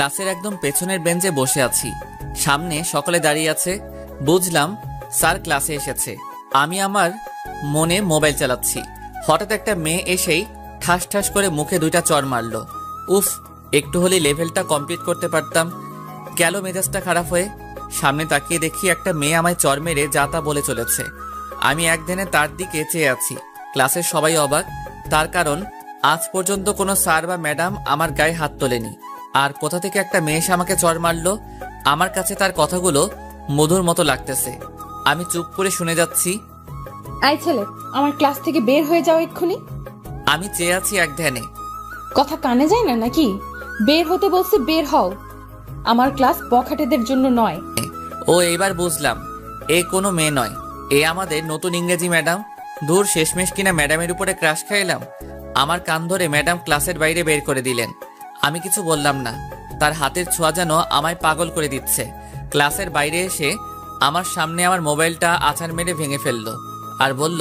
ক্লাসের একদম পেছনের বেঞ্চে বসে আছি। সামনে সকলে দাঁড়িয়ে আছে। বুঝলাম স্যার ক্লাসে এসেছে। আমি আমার মনে মোবাইল চালাচ্ছি। হঠাৎ একটা মেয়ে এসেই ঠাস ঠাস করে মুখে 2টা চড় মারলো। উফ, একটু হলে লেভেলটা কমপ্লিট করতে পারতাম। গেল মেজাজটা খারাপ হয়ে। সামনে তাকিয়ে দেখি একটা মেয়ে আমায় চড় মেরে যা তা বলে চলেছে। আমি একদিনে তার দিকে চেয়ে আছি। ক্লাসের সবাই অবাক, তার কারণ আজ পর্যন্ত কোনো স্যার বা ম্যাডাম আমার গায়ে হাত তোলেনি। আর কোথা থেকে একটা মেয়ে এসে আমাকে চড় মারলো। আমার কাছে তার কথাগুলো মধুর মতো লাগতেছে। আমি চুপ করে শুনে যাচ্ছি। আই ছেলে, আমার ক্লাস থেকে বের হয়ে যাও এক্ষুনি। আমি চেয়ে আছি এক ধ্যানে। কথা কানে যায় না নাকি? বের হতে বলছি, বের হও। আমার ক্লাস বখাটেদের জন্য নয়। ও এইবার বুঝলাম, এ কোনো মেয়ে নয়, এ আমাদের নতুন ইংরেজি ম্যাডাম। দূর, শেষমেশ কিনা ম্যাডামের উপরে ক্রাশ খাইলাম। আমার কান ধরে ম্যাডাম ক্লাসের বাইরে বের করে দিলেন। আমি কিছু বললাম না। তার হাতের ছোঁয়া যেন আমায় পাগল করে দিচ্ছে। ক্লাসের বাইরে এসে আমার সামনে আমার মোবাইলটা আছাড় মেরে ভেঙে ফেললো আর বলল,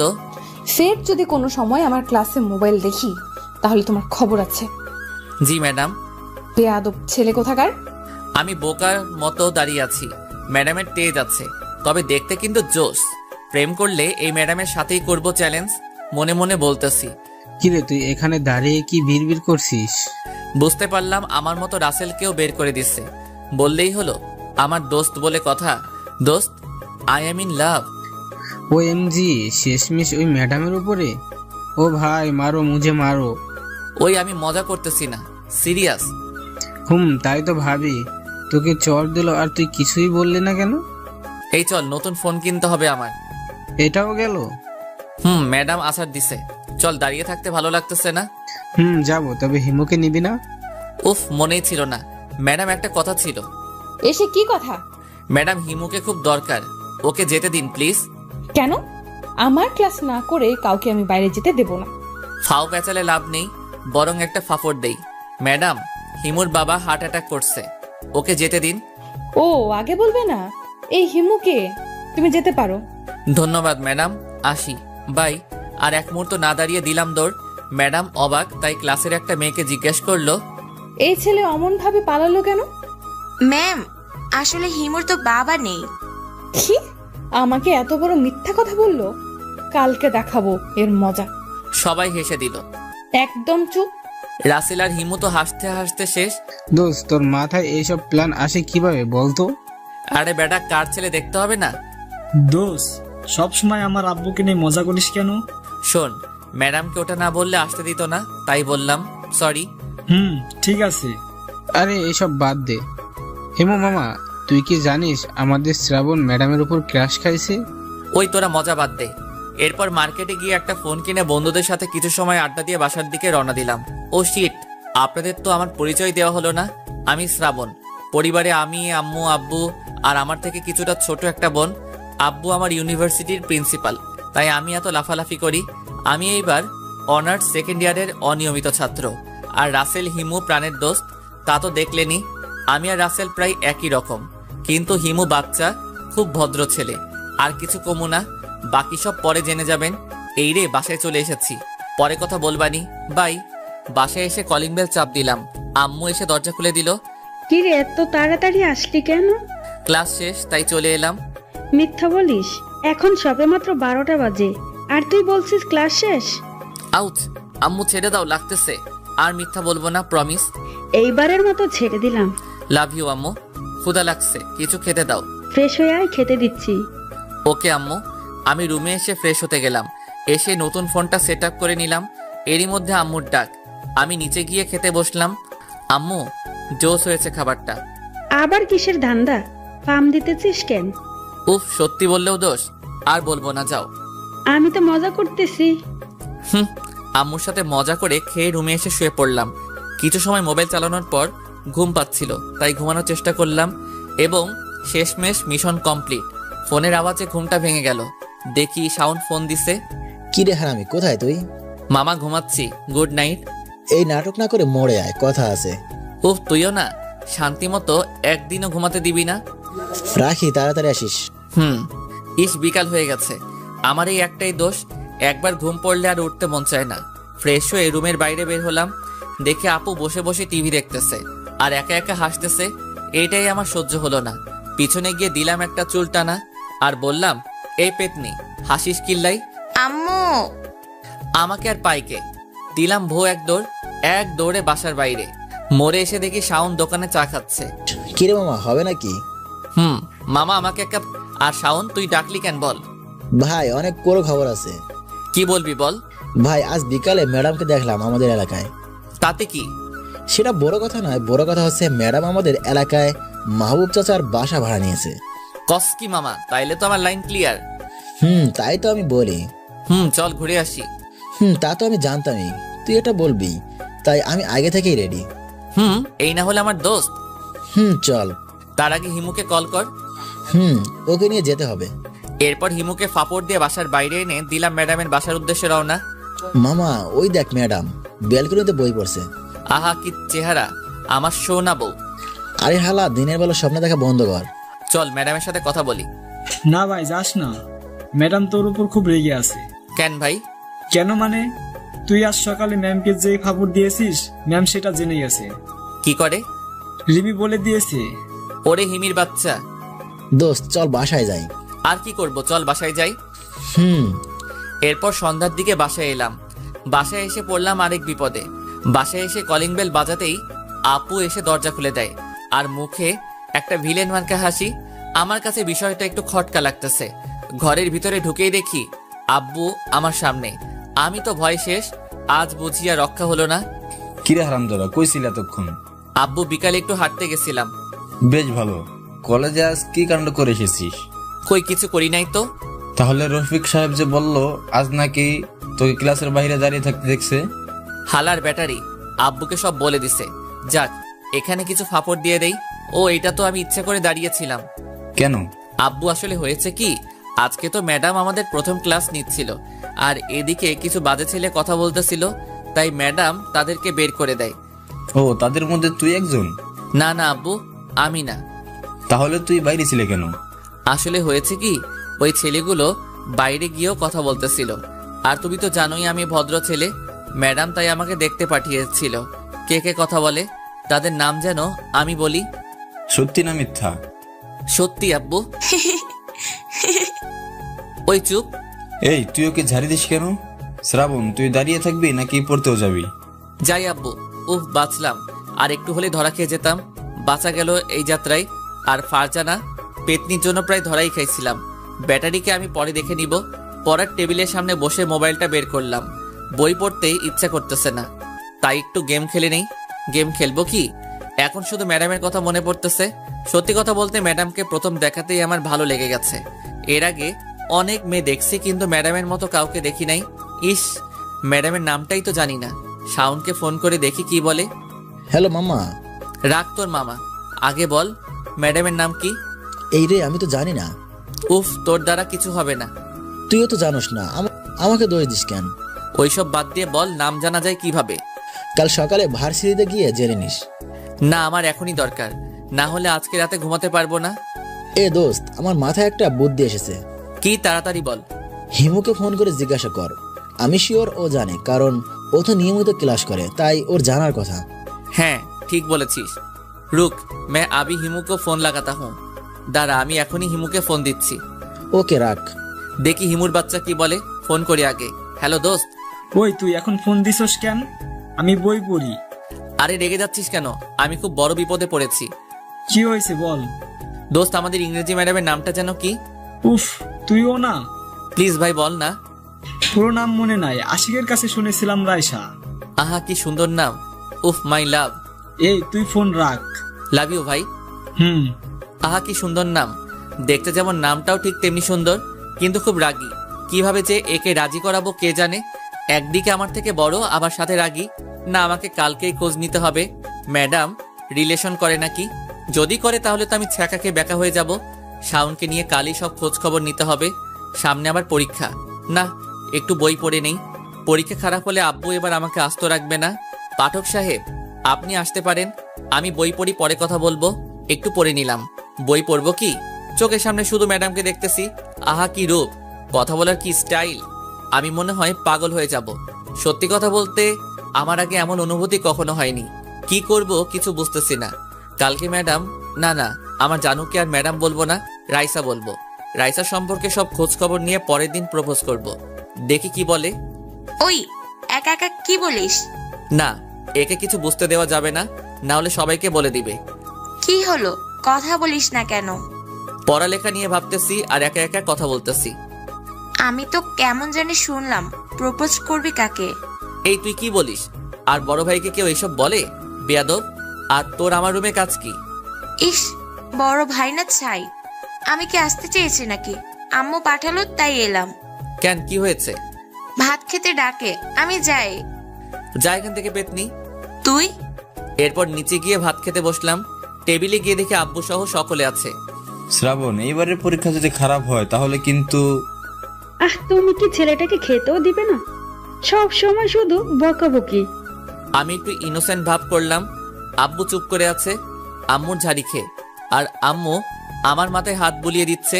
ফের যদি কোনো সময় আমার ক্লাসে মোবাইল দেখি তাহলে তোমার খবর আছে। জি ম্যাডাম। বেয়াদব ছেলে কোথাকার। আমি বোকার মতো দাঁড়িয়ে আছি। ম্যাডামের তেজ আছে, তবে দেখতে কিন্তু জোশ। প্রেম করলে এই ম্যাডামের সাথেই করব চ্যালেঞ্জ। মনে মনে বলতেছি। কিরে, তুই এখানে দাঁড়িয়ে কি ভিড় করছিস? বুঝতে পারলাম আমার মতো রাসেলকেও বের করে দিচ্ছে। বললেই হলো, আমার দোস্ত বলে কথা। দোস্ত, I am in love. OMG, শেষমেশ ওই ম্যাডামের উপরে? ও ভাই, মারো মুঝে মারো। ওই আমি মজা করতেছি না, সিরিয়াস। তাই তো ভাবি। তোকে চড় দিল আর তুই কিছুই বললি না কেন? এই চল, নতুন ফোন কিনতে হবে আমার। এটাও গেল? ম্যাডাম আসার দিছে। চল, দাঁড়িয়ে থাকতে ভালো লাগতেছে না। যাবো, তবে হিমুকে নিবি না? উফ, মনেই ছিল না। ম্যাডাম, একটা কথা ছিল। এসে কি কথা? ম্যাডাম, হিমুকে খুব দরকার, ওকে যেতে দিন প্লিজ। কেন? আমার ক্লাস না করে কাউকে আমি বাইরে যেতে দেব না। ফাও পেঁচালে লাভ নেই, বরং একটা ফাফড় দেই। ম্যাডাম, হিমুর বাবা হার্ট অ্যাটাক করছে, ওকে যেতে দিন। ও, আগে বলবে না? এই হিমুকে, তুমি যেতে পারো। ধন্যবাদ ম্যাডাম, আসি, বাই। আর এক মুহূর্ত না দাঁড়িয়ে দিলাম দৌড়। ম্যাডাম অবাক, তাই ক্লাসের একটা মেয়েকে জিজ্ঞেস করলো, এই ছেলে অমন ভাবে পালালো কেন? ম্যাম, আসলে হিমুর তো বাবা নেই। কি? আমাকে এত বড় মিথ্যা কথা বললো? কালকে দেখাবো এর মজা। সবাই হেসে দিল। একদম চুপ। রাসেল আর হিমু তো হাসতে হাসতে শেষ। দোস্ত, তোর মাথায় এইসব প্ল্যান আসে কিভাবে বলতো? আরে বেটা, কার ছেলে দেখতে হবে না? দোষ, সব সময় আমার আব্বুকে নিয়ে মজা করিস কেন? শোন, ম্যাডামকে ওটা না বললে আসতে দিত না, তাই বললাম, সরি। ঠিক আছে। আরে এসব বাদ দে। হিমু মামা, তুই কি জানিস আমাদের শ্রাবণ ম্যাডামের উপর ক্রাশ খাইছে? ওই তোরা মজা বাদ দে। এরপর মার্কেটে গিয়ে একটা ফোন কিনে বন্ধুদের সাথে কিছু সময় আড্ডা দিয়ে বাসার দিকে রওনা দিলাম। ও শিট, আপনাদের তো আমার পরিচয় দেওয়া হলো না। আমি শ্রাবণ। পরিবারে আমি, আম্মু, আব্বু আর আমার থেকে কিছুটা ছোট একটা বোন। আব্বু আমার ইউনিভার্সিটির প্রিন্সিপাল, তাই আমি এত লাফালাফি করি। আমি এইবার অনার্স সেকেন্ড ইয়ারের অনিয়মিত ছাত্র। আর রাসেল হিমু প্রাণের দোস্ত, তা তো দেখলেনি। আমি আর রাসেল প্রায় একই রকম, কিন্তু হিমু বাচ্চা, খুব ভদ্র ছেলে। আর কিছু কমু না, বাকি সব পরে জেনে যাবেন। এই রে, বাসায় চলে এসেছি, পরে কথা বলবানি, বাই। বাসায় এসে কলিং বেল চাপ দিলাম। আম্মু এসে দরজা খুলে দিল। কি রে, এত তাড়াতাড়ি আসলি কেন? ক্লাস শেষ, তাই চলে এলাম। মিথ্যা বলিস, এখন সবে মাত্র 12টা বাজে আর তুই বলছিস ক্লাস শেষ? আউচ, আম্মু ছেড়ে দাও, লাগতেছে। আর মিথ্যা বলবো না, প্রমিস। এইবারের মতো ছেড়ে দিলাম। লাভ ইউ আম্মু। ক্ষুধা লাগছে, কিছু খেতে দাও। ফ্রেশ হয়ে আয়, খেতে দিচ্ছি। ওকে আম্মু। আমি রুমে এসে ফ্রেশ হতে গেলাম। এসে নতুন ফোনটা সেট আপ করে নিলাম। এরই মধ্যে আম্মুর ডাক। আমি নিচে গিয়ে খেতে বসলাম। আম্মু, জোশ হয়েছে খাবারটা। আবার কিসের ধান্দা? পাম দিতেছিস কেন? উফ, সত্যি বললেও দোষ। আর বলবো না, যাও। আমি তো মজা করতেছি। আম্মুর সাথে মজা করে খেয়ে রুমে এসে শুয়ে পড়লাম। কিছু সময় মোবাইল চালানোর পর ঘুম পাচ্ছিল, তাই ঘুমানোর চেষ্টা করলাম এবং শেষমেশ মিশন কমপ্লিট। ফোনের আওয়াজে ঘুমটা ভেঙে গেল। দেখি শাওন ফোন দিছে। কি রে হারামি, কোথায় তুই? মামা, ঘুমাচ্ছি, গুড নাইট। এই নাটক না করে মরে আয়, কথা আছে। উফ, তুইও না, শান্তি মতো একদিনও ঘুমাতে দিবি না? রাখি, তাড়াতাড়ি আসিস। ইস, বিকাল হয়ে গেছে। আমার এই একটাই দোষ, একবার ঘুম পড়লে আর উঠতে মন চায় না। ফ্রেশ হয়ে রুমের বাইরে বের হলাম। দেখে আপু বসে বসে টিভি দেখতেছে। আর একা একা হাসতেছে। এইটাই আমার সহ্য হলো না। পিছনে গিয়ে দিলাম একটা চুল টানা আর বললাম, এই পেতনি হাসিস কিল্লাই। আম্মু আমাকে আর পাইকে দিলাম ভো এক দৌড়ে বাসার বাইরে। মোড়ে এসে দেখি শাওন দোকানে চা খাচ্ছে। কিরে মামা, হবে নাকি? মামা আমাকে এক কাপ। আর শাওন তুই ডাকলি কেন বল? ভাই, অনেক বড় খবর আছে। কি বলবি বল। ভাই, আজ বিকালে ম্যাডামকে দেখলাম আমাদের এলাকায়। তাতে কি? সেটা বড় কথা নয়, বড় কথা হচ্ছে ম্যাডাম আমাদের এলাকায় মাহবুব চাচার বাসা ভাড়া নিয়েছে। কস কি মামা, তাইলে তো আমার লাইন ক্লিয়ার। তাই তো আমি বলি। চল ঘুরে আসি। তা তো আমি জানতামই তুই এটা বলবি, তাই আমি আগে থেকেই রেডি। এই না হলে আমার দোস্ত। চল। তার আগে হিমুকে কল কর। ওকে নিয়ে যেতে হবে। এরপর হিমুকে ফাপড় দিয়ে বাসার বাইরে এনে দিলাম ম্যাডামের বাসার উদ্দেশ্যে রওনা। মামা, ওই দেখ ম্যাডাম ব্যালকনিতে বই পড়ছে। আহা কি চেহারা, আমার সোনা বউ। আরে হালা, দিনের বেলা স্বপ্ন দেখা বন্ধ কর। চল ম্যাডামের সাথে কথা বলি। না ভাই, যাস না। ম্যাডাম তোর উপর খুব রেগে আছে। কেন ভাই? কেন মানে, তুই আজ সকালে ম্যামকে যে খবর দিয়েছিস, ম্যাম সেটা জেনে গেছে। কি করে? রিমি বলে দিয়েছে। ওরে হিমির বাচ্চা। দোস্ত চল বাসায় যাই। আর কি করব, চল বাসায় যাই। এরপর সন্ধ্যার দিকে বাসায় এলাম। বাসায় এসে পড়লাম আরেক বিপদে। বাসায় এসে কলিং বেল বাজাতেই আপু এসে দরজা খুলে দেয় আর মুখে একটা ভিলেন মার্কা হাসি। আমার কাছে বিষয়টা একটু খটকা লাগতেছে। ঘরের ভিতরে ঢুকেই দেখি আব্বু আমার সামনে। আমি তো ভয় শেষ। আজ বুঝিয়া রক্ষা হলো না। কিরে হারামজাদা, কইছিল এতক্ষণ? আব্বু, বিকালে একটু হাঁটতে গেছিলাম। বেশ ভালো। কলেজে আজ কি কাণ্ড করে এসেছিস? কই কিছু করি নাই তো। তাহলে রফিক সাহেব যে বলল আজ নাকি তোকে ক্লাসের বাইরে দাঁড়িয়ে থাকতে দেখছে? হালার ব্যাটারি আব্বুকে সব বলে দিছে। যাক, এখানে কিছু ফাপড় দিয়ে দেই। ও, এটা তো আমি ইচ্ছা করে দাঁড়িয়েছিলাম। কেন? আব্বু, আসলে হয়েছে কি, আজকে তো ম্যাডাম আমাদের প্রথম ক্লাস নিচ্ছিল আর এদিকে কিছু বাজে ছেলে কথা বলতেছিল, তাই ম্যাডাম তাদেরকে বের করে দেয়। ও, তাদের মধ্যে তুই একজন? না না আব্বু, আমি না। তাহলে তুই বাইরে ছিলে কেন? আসলে হয়েছে কি, ওই ছেলেগুলো বাইরে গিয়েও কথা বলতেছিল। আর তুমি তো জানোই আমি ভদ্র ছেলে। ম্যাডাম তাই আমাকে দেখতে পাঠিয়েছিল কে কে কথা বলে। তাদের নাম যেন আমি বলি। সত্যি না মিথ্যা? সত্যি আব্বু। ওই চুপ। এই, তুই ওকে ঝাড়ি দিস কেন? শ্রাবণ, তুই দাঁড়িয়ে থাকবি নাকি পড়তেও যাবি? যাই আব্বু। বাঁচলাম। আর একটু হলে ধরা খেয়ে যেতাম। বাঁচা গেল এই যাত্রায়। আর ফারজানা পেতনির জন্য প্রায় ধরাই খাইছিলাম। ব্যাটারিকে আমি পরে দেখে নিব। পড়ার টেবিলের সামনে বসে মোবাইলটা বের করলাম। বই পড়তেই ইচ্ছা করতেছে না, তাই একটু গেম খেলে নেই। গেম খেলবো কি, এখন শুধু ম্যাডামের কথা মনে পড়তেছে। সত্যি কথা বলতে ম্যাডামকে প্রথম দেখাতেই আমার ভালো লেগে গেছে। এর আগে অনেক মেয়ে দেখছি, কিন্তু ম্যাডামের মতো কাউকে দেখি নাই। ইস, ম্যাডামের নামটাই তো জানি না। শাওনকে ফোন করে দেখি কি বলে। হ্যালো মামা। রাখ তোর মামা, আগে বল ম্যাডামের নাম কি? এই রে, আমি তো জানি না। তোর দ্বারা কিছু হবে না। তুইও তো জানোস না, আমাকে দোষ দিস কেন? ওইসব বাদ দিয়ে বল, নাম জানা যায় কিভাবে? কাল সকালে ভার্সিটিতে গিয়ে জেনে নিস। না, আমার এখনই দরকার, না হলে আজকে রাতে ঘুমাতে পারবো না। এ দোস্ত, আমার মাথায় একটা বুদ্ধি এসেছে। কি, তাড়াতাড়ি বল। হিমুকে ফোন করে জিজ্ঞাসা কর। আমি শিওর ও জানে, কারণ ও তো নিয়মিত ক্লাস করে, তাই ওর জানার কথা। হ্যাঁ, ঠিক বলেছিস। রুক, मैं अभी हिमू को फोन लगाता हूँ। দাঁড়া, আমি এখনই হিমুকে ফোন দিচ্ছি। ওকে রাখ। দেখি হিমুর বাচ্চা কি বলে। ফোন করি আগে। হ্যালো দোস্ত। ওই, তুই এখন ফোন দিছস কেন? আমি বই পড়ি। আরে রেগে যাচ্ছিস কেন? আমি খুব বড় বিপদে পড়েছি। কি হয়েছে বল। দোস্ত, আমাদের ইংরেজি ম্যাডামের নামটা যেন কি? উফ, তুইও না। প্লিজ ভাই বল না। পুরো নাম মনে নাই, আশিকের কাছে শুনেছিলাম রায়সা। আহা কি সুন্দর নাম। মাই লাভ। এই, তুই ফোন রাখ। লাভ ইউ ভাই। হুম। আহা কি সুন্দর নাম। দেখতে যেমন, নামটাও ঠিক তেমনি সুন্দর, কিন্তু খুব রাগী। কিভাবে যে একে রাজি করাবো কে জানে। একদিকে আমার থেকে বড়, আবার সাথে রাগী। না, আমাকে কালকেই খোঁজ নিতে হবে। ম্যাডাম রিলেশন করে নাকি? যদি করে তাহলে তো আমি ছ্যাঁকাকে ব্যাকা হয়ে যাব। শাওনকে নিয়ে কালই সব খোঁজ খবর নিতে হবে। সামনে আবার পরীক্ষা। না, একটু বই পড়ে নেই। পরীক্ষা খারাপ হলে আব্বু এবার আমাকে আস্ত রাখবে না। পাঠক সাহেব, আপনি আসতে পারেন। আমি বই পড়ি, পরে কথা বলবো। একটু পড়ে নিলাম। বই পড়বো কি, চোখের সামনে শুধু ম্যাডামকে দেখতেছি। আহা কি রূপ, কথা বলার কি স্টাইল। আমি মনে হয় পাগল হয়ে যাব। সত্যি কথা বলতে আমার আগে এমন অনুভূতি কখনো হয়নি। কি করব কিছু বুঝতেছি না। কালকে ম্যাডাম, না আমার জানুকে আর ম্যাডাম বলবো না, রাইসা বলবো। রাইসা সম্পর্কে সব খোঁজ খবর নিয়ে পরের দিন প্রপোজ করব। দেখি কি বলে। ওই একা একা কি বলিস? না, একে কিছু বুঝতে দেওয়া যাবে না, না হলে সবাইকে বলে দিবে। কি হলো, কথা বলিস না কেন? পড়ালেখা নিয়ে ভাবতেছি আর একা একা কথা বলতেছি। আমি তো কেমন জানি শুনলাম প্রপোজ করবি কাকে? এই তুই কি বলিস? আর বড় ভাইকে কেউ এসব বলে? বেয়াদব। আর তোর আমার রুমে কাজ কি? ইস, বড় ভাই না ছাই। আমি কি আসতে চেয়েছি নাকি? আম্মু পাঠালো তাই এলাম। কেন, কি হয়েছে? ভাত খেতে ডাকে, আমি যাই। যা এখান থেকে পেতনি। তুই? এরপর নিচে গিয়ে ভাত খেতে বসলাম। টেবিলে গিয়ে দেখি আব্বু সহ সকলে আছে। শ্রাবণ, এইবারের পরীক্ষা যদি খারাপ হয় তাহলে কিন্তু। তুমি কি ছেলেটাকে খেতেও দিবে না? সব সময় শুধু বকাবকি। আমি একটু ইনোসেন্ট ভাব করলাম। আব্বু চুপ করে আছে, আম্মুর ঝাড়ি খেয়ে। আর আম্মু আমার মাথায় হাত বুলিয়ে দিচ্ছে।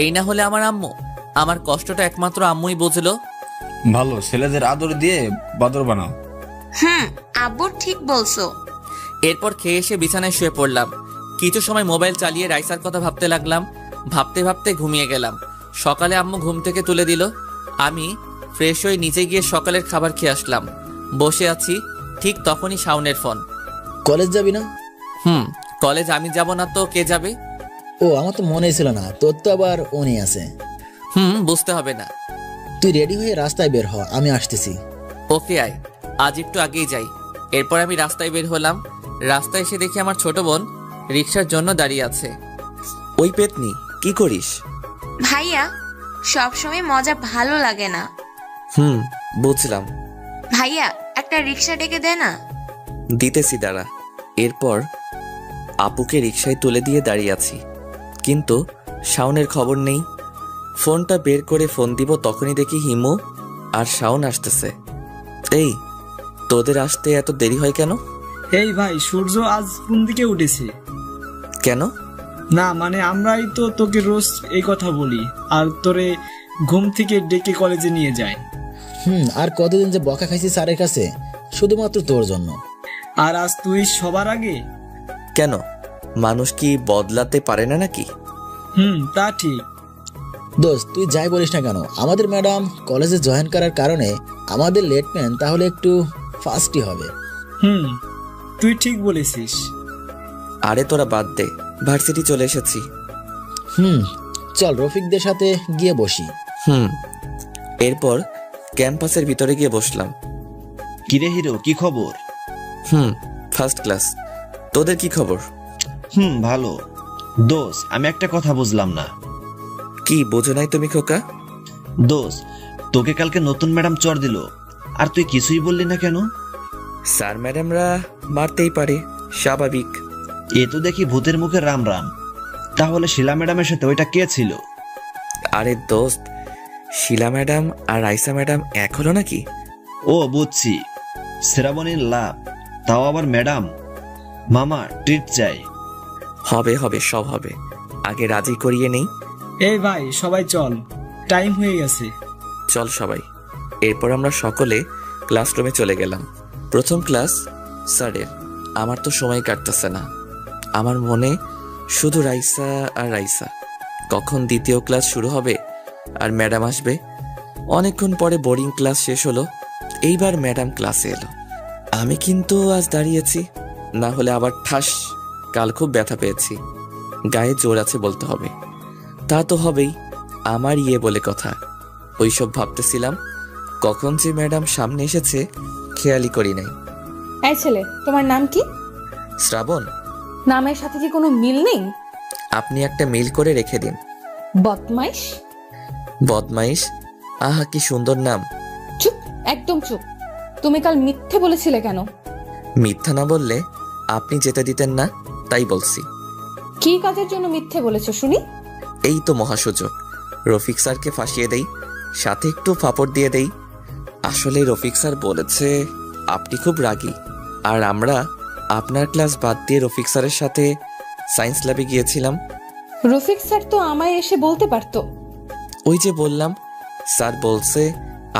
এই না হলে আমার আম্মু। আমার কষ্টটা একমাত্র আম্মুই বুঝলো। ভালো, ছেলেদের আদর দিয়ে বাদর বানাও। আব্বু ঠিক বলছো। এরপর খেয়ে এসে বিছানায় শুয়ে পড়লাম। কিছু সময় মোবাইল চালিয়ে রাইসার কথা ভাবতে লাগলাম। ভাবতে ভাবতে ঘুমিয়ে গেলাম। সকালে আম্মু ঘুম থেকে তুলে দিল। আমি ফ্রেশ হয়ে নিচে গিয়ে সকালের খাবার খেয়ে আসলাম। বসে আছি, ঠিক তখনই শাওনের ফোন। কলেজ যাবি না? কলেজ আমি যাব না তো কে যাবে? ও, আমার তো মনেই ছিল না, তোর তো আবার উনি আছে। বুঝতে হবে না। তুই রেডি হয়ে রাস্তায় বের হ, আমি আসতেছি। ওকে আয়, আজ একটু আগেই যাই। এরপর আমি রাস্তায় বের হলাম। রাস্তায় এসে দেখি আমার ছোট বোন রিক্সার জন্য দাঁড়িয়ে আছে। ওই পেতনি, কি করিস? ভাইয়া, সবসময় মজা ভালো লাগে না। বুঝলাম। ভাইয়া, একটা রিক্সা ডেকে দে না। দিতেছি, দাঁড়া। এরপর আপুকে রিকশায় তুলে দিয়ে দাঁড়িয়ে আছি, কিন্তু শাওনের খবর নেই। ফোনটা বের করে ফোন দিব তখনই দেখি হিমু আর শাওন আসতেছে। এই, তোদের আসতে এত দেরি হয় কেন? এই ভাই, সূর্য আজ কোন দিকে উঠেছে? কেন? না মানে আমরাই তো তোকে রোজ এই কথা বলি, আর তোরে ঘুম থেকে ডেকে কলেজে নিয়ে যায়। আর কতদিন যে বকা খাইছি স্যারের কাছে, শুধুমাত্র তোর জন্য। আর আজ তুই সবার আগে? কেন, মানুষ কি বদলাতে পারে না নাকি? তা ঠিক। দোস্ত, তুই যাই বলিস না কেন, আমাদের ম্যাডাম কলেজে জয়েন করার কারণে আমাদের লেটম্যান তাহলে একটু ফাস্টই হবে। তুই ঠিক বলেছিস। আরে তোরা বাদ দে, ভার্সিটি চলে এসেছি। চল রফিকদের সাথে গিয়ে বসি। এরপর ক্যাম্পাসের ভিতরে গিয়ে বসলাম। কিরে হিরো, কি খবর? First class. তোদের কি খবর? ভালো। দোষ, আমি একটা কথা বুঝলাম না। কি বোঝো নাই তুমি খোকা? দোষ, তোকে কালকে নতুন ম্যাডাম চর দিল, আর তুই কিছুই বললি না কেন? স্যার ম্যাডামরা মারতেই পারে, স্বাভাবিক। এ তো দেখি ভূতের মুখে রাম রাম। তাহলে শিলা ম্যাডামের সাথে ওইটা কে ছিল? আরে দোস্ত, শিলা ম্যাডাম আর রাইসা ম্যাডাম এক হলো নাকি? ও বুঝছি, শ্রাবণীর লাভ, তাও আবার ম্যাডাম। মামা ট্রিট চাই। হবে হবে, সব হবে, আগে রাজি করিয়ে নেই। এই ভাই, সবাই চল, টাইম হয়ে গেছে। চল সবাই। এরপর আমরা সকলে ক্লাসরুমে চলে গেলাম। প্রথম ক্লাস স্যারের। আমার তো সময় কাটতেছে না। আমার মনে শুধু রাইসা আর রাইসা। কখন দ্বিতীয় ক্লাস শুরু হবে আর ম্যাডাম আসবে। অনেকক্ষণ পরে বোরিং ক্লাস শেষ হলো। এইবার ম্যাডাম ক্লাসে এলো। আমি কিন্তু আজ দাঁড়িয়েছি, না হলে আবার ঠাস। কাল খুব ব্যথা পেয়েছি, গায়ে জোর আছে বলতে হবে। তা তো হবেই, আমার বলে কথা। ওইসব ভাবতেছিলাম, কখন যে ম্যাডাম সামনে এসেছে খেয়ালই করি নাই। এই ছেলে, তোমার নাম কি? শ্রাবণ। নামের সাথে কি কোনো মিল নেই? আপনি একটা মিল করে রেখে দিন। বদমাইশ। বদমাইশ? আহা, কি সুন্দর নাম। চুপ, একদম চুপ। তুমি কাল মিথ্যে বলেছিলে কেন? মিথ্যা না বললে আপনি যেতে দিতেন না, তাই বলছি। কি কাজের জন্য মিথ্যে বলেছো শুনি? এই তো মহাসুযোগ, রফিক স্যারকে ফাঁসিয়ে দেই, সাথে একটু ফাপড় দিয়ে দেই। আসলে রফিক স্যার বলেছে আপনি খুব রাগী, আর আমরা আপনার ক্লাস বাদ দিয়ে রফিক স্যারের সাথে সায়েন্স ল্যাবে গিয়েছিলাম। রফিক স্যার তো আমায় এসে বলতে পারতো। ওই যে বললাম, স্যার বলছে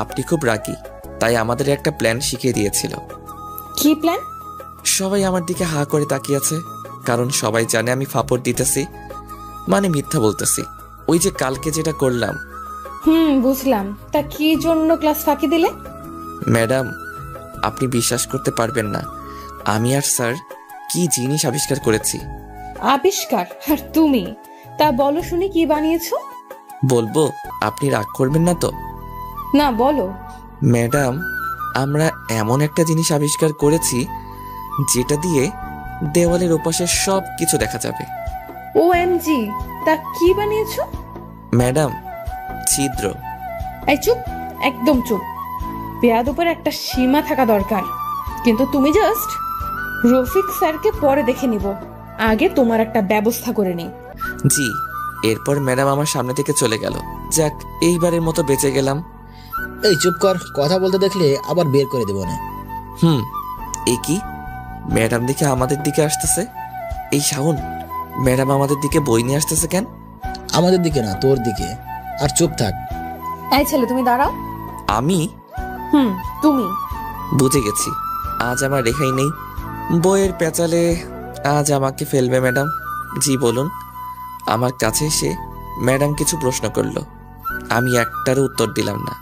আপনি খুব রাগী, তাই আমাদের একটা প্ল্যান শিখিয়ে দিয়েছিল। কি প্ল্যান? সবাই আমার দিকে হা করে তাকিয়ে আছে, কারণ সবাই জানে আমি ফাপড় দিতেছি, মানে মিথ্যা বলতেছি। ওই যে কালকে যেটা করলাম। বুঝলাম। তা কি জন্য ক্লাস ফাঁকি দিলে? ম্যাডাম, আপনি বিশ্বাস করতে পারবেন না, আমি আর স্যার কি জিনিস আবিষ্কার করেছি। আবিষ্কার? আর তুমি? তা বলো শুনি, কি বানিয়েছো? বলবো? আপনি রাগ করবেন না তো? না, বলো। ম্যাডাম, আমরা এমন একটা জিনিস আবিষ্কার করেছি যেটা দিয়ে দেওয়ালের ওপাশে সব কিছু দেখা যাবে। OMG! তা কি বানিয়েছো? ম্যাডাম, ছিদ্র। এই চুপ, একদম চুপ। বেয়াদবের একটা সীমা থাকা দরকার। কিন্তু তুমি জাস্ট রফিক স্যারকে পরে দেখে নিব, আগে তোমার একটা ব্যবস্থা করে নিই। জি। এরপর ম্যাডাম আমার সামনে থেকে চলে গেল। যাক, এইবারের মতো বেঁচে গেলাম। এই চুপ কর, কথা বলতে দেখলে আবার বের করে দেবো না। এ কি? ম্যাডাম দেখে আমাদের দিকে আসতেছে। এই শাওন, ম্যাডাম আমাদের দিকে বই নিয়ে আসতেছে কেন? আমাদের দিকে না, তোর দিকে। আর চুপ থাক। এই ছেলে, তুমি দাঁড়াও। আমি? তুমি। বুঝে গেছি, আজ আমার রেহাই নেই। বইয়ের পেঁচালে আজ আমাকে ফেলবে ম্যাডাম। জি বলুন। আমার কাছে এসে ম্যাডাম কিছু প্রশ্ন করলো, আমি একটারও উত্তর দিলাম না।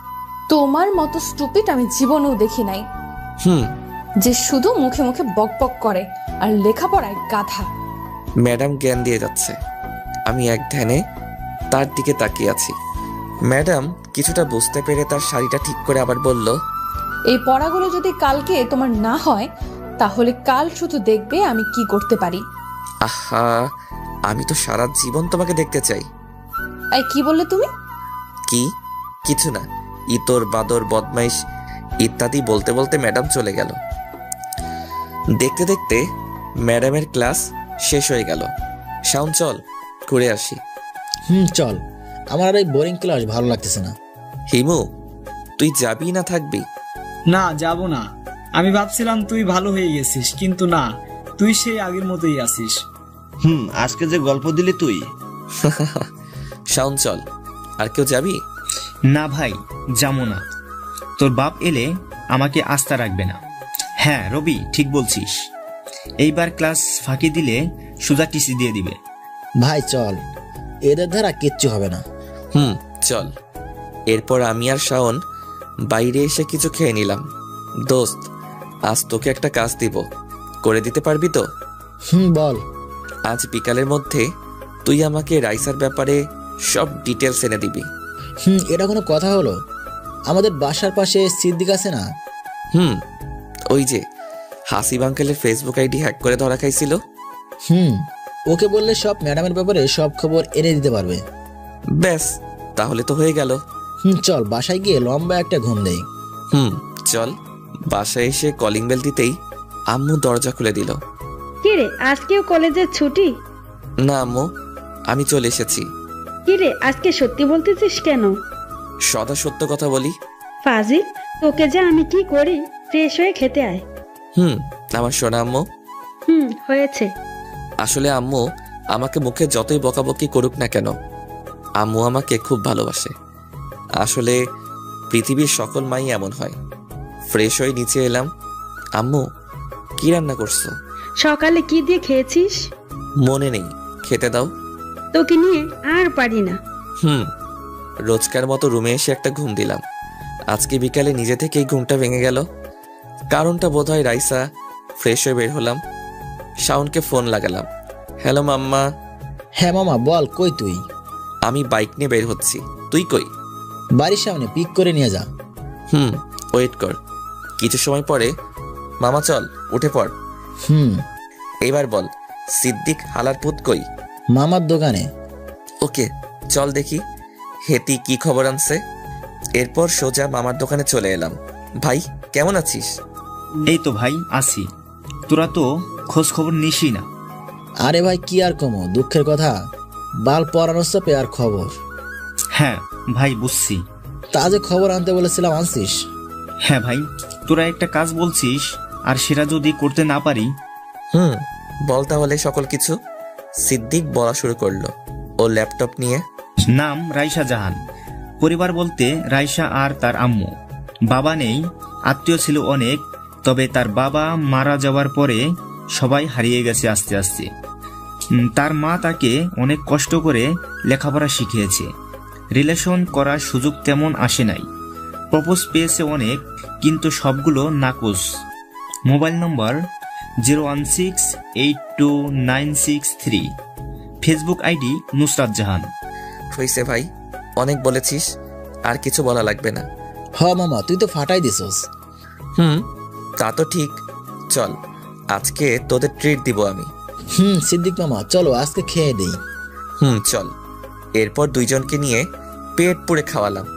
তোমার মতো স্টুপিড আমি জীবনেও দেখি নাই, যে শুধু মুখে মুখে বক বক করে আর লেখাপড়ায় গাধা। ম্যাডাম জ্ঞান দিয়ে যাচ্ছে, আমি এক ধ্যানে তার দিকে তাকিয়ে আছি। ম্যাডাম কিছুটা বুঝতে পেরে তার শাড়িটা ঠিক করে আবার বলল, এই পড়াগুলো যদি কালকে তোমার না হয়, তাহলে কাল শুধু দেখবে আমি কি করতে পারি। আহা, আমি তো সারা জীবন তোমাকে দেখতে চাই। এই কি বললে তুমি? কি? কিছু না। ইতর বাদর বদমাইশ ইত্যাদি বলতে বলতে ম্যাডাম চলে গেল। দেখতে দেখতে ম্যাডামের ক্লাস শেষ হয়ে গেল। শাওন, চল ঘুরে আসি। চল, আমার আর এই বোরিং ক্লাস ভালো লাগতেছে না। হিমু, তুই যাবি না থাকবি? না, যাব না। আমি ভাবছিলাম তুই ভালো হয়ে গেছিস, কিন্তু না, তুই সেই আগের মতোই আছিস। আজকে যে গল্প দিলি তুই। শাওন, চল। আর কেউ যাবি? না ভাই, যাবো না। তোর বাপ এলে আমাকে আস্থা রাখবে না। হ্যাঁ রবি, ঠিক বলছিস। এইবার ক্লাস ফাঁকি দিলে সুজা টিসি দিয়ে দিবে। ভাই চল, এদের দ্বারা কিচ্ছু হবে না। চল। এরপর আমি আর শাওন বাইরে এসে কিছু খেয়ে নিলাম। দোস্ত, আজ তোকে একটা কাজ দিব, করে দিতে পারবি তো? বল। আজ বিকালের মধ্যে তুই আমাকে রাইসার ব্যাপারে সব ডিটেলস এনে দিবি। এটা কোনো কথা হলো? আমাদের বাসার পাশে সিদ্দিক আছে না? ওই যে হাসিব আঙ্কেলের ফেসবুক আইডি হ্যাক করে ধরা খাইছিল। ওকে বললে সব ম্যাডামের ব্যাপারে সব খবর এনে দিতে পারবে। ব্যাস, তাহলে তো হয়ে গেল। চল বাসায় গিয়ে লম্বা একটা ঘুম দেই। চল। বাসায় এসে কলিং বেল দিতেই আম্মু দরজা খুলে দিল। কিরে, আজকেও কলেজের ছুটি? না আম্মু, আমি চলে এসেছি। কিরে, আজকে সত্যি বলতেছিস কেন? সদা সত্য কথা বলি। ফাজিল, তোকে যে আমি কি করি। ফ্রেশ হয়ে খেতে আয়। আমার সোনা আম্মু। হয়েছে। আসলে আম্মু আমাকে মুখে যতই বকাবকি করুক না কেন, আম্মু আমাকে খুব ভালোবাসে। আসলে পৃথিবীর সকল মাই এমন হয়। ফ্রেশ হয়ে নিচে এলাম। আম্মু, কি রান্না করছো? সকালে কি দিয়ে খেয়েছিস? মনে নেই, খেতে দাও। তোকে নিয়ে আর পারি না। রোজকার মতো রুমে এসে একটা ঘুম দিলাম। আজকে বিকালে নিজে থেকেই ঘুমটা ভেঙে গেল। কারণটা বোধ হয় রাইসা। ফ্রেশ হয়ে বের হলাম, শাওনকে ফোন লাগালাম। হ্যালো মাম্মা। হ্যাঁ মামা বল, কই তুই? আমি বাইক নিয়ে বের হচ্ছি, তুই কই? বাড়ির সামনে, পিক করে নিয়ে যা। ওয়েট কর। কিছু সময় পরে, মামা চল উঠে পড়। এবার বল, সিদ্দিক হালার পুত কই? মামার দোকানে। ওকে, চল দেখি হেতি কি খবর আনছে। এরপর সোজা মামার দোকানে চলে এলাম। ভাই, কেমন আছিস? এই তো ভাই, আসি। তোরা তো খোঁজ খবর নিসই না। আরে ভাই, কি আর কমো, দুঃখের কথা। বাল পরানোর চাপে আর খবর। হ্যাঁ ভাই, বুঝছি। তা যে খবর আনতে বলেছিলাম, আনছিস? হ্যাঁ ভাই, তোরা একটা কাজ বলছিস, আর সেটা যদি করতে না পারি? বল তাহলে সকল কিছু। সিদ্দিক বলা শুরু করলো, ও ল্যাপটপ নিয়ে। নাম রাইসা জাহান। পরিবার বলতে রাইসা আর তার আম্মু। বাবা নেই, আত্মীয় ছিল অনেক, তবে তার বাবা মারা যাওয়ার পরে সবাই হারিয়ে গেছে আস্তে আস্তে। তার মা তাকে অনেক কষ্ট করে লেখাপড়া শিখিয়েছে। রিলেশন করার সুযোগ তেমন আসে নাই। প্রপোজ পেয়েছে অনেক, কিন্তু সবগুলো নাকচ। Mobile number 016829663। Facebook ID Nusrat Jahan. হইছে ভাই, অনেক বলেছিস, আর কিছু বলা লাগবে না। হ মামা, তুই তো ফাটাই দিছস। তা তো ঠিক। চল, আজকে তোদের ট্রিট দিব আমি। সিদ্দিক মামা, চলো আজকে খেয়ে দেই। চল। এরপর দুইজনকে নিয়ে পেট পুড়ে খাওয়ালাম।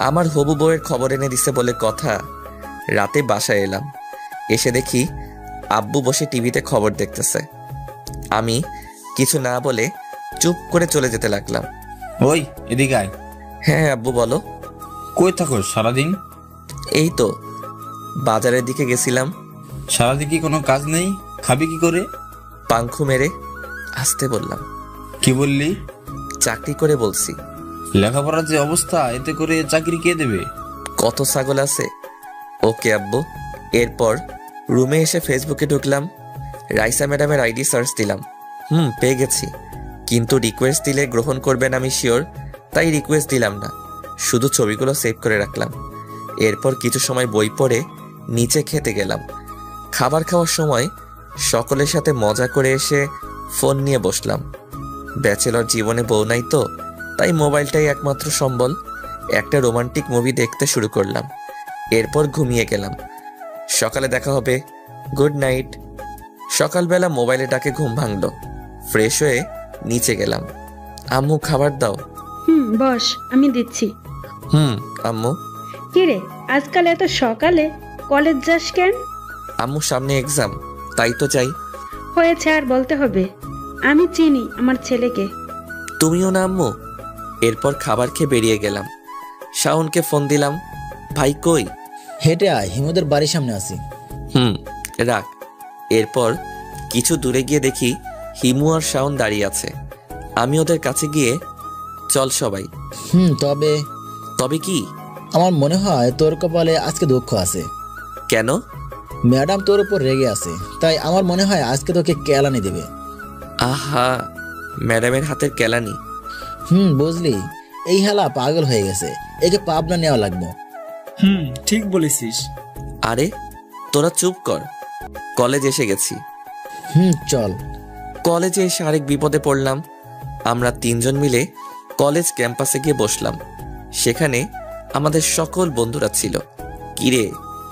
আমার হবু বউয়ের খবর এনে দিছে বলে কথা। রাতে বাসায় এলাম, এসে দেখি আব্বু বসে টিভিতে খবর দেখতেছে। আমি কিছু না বলে চুপ করে চলে যেতে লাগলাম। ওই এদিকে আয়। হ্যাঁ আব্বু বলো। কই থাকো সারাদিন? এই তো বাজারের দিকে গেছিলাম। সারাদিন কি কোনো কাজ নেই? খাবি কি করে? পাংখু মেরে। আসতে বললাম। কি বললি? চাকরি করে বলছি। লেখাপড়ার যে অবস্থা, এতে করে চাকরি কে দেবে? কত ছাগল আছে। ওকে আব্বু। এরপর রুমে এসে ফেসবুকে ঢুকলাম। রাইসা ম্যাডামের আইডি সার্চ দিলাম। পেয়ে গেছি, কিন্তু রিকোয়েস্ট দিলে গ্রহণ করবেন আমি শিওর, তাই রিকোয়েস্ট দিলাম না, শুধু ছবিগুলো সেভ করে রাখলাম। এরপর কিছু সময় বই পড়ে নিচে খেতে গেলাম। খাবার খাওয়ার সময় সকলের সাথে মজা করে এসে ফোন নিয়ে বসলাম। ব্যাচেলর জীবনে বউ নাই তো, তাই মোবাইলটাই একমাত্র সম্বল। একটা রোমান্টিক মুভি দেখতে শুরু করলাম। এরপর ঘুমিয়ে গেলাম। সকালে দেখা হবে। Good night. সকালবেলা মোবাইলে ডাকে ঘুম ভাঙলো। ফ্রেশ হয়ে নিচে গেলাম। আম্মু খাবার দাও। বস, আমি দিচ্ছি। আম্মু। কিরে, আজকাল এত সকালে কলেজ যাস কেন? আম্মু সামনে এক্সাম, তাই তো যাই। হয়েছে, আর বলতে হবে? আমি চিনি আমার ছেলেকে। তুমিও না আম্মু? এরপর খাবার খেয়ে বেরিয়ে গেলাম। শাওনকে ফোন দিলাম। ভাই কই? হেঁটে আয়, হিমুদের বাড়ির সামনে আছি। রাখ। এরপর কিছু দূরে গিয়ে দেখি হিমু আর শাওন দাঁড়িয়ে আছে। আমি ওদের কাছে গিয়ে, চল সবাই। তবে কি? আমার মনে হয় তোর কপালে আজকে দুঃখ আছে। কেন? ম্যাডাম তোর উপর রেগে আছে, তাই আমার মনে হয় আজকে তোকে কেলানি দেবে। আহা, ম্যাডামের হাতের কেলানি? বুঝলি, এই হেলা পাগল হয়ে গেছে, একে পাবনা নেওয়া লাগবে। ঠিক বলেছিস। আরে তোরা চুপ কর, কলেজ এসে গেছি। চল। কলেজে এসে আরেক বিপদে পড়লাম। আমরা তিনজন মিলে কলেজ ক্যাম্পাসে গিয়ে বসলাম। সেখানে আমাদের সকল বন্ধুরা ছিল। কিরে,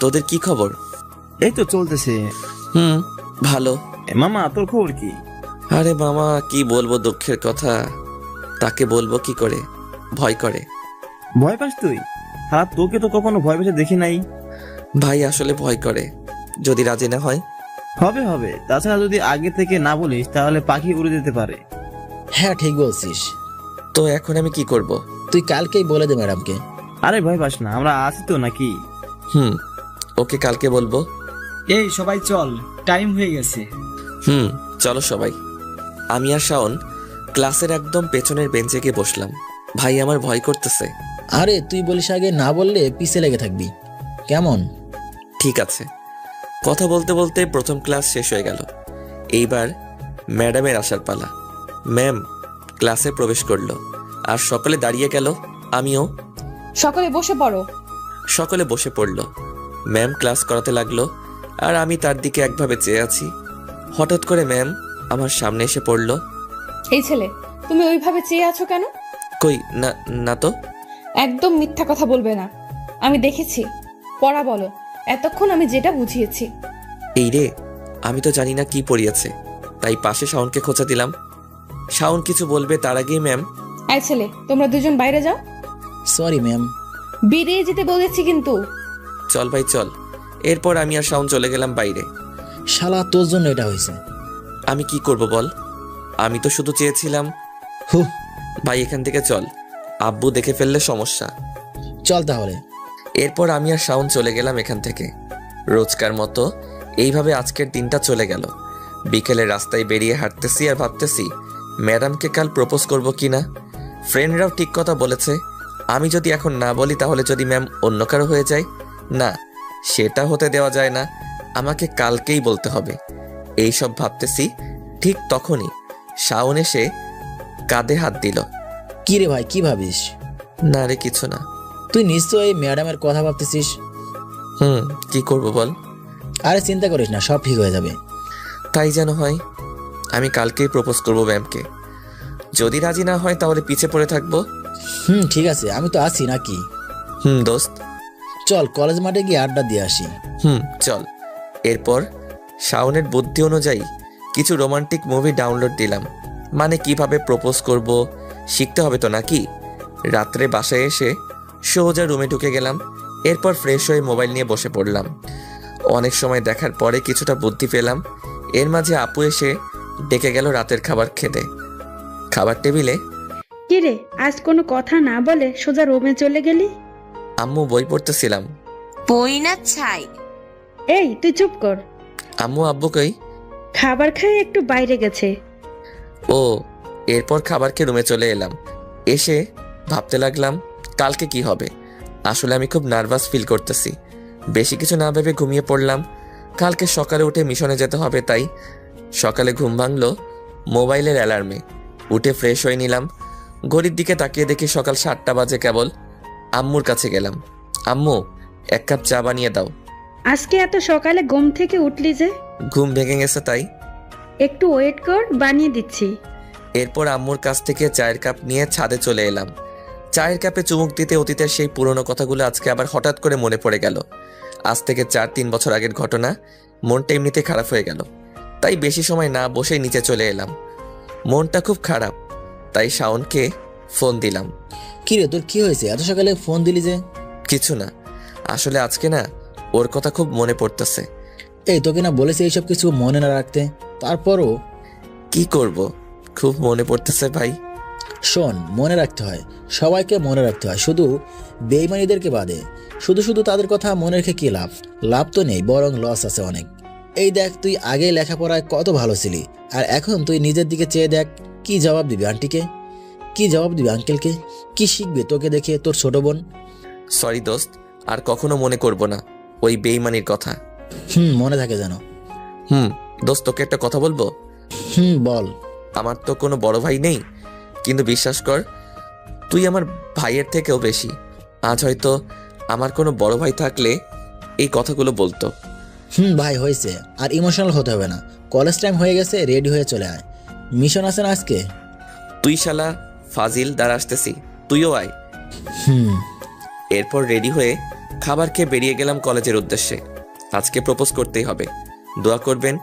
তোদের কি খবর? এই তো চলতেছে। ভালো। মামা, তোর খবর কি? আরে মামা, কি বলবো দুঃখের কথা। তাকে বলবো কি করে? ভয় করে। ভয় পাস তুই? হ্যাঁ, তোকে তো কখনো ভয় পেতে দেখি নাই। ভাই আসলে ভয় করে। যদি রাজি না হয়? হবে। তাছাড়া যদি আগে থেকে না বলিস তাহলে পাখি উড়ে যেতে পারে। হ্যাঁ, ঠিক বলছিস। তো এখন আমি কি করব? তুই কালকেই বলে দে ম্যাডামকে। আরে ভয় পাস না, আমরা আছি তো নাকি? ওকে কালকে বলবো। এই সবাই চল, টাইম হয়ে গেছে। চলো সবাই। আমি আর শাওন ক্লাসের একদম পেছনের বেঞ্চে গিয়ে বসলাম। ভাই আমার ভয় করতেছে। আরে তুই বলিস আগে, না বললে পিছে লেগে থাকবি। কেমন? ঠিক আছে। কথা বলতে বলতে প্রথম ক্লাস শেষ হয়ে গেল। এইবার ম্যাডামের আসার পালা। ম্যাম ক্লাসে প্রবেশ করলো আর সকলে দাঁড়িয়ে গেল। আমিও। সকলে বসে পড়ো। সকলে বসে পড়ল। ম্যাম ক্লাস করাতে লাগলো আর আমি তার দিকে একভাবে চেয়ে আছি। হঠাৎ করে ম্যাম আমার সামনে এসে পড়ল। এই ছেলে, তুমি ওইভাবে চেয়ে আছো কেন? কই না, না তো। একদম মিথ্যা কথা বলবে না। আমি দেখেছি। পড়া বলো। এতক্ষণ আমি যেটা বুঝিয়েছি। এই রে, আমি তো জানি না কি পড়িয়েছে, তাই পাশে শাওনকে খোঁচা দিলাম। শাওন কিছু বলবে তার আগেই ম্যাম। এই ছেলে, তোমরা দুজন বাইরে যাও। Sorry ma'am. বেরিয়ে যেতে বলেছি কিন্তু। চল ভাই চল। এরপর আমি আর শাওন চলে গেলাম বাইরে। শালা, তোর জন্য এটা হয়েছে। আমি কি করব বল? আমি তো শুধু চেয়েছিলাম। ভাই এখান থেকে চল, আব্বু দেখে ফেললে সমস্যা। চল তাহলে। এরপর আমি আর শাওন চলে গেলাম এখান থেকে। রোজকার মতো এইভাবে আজকের দিনটা চলে গেল। বিকেলে রাস্তায় বেরিয়ে হাঁটতেছি আর ভাবতেছি ম্যাডামকে কাল প্রপোজ করব কিনা। ফ্রেন্ডরাও ঠিক কথা বলেছে, আমি যদি এখন না বলি তাহলে যদি ম্যাম অন্য কারো হয়ে যায়, না সেটা হতে দেওয়া যায় না। আমাকে কালকেই বলতে হবে। এইসব ভাবতেছি ঠিক তখনই শাওন এসে কাঁধে হাত দিল। কি রে ভাই, কি ভাবিস? না রে, কিছু না। তুই নিশ্চয়ই ম্যাডামের কথা ভাবতেছিস। কি করব বল? আরে চিন্তা করিস না, সব ঠিক হয়ে যাবে। তাই যেন হয়। আমি কালকেই প্রপোজ করব ম্যামকে। যদি রাজি না হয় তাহলে পিছে পড়ে থাকবো। ঠিক আছে, আমি তো আছি নাকি? দোস্ত চল কলেজ মাঠে গিয়ে আড্ডা দিয়ে আসি। চল। এরপর শাওনের বুদ্ধি অনুযায়ী কিছু রোমান্টিক মুভি ডাউনলোড দিলাম। মানে কিভাবে প্রপোজ করব শিখতে হবে তো নাকি। রাত্রে বাসায় এসে সোজা রুমে ঢুকে গেলাম। এরপর ফ্রেশ হয়ে মোবাইল নিয়ে বসে পড়লাম। অনেক সময় দেখার পরে কিছুটা বুদ্ধি পেলাম। এর মাঝে আপু এসে ডেকে গেল রাতের খাবার খেতে। খাবার টেবিলে কি রে, আজ কোনো কথা না বলে সোজা রুমে চলে গেলি? আম্মু বই পড়তেছিলাম। বই না ছাই। এই তুই চুপ কর। আম্মু আব্বু কই? খাবার খেয়ে একটু বাইরে গেছে। ও, এরপর খাবার খেয়ে রুমে চলে এলাম। এসে ভাবতে লাগলাম কালকে কি হবে। আসলে আমি খুব নার্ভাস ফিল করতেছি। বেশি কিছু না ভেবে ঘুমিয়ে পড়লাম। কালকে সকালে উঠে মিশনে যেতে হবে, তাই সকালে ঘুম ভাঙলো মোবাইলের অ্যালার্মে। উঠে ফ্রেশ হয়ে নিলাম। ঘড়ির দিকে তাকিয়ে দেখি সকাল 7টা বাজে কেবল। আম্মুর কাছে গেলাম। আম্মু, 1 কাপ চা বানিয়ে দাও। আজকে এত সকালে ঘুম থেকে উঠলি যে? ঘুম ভেঙে গেছে তাই। একটু ওয়েট কর, বানিয়ে দিচ্ছি। এরপর আম্মুর কাছ থেকে চায়ের কাপ নিয়ে ছাদে চলে এলাম। চায়ের কাপে চুমুক দিতে অতীতের সেই পুরনো কথাগুলো আজকে আবার হঠাৎ করে মনে পড়ে গেল। আজ থেকে 4-3 বছর আগের ঘটনা। মনটা এমনিতে খারাপ হয়ে গেল। তাই বেশি সময় না বসে নিচে চলে এলাম। মনটা খুব খারাপ, তাই শাওনকে ফোন দিলাম। কি রে, তোর কি হয়েছে? এত সকালে ফোন দিলি যে? কিছু না, আসলে আজকে না ওর কথা খুব মনে পড়তেছে। এই তোকে না বলেছি এইসব কিছু মনে না রাখতে, তারপরও কি করব, খুব মনে পড়তেছে ভাই। শোন, মনে রাখতে হয়, সবাইকে মনে রাখতে হয়, শুধু বেইমানিদেরকে বাদে। শুধু শুধু তাদের কথা মনে রেখে কি লাভ? লাভ তো নেই, বরং লস আছে অনেক। এই দেখ, তুই আগে লেখাপড়ায় কত ভালো ছিলি, আর এখন তুই নিজের দিকে চেয়ে দেখ। কি জবাব দিবি আন্টিকে? কি জবাব দিবি আঙ্কেলকে? কি শিখবে তোকে দেখে তোর ছোট বোন? সরি দোস্ত, আর কখনো মনে করব না ওই বেইমানির কথা। মনে থাকে যেন। দোস্ত, তোকে একটা কথা বলবো। বল। আমার তো কোনো বড় ভাই নেই, কিন্তু বিশ্বাস কর তুই আমার ভাইয়ের থেকেও বেশি। আজ হয়তো আমার কোনো বড় ভাই থাকলে এই কথাগুলো বলতো। ভাই হয়েছে, আর ইমোশনাল হতে হবে না। কলেজ টাইম হয়ে গেছে, রেডি হয়ে চলে আয়। মিশন আছে না আজকে? তুই শালা ফাজিল, দাঁড়া আসতেছি, তুইও আয়। এরপর রেডি হয়ে খাবার খেয়ে বেরিয়ে গেলাম কলেজের উদ্দেশ্যে। আজকে প্রপোজ করতেই হবে, দোয়া করবেন।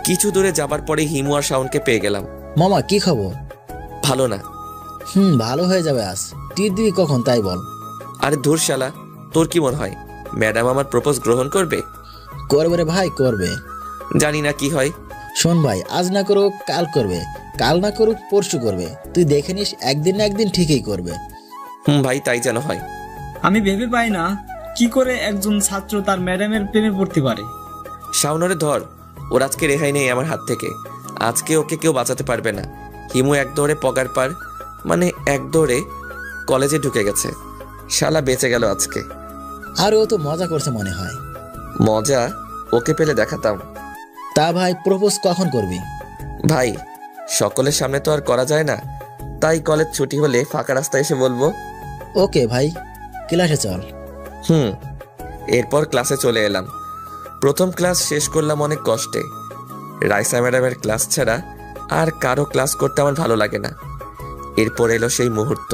কিছু দূরে যাবার পরে হিমু আর শাওনকে পেয়ে গেলাম। মামা কি খবর? ভালো না। ভালো হয়ে যাবে। আজ টির দিবি কখন তাই বল। আরে ধুর শালা, তোর কি মনে হয় ম্যাডাম আমার প্রপোজ গ্রহণ করবে? করবে রে ভাই, করবে। জানি না কি হয়। শোন ভাই, আজ না করুক কাল করবে, কাল না করুক পরশু করবে। তুই দেখে নিস, একদিন না একদিন ঠিকই করবে। ভাই, তাই যেন হয়। আমি ভেবে পাই না কি করে একজন ছাত্র তার ম্যাডামের প্রেমে পড়তে পারে। শাওনরে ধর, ওর আজকে রেহাই নেই আমার হাত থেকে। আজকে ওকে কেউ বাঁচাতে পারবে না। হিমু এক দৌড়ে পগার পার, মানে এক দৌড়ে কলেজে ঢুকে গেছে। শালা বেঁচে গেল আজকে। আর ও তো মজা করছে মনে হয়। মজা ওকে পেলে দেখাতাম। তা ভাই, প্রপোজ কখন করবি? ভাই, সকলের সামনে তো আর করা যায় না, তাই কলেজ ছুটি হলে ফাঁকা রাস্তায় এসে বলবো। ওকে ভাই, ক্লাসে চল। এরপর ক্লাসে চলে এলাম। প্রথম ক্লাস শেষ করলাম অনেক কষ্টে। রাইসা ম্যাডামের ক্লাস ছাড়া আর কারো ক্লাস করতে আমার ভালো লাগে না। এরপর এলো সেই মুহূর্ত।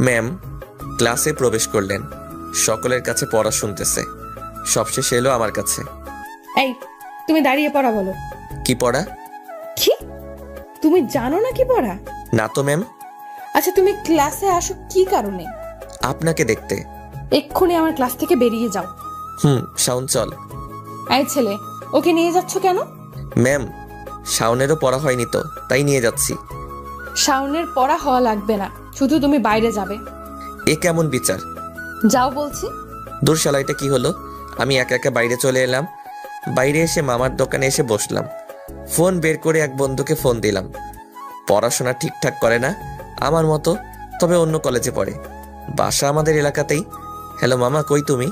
ম্যাম ক্লাসে প্রবেশ করলেন, সকলের কাছে পড়া শুনতেছে। সবশেষে এলো আমার কাছে। এই, তুমি দাঁড়িয়ে পড়া বলো। কি পড়া? কি, তুমি জানো না কি পড়া? না তো ম্যাম। আচ্ছা, তুমি ক্লাসে আসো কি কারণে? আপনাকে দেখতে। এক্ষুনি আমার ক্লাস থেকে বেরিয়ে যাও। শাওন চল। এই ছেলে, ওকে নিয়ে যাচ্ছ কেন? ম্যাম, শাওনেরও পড়া হয়নি তো, তাই নিয়ে যাচ্ছি। শাওনের পড়া হওয়া লাগবে না, শুধু তুমি বাইরে যাবে। এ কেমন বিচার? যাও বলছি। দূর শালা, এটা কি হলো? আমি একা একা বাইরে চলে এলাম। বাইরে এসে মামার দোকানে এসে বসলাম। ফোন বের করে এক বন্ধুকে ফোন দিলাম। পড়াশোনা ঠিকঠাক করে না আমার মতো, তবে অন্য কলেজে পড়ে, বাসা আমাদের এলাকাতেই। হ্যালো মামা, কই তুমি?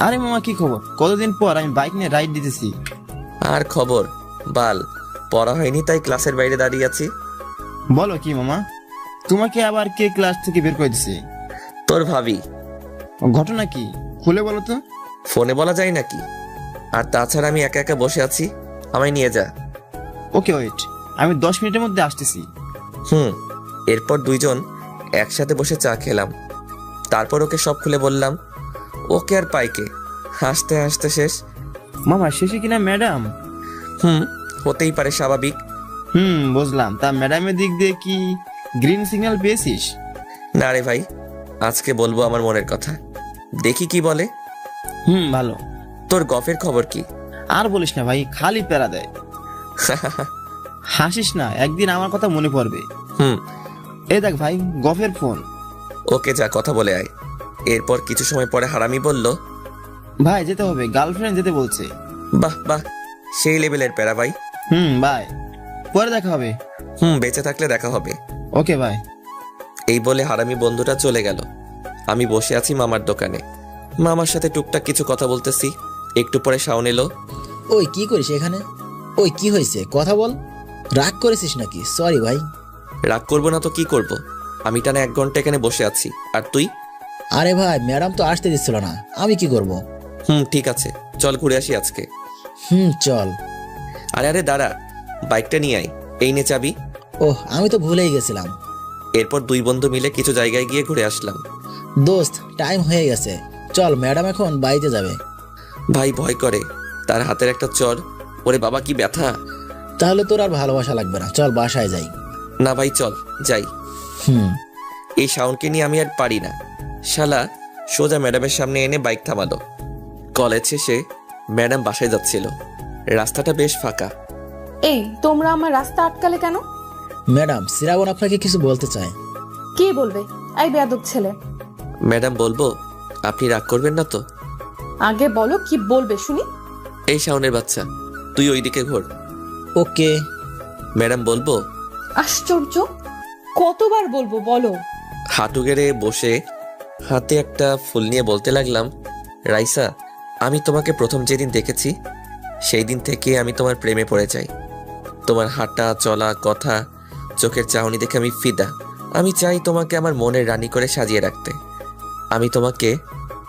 আরে মামা কি খবর? কতদিন পর আমি বাইক নিয়ে রাইড দিতেছি। আর খবর বাল, পড়া হয়নি তাই ক্লাসের বাইরে দাঁড়িয়ে আছি। বলো কি মামা, তোমাকে আবার কে ক্লাস থেকে বের করে দিছে? তোর ভাবি। ঘটনা কি খুলে বলো তো। ফোনে বলা যায় নাকি? আর তাছাড়া আমি একা একা বসে আছি, আমায় নিয়ে যা। ওকে ওয়েট, আমি 10 মিনিটের মধ্যে আসতেছি। এরপর দুইজন একসাথে বসে চা খেলাম। তারপর ওকে সব খুলে বললাম। ওকে আর পাইকে হাসতে হাসতে শেষ। মামা শেষে কিনা ম্যাডাম? হতেই পারে, স্বাভাবিক। বুঝলাম। তা ম্যাডামের দিক দিয়ে কি গ্রিন সিগন্যাল পেয়েছিস? না রে ভাই, আজকে বলবো আমার মনের কথা, দেখি কি বলে। ভালো। তোর গফের খবর কি? আর বলিস না ভাই, খালি প্যারা দেয়। হাসিস না, একদিন আমার কথা মনে পড়বে। এই দেখ ভাই, গফের ফোন। ওকে যা, কথা বলে আয়। এরপর কিছু সময় পরে হারামি বলল, ভাই যেতে হবে, গার্লফ্রেন্ড যেতে বলছে। বাহ বাহ, সেই লেভেলের প্যারা ভাই। বাই, পরে দেখা হবে। বেঁচে থাকলে দেখা হবে। Okay bye. এই বলে হারামি বন্ধুটা চলে গেল। আমি বসে আছি মামার দোকানে, মামার সাথে টুকটাক কিছু কথা বলতেছি। একটু পরে শাওন এলো। ওই কি করিস এখানে? ওই কি হয়েছে, কথা বল। রাগ করেছিস নাকি? সরি ভাই। রাগ করবো না তো কি করব? আমি টানা 1 ঘন্টা এখানে বসে আছি, আর তুই? আরে ভাই, ম্যাডাম তো আসতে দিচ্ছিল না, আমি কি করব? ঠিক আছে, চল ঘুরে আসি আজকে। চল। আরে দাঁড়া, বাইকটা নিয়ে আয়। এই নে চাবি। ওহ, আমি তো ভুলেই গেছিলাম। এরপর 2 বন্ধু মিলে কিছু জায়গায় গিয়ে ঘুরে আসলাম। দোস্ত, টাইম হয়ে গেছে, চল, ম্যাডাম এখন বাড়িতে যাবে। ভাই ভয় করে, তার হাতের একটা চর। ওরে বাবা কি ব্যথা। তাহলে তোর আর ভালোবাসা লাগবে না, চল বাসায় যাই। না ভাই চল যাই। এই শাওনকে নিয়ে আমি আর পারি না। শালা সোজা ম্যাডামের সামনে এনে বাইক থামালো। কলেজ শেষে ম্যাডাম বাসায় যাচ্ছিল। রাস্তাটা বেশ ফাঁকা। এই, তোমরা আমার রাস্তা আটকালে কেন? ম্যাডাম, শ্রাবণ আপনাকে কিছু বলতে চায়। কি বলবে? এই বেয়াদব ছেলে। ম্যাডাম বলবো, আপনি রাগ করবেন না তো? আগে বলো কি বলবে শুনি। এই শাওনের বাচ্চা, তুই ওইদিকে ঘোর। ওকে। ম্যাডাম বলবো। আশ্চর্য, কতবার বলবো বলো। হাঁটু গেড়ে বসে হাতে একটা ফুল নিয়ে বলতে লাগলাম, রাইসা, আমি তোমাকে প্রথম যেদিন দেখেছি সেই দিন থেকে আমি তোমার প্রেমে পড়ে যাই। তোমার হাঁটা চলা কথা, চোখের চাহনি দেখে আমি ফিদা। আমি চাই তোমাকে আমার মনের রানী করে সাজিয়ে রাখতে। আমি তোমাকে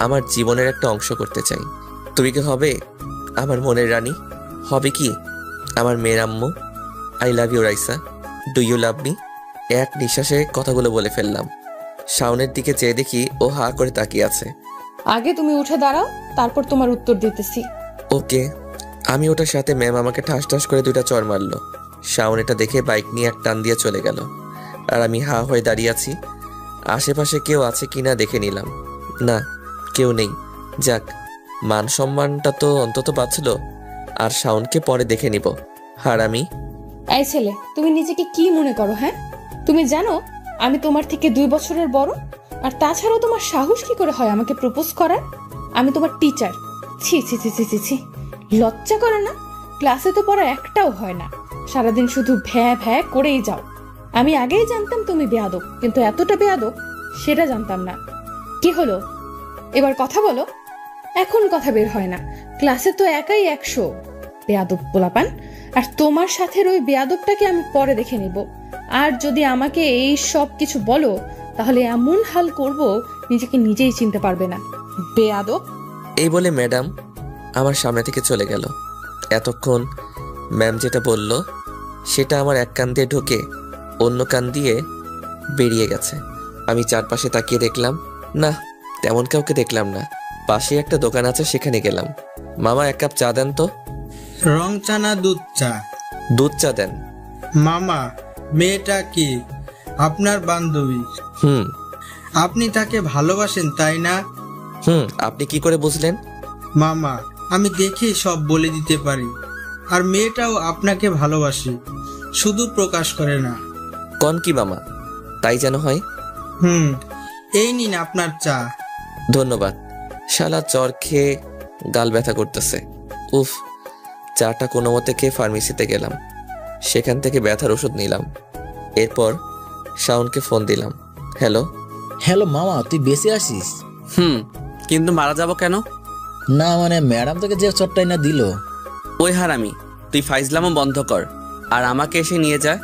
আমার জীবনের একটা অংশ করতে চাই। তুমি কি হবে আমার মনের রানী? হবে কি আমার মেয়ের আম্মু? I love you Raisa, do you love me? এক নিঃশ্বাসে কথাগুলো বলে ফেললাম। শাওনের দিকে চেয়ে দেখি ও হা করে তাকিয়ে আছে। আগে তুমি উঠে দাঁড়াও, তারপর তোমার উত্তর দিতেছি। ওকে। আমি ওটার সাথে ম্যাম আমাকে ঠাস ঠাস করে 2টা চড় মারলো। শাওন এটা দেখে বাইক নিয়ে এক টান দিয়ে চলে গেল। আর আমি হা হয়ে দাঁড়িয়ে আছি। আশেপাশে কেউ আছে কিনা দেখে নিলাম, না কেউ নেই। যাক, মান সম্মানটা তো অন্তত বাঁচল। আর শাওনকে পরে দেখে নিব। হারামি। এই ছেলে, তুমি নিজেকে কি মনে করো? হ্যাঁ, তুমি জানো আমি তোমার থেকে 2 বছরের বড়? আর তাছাড়াও তোমার সাহস কি করে হয় আমাকে প্রপোজ করার? আমি তোমার টিচার। ছি ছি ছি ছি ছি ছি, লজ্জা করে না? ক্লাসে তো পড়া একটাও হয় না, সারাদিন শুধু ভ্যা ভ্যা করেই যাও। আমি আগেই জানতাম তুমি বেয়াদব, কিন্তু এতটা বেয়াদব সেটা জানতাম না। কি হলো, এবার কথা বলো। এখন কথা বের হয় না, ক্লাসে তো একাই 100 বেয়াদব পোলাপান। আর তোমার সাথে ওই বেয়াদবটাকে আমি পরে দেখে নিব। আর যদি আমাকে এই সব কিছু বলো, তাহলে এমন হাল করব নিজেকে নিজেই চিনতে পারবে না। বেয়াদব। এই বলে ম্যাডাম আমার সামনে থেকে চলে গেল। এতক্ষণ ম্যাম যেটা বলল সেটা আমার এক কান দিয়ে ঢুকে অন্য কান দিয়ে বেরিয়ে গেছে। আমি চারপাশে তাকিয়ে দেখলাম, না তেমন কাউকে দেখলাম না। পাশে একটা দোকান আছে, সেখানে গেলাম। মামা 1 কাপ চা দেন তো। রং চা না দুধ চা? দুধ চা দেন। মামা, মেয়েটা কি আপনার বান্ধবী? আপনি তাকে ভালোবাসেন তাই না? আপনি কি করে বুঝলেন? মামা, আমি দেখে সব বলে দিতে পারি। আর মেয়েটাও আপনাকে ভালোবাসে, শুধু প্রকাশ করে না। কোন কি মামা, তাই যেন হয়। এই নিন আপনার চা। ধন্যবাদ। শালা চর খেয়ে গাল ব্যথা করতেছে। উফ। চাটা কোনো মতে খেয়ে ফার্মেসিতে গেলাম, সেখান থেকে ব্যথার ওষুধ নিলাম। এরপর শাওনকে ফোন দিলাম। হ্যালো। হ্যালো মামা, তুই বেঁচে আসিস? কিন্তু মারা যাব কেন? না মানে ম্যাডাম তোকে যে চটটাই না দিল। ওই হারামি, তুই ফাইজলামও বন্ধ কর আর আমাকে এসে নিয়ে যা।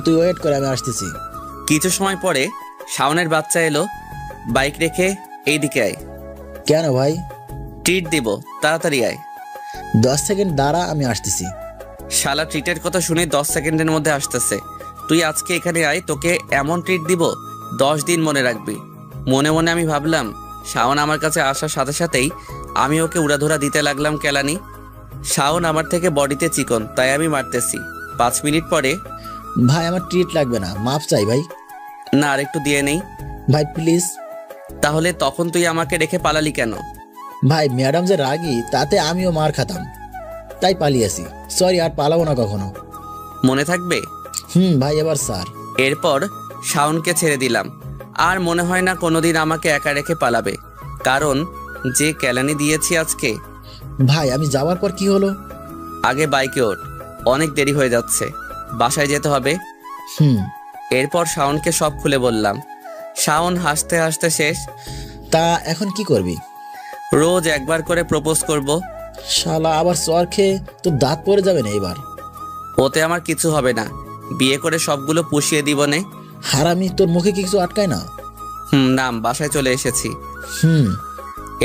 তুই ওয়েট করে, আমি আসতেছি। কিছু সময় পরে শাওনের বাচ্চা এলো। বাইক রেখে এইদিকে আয়। কেন ভাই? ট্রিট দিব, তাড়াতাড়ি আয়। 10 সেকেন্ড দাঁড়া, আমি আসতেছি। শালা ট্রিটের কথা শুনে 10 সেকেন্ডের মধ্যে আসতেছে। তুই আজকে এখানে আয়, তোকে এমন ট্রিট দিব 10 দিন মনে রাখবি। মনে মনে আমি ভাবলাম শাওন আমার কাছে আসার সাথে সাথেই আমি ওকে উড়াধুরা দিতে লাগলাম কেলানি। শাওন আমার থেকে বডিতে চিকন, তাই আমি মারতেছি। 5 মিনিট পরে, ভাই আমার ট্রিট লাগবে না, মাপ চাই ভাই। না আর একটু দিয়ে নেই ভাই প্লিজ। তাহলে তখন তুই আমাকে রেখে পালালি কেন? ভাই ম্যাডাম যে রাগী, তাতে আমিও মার খাতাম, তাই পালিয়েছি। সরি, আর পালাবো না কখনো। মনে থাকবে? ভাই এবার স্যার। এরপর শাওনকে ছেড়ে দিলাম। আর মনে হয় না কোনোদিন আমাকে একা রেখে পালাবে, কারণ যে কেলানি দিয়েছি আজকে। ভাই আমি যাওয়ার পর কি হলো? আগে বাইকে ওঠ, অনেক দেরি হয়ে যাচ্ছে, বাসায় যেতে হবে। এরপর শাওনকে সব খুলে বললাম। শাওন হাসতে হাসতে শেষ। তা এখন কি করবি? রোজ একবার করে প্রপোজ করব। শালা আবার চর খেয়ে তো দাঁত পড়ে যাবে না এবার। ওতে আমার কিছু হবে না, বিয়ে করে সবগুলো পুষিয়ে দিব নে। হারামি, তোর মুখে কি কিছু আটকায় না? নাম, বাসায় চলে এসেছি।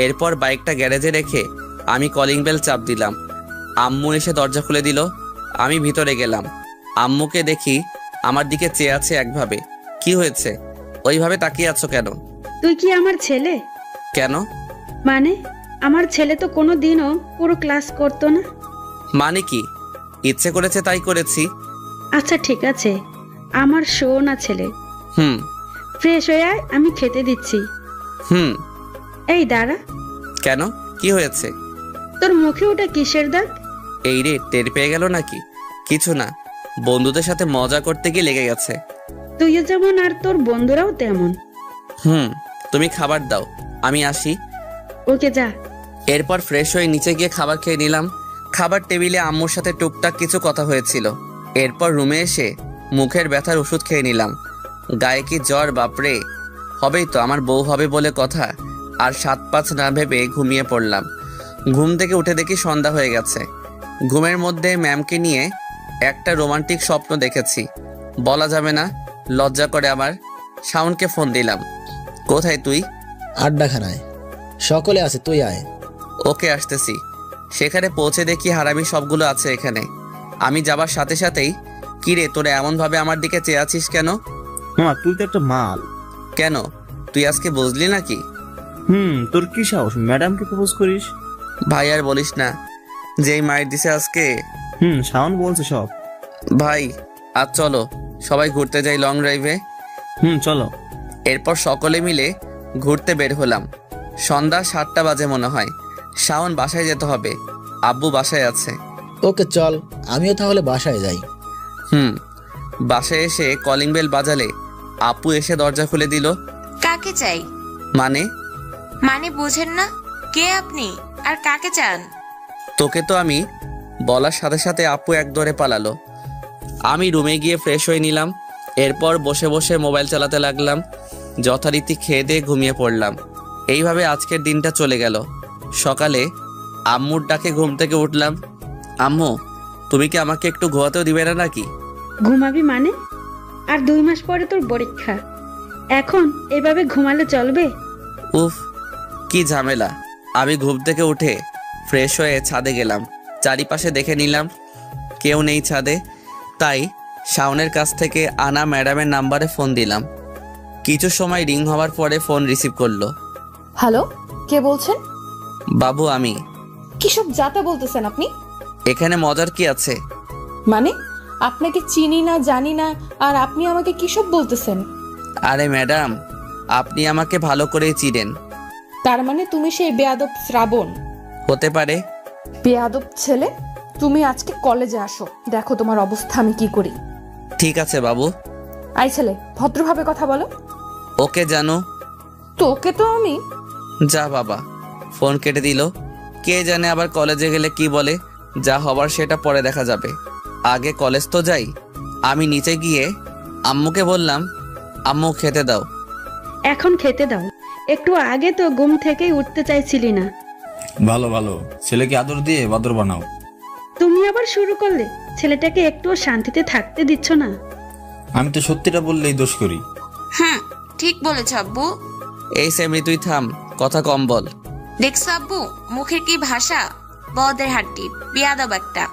এরপর বাইকটা গ্যারেজে রেখে আমি কলিং বেল চাপ দিলাম। আম্মু এসে দরজা খুলে দিল। আমি ভিতরে গেলাম। আম্মুকে দেখি আমার দিকে চেয়ে আছে একভাবে। কি হয়েছে? ওইভাবে তাকিয়ে আছো কেন? তুই কি আমার ছেলে? কেন? মানে আমার ছেলে তো কোনো দিনও পুরো ক্লাস করতো না। মানে কি? ইচ্ছে করেছে তাই করেছি। আচ্ছা ঠিক আছে, আমার সোনা ছেলে। ফ্রেশ হয়ে আয়, আমি খেতে দিচ্ছি। এই দাঁড়া। কেন, কি হয়েছে? তোর মুখে ওটা কিসের দাগ? এই রে, টের পেয়ে গেল নাকি? কিছু না, বন্ধুদের সাথে মজা করতে গিয়ে লেগে গেছে। তুইও যেমন আর তোর বন্ধুরাও তেমন। তুমি খাবার দাও, আমি আসি। ওকে যা। এরপর ফ্রেশ হয়ে নিচে গিয়ে খাবার খেয়ে নিলাম। খাবার টেবিলে আম্মুর সাথে টুকটাক কিছু কথা হয়েছিল। এরপর রুমে এসে মুখের ব্যথার ওষুধ খেয়ে নিলাম। গায়ে কি জ্বর বাপরে! হবেই তো, আমার বউ হবে বলে কথা। আর 7-5 না ভেবে ঘুমিয়ে পড়লাম। ঘুম থেকে উঠে দেখি সন্ধ্যা হয়ে গেছে। ঘুমের মধ্যে ম্যামকে নিয়ে একটা রোমান্টিক স্বপ্ন দেখেছি। বলা যাবে না, লজ্জা করে আমার। শাওনকে ফোন দিলাম। কোথায় তুই? আড্ডাখানায়, সকলে আছে, তুই আয়। ওকে, আসতেছি। সেখানে পৌঁছে দেখি হারামি সবগুলো আছে এখানে। আমি যাবার সাথে সাথেই, কিরে তোরা এমন ভাবে আমার দিকে চেয়ে আছিস কেন? তুই তো একটা মাল। কেন, তুই আজকে বুঝলি নাকি? তোর কি সাহস ম্যাডামকে প্রপোজ করিস? ভাই আর বলিস না, যেই মায়ের দিছে আজকে। শাওন বলছে সব। ভাই আজ চলো সবাই ঘুরতে যাই লং ড্রাইভে। চলো। এরপর সকলে মিলে ঘুরতে বের হলাম। সন্ধ্যা 7টা বাজে মনে হয়। শাওন বাসায় যেতে হবে, আব্বু বাসায় আছে। ওকে চল, আমিও তাহলে বাসায় যাই। বাসায় এসে কলিং বেল বাজালে আপু এসে দরজা খুলে দিল। কাকে চাই? মানে বোঝেন না? কে আপনি আর কাকে চান? তোকে তো আমি বলার সাথে সাথে আপু এক দৌড়ে পালালো। আমি রুমে গিয়ে ফ্রেশ হয়ে নিলাম। এরপর বসে বসে মোবাইল চালাতে লাগলাম। যথারীতি খেয়ে দিয়ে ঘুমিয়ে পড়লাম। এইভাবে আজকের দিনটা চলে গেল। সকালে আম্মুর ডাকে ঘুম থেকে উঠলাম। আম্মু, তুমি কি আমাকে একটু ঘুমাতেও দিবে না নাকি? ঘুমাবি মানে? আর 2 মাস পরে তোর পরীক্ষা, এখন এভাবে ঘুমালে চলবে? উফ, কি ঝামেলা। আমি ঘুম থেকে উঠে ফ্রেশ হয়ে ছাদে গেলাম। চারিপাশে দেখে নিলাম, কেউ নেই ছাদে। তাই শাওনের কাছ থেকে আনা ম্যাডামের নাম্বারে ফোন দিলাম। কিছু সময় রিং হওয়ার পরে ফোন রিসিভ করলো। হ্যালো, কে বলছেন? বাবু আমি। কি সব যাতা বলতেছেন আপনি? এখানে মজার কি আছে? মানে আপনাকে চিনি না, জানি না, আর আপনি আমাকে কি সব বলতেছেন? আরে ম্যাডাম, আপনি আমাকে ভালো করেই চিনেন। তার মানে তুমি সেই বেয়াদব শ্রাবণ? হতে পারে। বেয়াদব ছেলে, তুমি আজকে কলেজে আসো, দেখো তোমার অবস্থা আমি কি করি। ঠিক আছে বাবু। আই ছেলে, ভদ্রভাবে কথা বলো। ওকে জানো। তোকে তো আমি। যা বাবা, ফোন কেটে দিল। কে জানে আবার কলেজে গেলে কি বলে। যা হবার সেটা পরে দেখা যাবে, আগে কলেজ তো যাই। আমি নিচে গিয়ে আম্মুকে বললাম, আম্মু খেতে দাও। এখন খেতে দাও, একটু আগে তো ঘুম থেকেই উঠতে চাইছিলি না। ভালো ভালো, ছেলেকে আদর দিয়ে বাদর বানাও। তুমি আবার শুরু করলে, ছেলেটাকে একটুও শান্তিতে থাকতে দিচ্ছ না। আমি তো সত্যিটা বললেই দোষ করি। হুম, ঠিক বলেছ আব্বু। এই সেমরি তুই থাম, কথা কম বল। দেখছো আব্বু, মুখের কি ভাষা, বদের হাড্ডি, বিয়াদব একটা।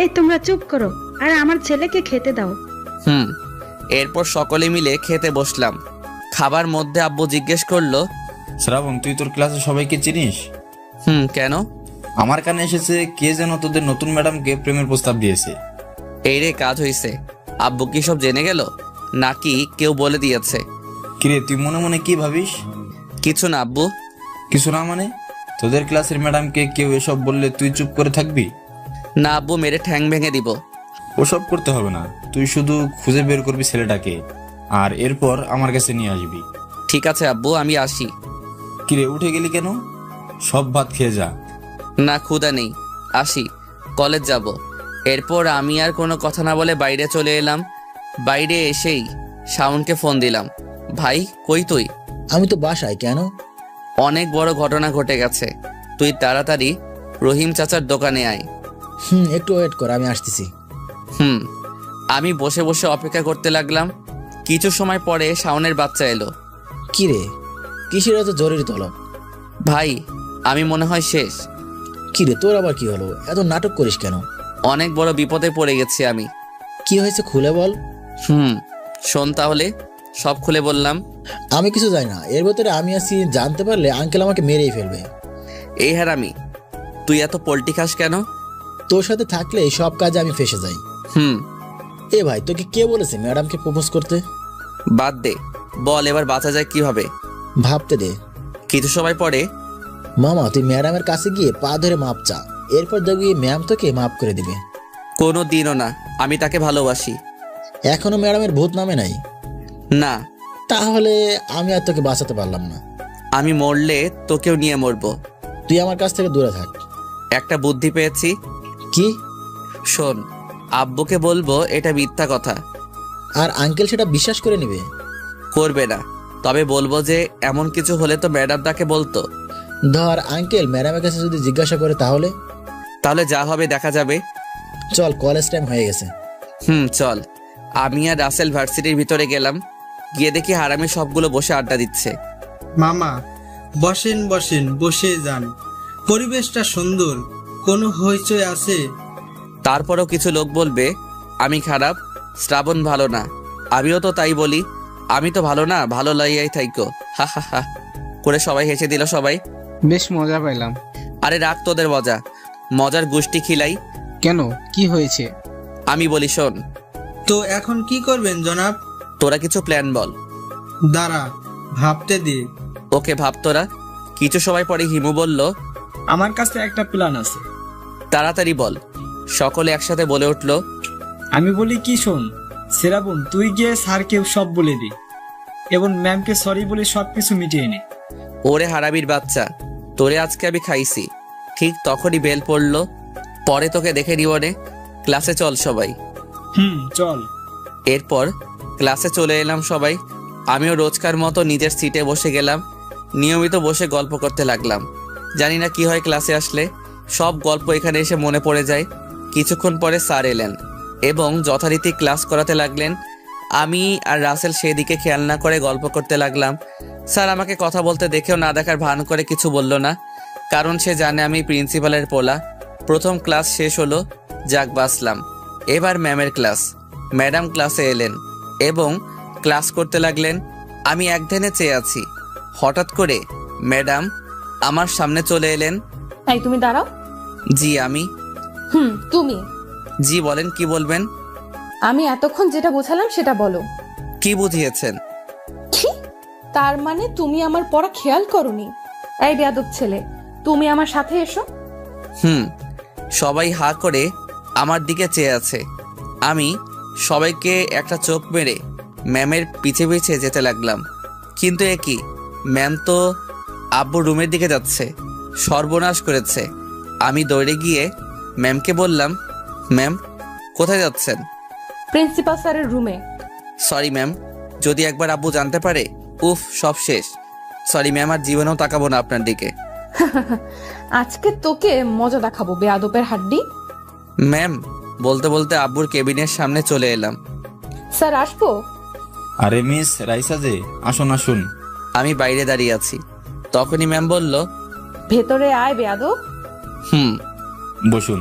এই তোমরা চুপ করো আর আমার ছেলেকে খেতে দাও। এরপর সকলে মিলে খেতে বসলাম। খাবার মধ্যে আব্বু জিজ্ঞেস করলো, শ্রাবণ, তুই তোর ক্লাসে সবাইকে চিনিস? কেন? আমার কানে এসেছে কে যেন তোদের নতুন ম্যাডামকে প্রেমের প্রস্তাব দিয়েছে। এই রে, কাজ হইছে। আব্বু কি সব জেনে গেল নাকি কেউ বলে দিয়েছে? কিরে, তুই মনে মনে কি ভাবিস? কিছু না আব্বু। কিছু না মানে? তোদের ক্লাসের ম্যাডামকে কেউ এসব বললে তুই চুপ করে থাকবি? না আব্বু, মেরে ঠ্যাং ভেঙে দিব। ওসব করতে হবে না, তুই শুধু খুঁজে বের করবি ছেলেটাকে, আর এরপর আমার কাছে নিয়ে আসবি। ঠিক আছে আব্বু, আমি আসি। কিরে, উঠে গেলি কেন? সব ভাত খেয়ে যা। না, ক্ষুধা নেই, আসি, কলেজ যাব। এরপর আমি আর কোনো কথা না বলে বাইরে চলে এলাম। বাইরে এসেই শাওনকে ফোন দিলাম। ভাই, কই তুই? আমি তো বাসায়। কেন? অনেক বড় ঘটনা ঘটে গেছে, তুই তাড়াতাড়ি রহিম চাচার দোকানে আয়। একটু ওয়েট কর, আমি আসতেছি। আমি বসে বসে অপেক্ষা করতে লাগলাম। কিছু সময় পরে শাওনের বাচ্চা এলো। কি রে, কিসের এত জরুরি তলব? ভাই, আমি মনে হয় শেষ। কি রে, তোর আবার কি হলো? এত নাটক করিস কেন? অনেক বড় বিপদে পড়ে গেছি আমি। কি হয়েছে খুলে বল। শোন তাহলে, সব খুলে বললাম। আমি কিছু জানি না, এর ভেতরে আমি আছি। জানতে পারলে আঙ্কেল আমাকে মেরেই ফেলবে। এই হারামি, তুই এত পোল্টি খাস কেন? তোর সাথে থাকলে এই সব কাজে আমি ফেসে যাই। এ ভাই, তোকে কে বলেছে ম্যাডামকে প্রপোজ করতে? বাদ দে, বল এবার বাঁচা যায় কিভাবে? ভাবতে দে। কিছু সময় পরে, মামা, তুই ম্যাডামের কাছে গিয়ে পা ধরে মাপ চা, এরপর দেখবি ম্যাম তোকে মাফ করে দিবে। কোনো দিনও না, আমি তাকে ভালোবাসি। এখনো ম্যাডামের ভূত নামে নাই? না। তাহলে আমি আর তোকে বাঁচাতে পারলাম না। আমি মরলে তোকেও নিয়ে মরবো। তুই আমার কাছ থেকে দূরে থাক। একটা বুদ্ধি পেয়েছি। কি? শোন, আব্বুকে বলবো এটা মিথ্যা কথা। আর আঙ্কেল সেটা বিশ্বাস করে নেবে? করবে না, তবে বলবো যে এমন কিছু হলে তো ম্যাডাম তাকে বলতো। ধর আঙ্কেল ম্যাডামের কাছে যদি জিজ্ঞাসা করে, তাহলে যা হবে দেখা যাবে। চল, কলেজ টাইম হয়ে গেছে। চল। আমি আর রাসেল ভার্সিটির ভিতরে গেলাম। গিয়ে দেখি হারামি সবগুলো বসে আড্ডা দিচ্ছে। মামা, বসেন বসেন, বসে যান, পরিবেশটা সুন্দর, কোনো হইচই আছে? তারপরও কিছু লোক বলবে আমি খারাপ, শ্রাবণ ভালো না। আমিও তো তাই বলি, আমি তো ভালো না, ভালো লাইয়াই থাইকো, হা হা হা করে সবাই হেসে দিল। সবাই বেশ মজা পাইলাম। আরে রাখ তোদের মজা, মজার গোষ্ঠী খিলাই। কেন, কি হয়েছে? আমি বলি শোন। তো এখন কি করবেন জনাব? তোরা কিছু প্ল্যান বল। দাঁড়া, ভাবতে দে। ওকে, ভাব তোরা। কিছু সময় পরে হিমু বলল, আমার কাছে একটা প্ল্যান আছে। তাড়াতাড়ি বল। সকলে একসাথে বলে উঠল। আমি বলি কি, শোন শ্রাবণ, তুই গিয়ে স্যারকে সব বলে দি এবং ম্যামকে সরি বলে সবকিছু মিটিয়ে নে। ওরে হারামির বাচ্চা, তোরে আজকে আমি খাইছি। ঠিক তখনই বেল পড়লো। পরে তোকে দেখে নিব নে। ক্লাসে চল সবাই। চল। এরপর ক্লাসে চলে এলাম সবাই। আমিও রোজকার মতো নিজের সিটে বসে গেলাম। নিয়মিত বসে গল্প করতে লাগলাম। জানি না কি হয়, ক্লাসে আসলে সব গল্প এখানে এসে মনে পড়ে যায়। কিছুক্ষণ পরে স্যার এলেন এবং যথারীতি ক্লাস করাতে লাগলেন। আমি আর রাসেল সেদিকে খেয়াল না করে গল্প করতে লাগলাম। স্যার আমাকে কথা বলতে দেখেও না দেখার ভান করে কিছু বলল না, কারণ সে জানে আমি প্রিন্সিপালের পোলা। প্রথম ক্লাস শেষ হলো, যাক বাঁচলাম। এবার ম্যামের ক্লাস। ম্যাডাম ক্লাসে এলেন এবং ক্লাস করতে লাগলেন। আমি একধানে চেয়ে আছি। হঠাৎ করে ম্যাডাম আমার সামনে চলে এলেন। এই তুমি দাঁড়াও। জি আমি। তুমি? জি বলেন, কি বলবেন? আমি এতক্ষণ যেটা বোঝালাম সেটা বলো। কি বুঝিয়েছেন? কি? তার মানে তুমি আমার পড়া খেয়াল করোনি? এই বেয়াদব ছেলে, তুমি আমার সাথে এসো। সবাই হা করে আমার দিকে চেয়ে আছে। আমি সবাইকে একটা চোখ মেরে ম্যামের পিছে পিছে যেতে লাগলাম। কিন্তু এ কি, ম্যাম তো আব্বুর রুমের দিকে যাচ্ছে। সর্বনাশ করেছে। আমি দৌড়ে গিয়ে ম্যামকে বললাম, ম্যাম কোথায় যাচ্ছেন? প্রিন্সিপাল স্যারের রুমে। সরি ম্যাম, যদি একবার আব্বু জানতে পারে, উফ, সব শেষ। সরি ম্যাম, আর জীবনেও তাকাবো না আপনার দিকে। আজকে তোকে মজা দেখাবো বেয়াদবের হাড্ডি। ম্যাম, বলতে বলতে আব্বুর কেবিনের সামনে চলে এলাম। স্যার আসবো? আরে মিস রাইসা যে, আসুন আসুন। আমি বাইরে দাঁড়িয়ে আছি, তখনই ম্যাম বলল, ভেতরে আয় বেয়াদব। বসুন।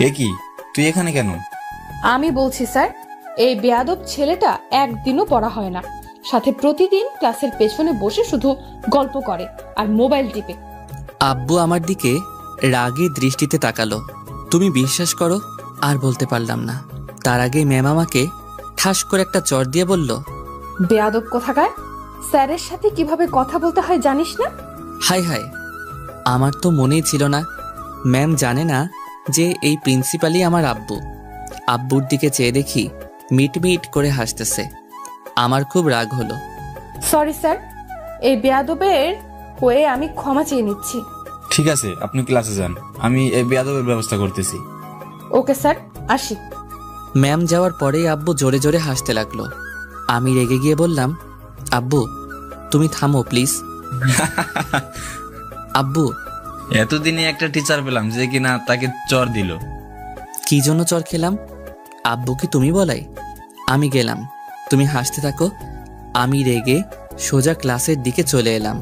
এ কি, তুই এখানে কেন? আমি বলছি স্যার, এই বেয়াদব ছেলেটা একদিনও পড়া হয় না, সাথে প্রতিদিন ক্লাসের পেছনে বসে শুধু গল্প করে আর মোবাইল টিপে। আব্বু আমার দিকে রাগী দৃষ্টিতে তাকালো। তুমি বিশ্বাস করো, আর বলতে পারলাম না। তার আগে ম্যাম আমাকে ঠাস করে একটা চড় দিয়ে বলল, বেয়াদব কোথাকার, স্যারের সাথে কিভাবে কথা বলতে হয় জানিস না? হাই হাই, আমার তো মনেই ছিল না। ম্যাম জানে না যে এই প্রিন্সিপালই আমার আব্বু। আব্বুর দিকে চেয়ে দেখি মিটমিট করে হাসতেছে। আমার খুব রাগ হলো। সরি স্যার, এই বেয়াদবের হয়ে আমি ক্ষমা চেয়ে নিচ্ছি। ঠিক আছে, আপনি ক্লাসে যান, আমি এই বেয়াদবের ব্যবস্থা করতেছি। ওকে স্যার, আসি। ম্যাম যাওয়ার পরেই আব্বু জোরে জোরে হাসতে লাগলো। আমি রেগে গিয়ে বললাম, আব্বু তুমি থামো প্লিজ। আব্বু, এতদিনে একটা টিচার পেলাম যে কিনা তাকে চর দিল। কি জন্য চর খেলাম? আব্বু কি তুমি বলাই? আমি গেলাম, তুমি হাসতে থাকো। আমি রেগে সোজা ক্লাসের দিকে চলে এলাম।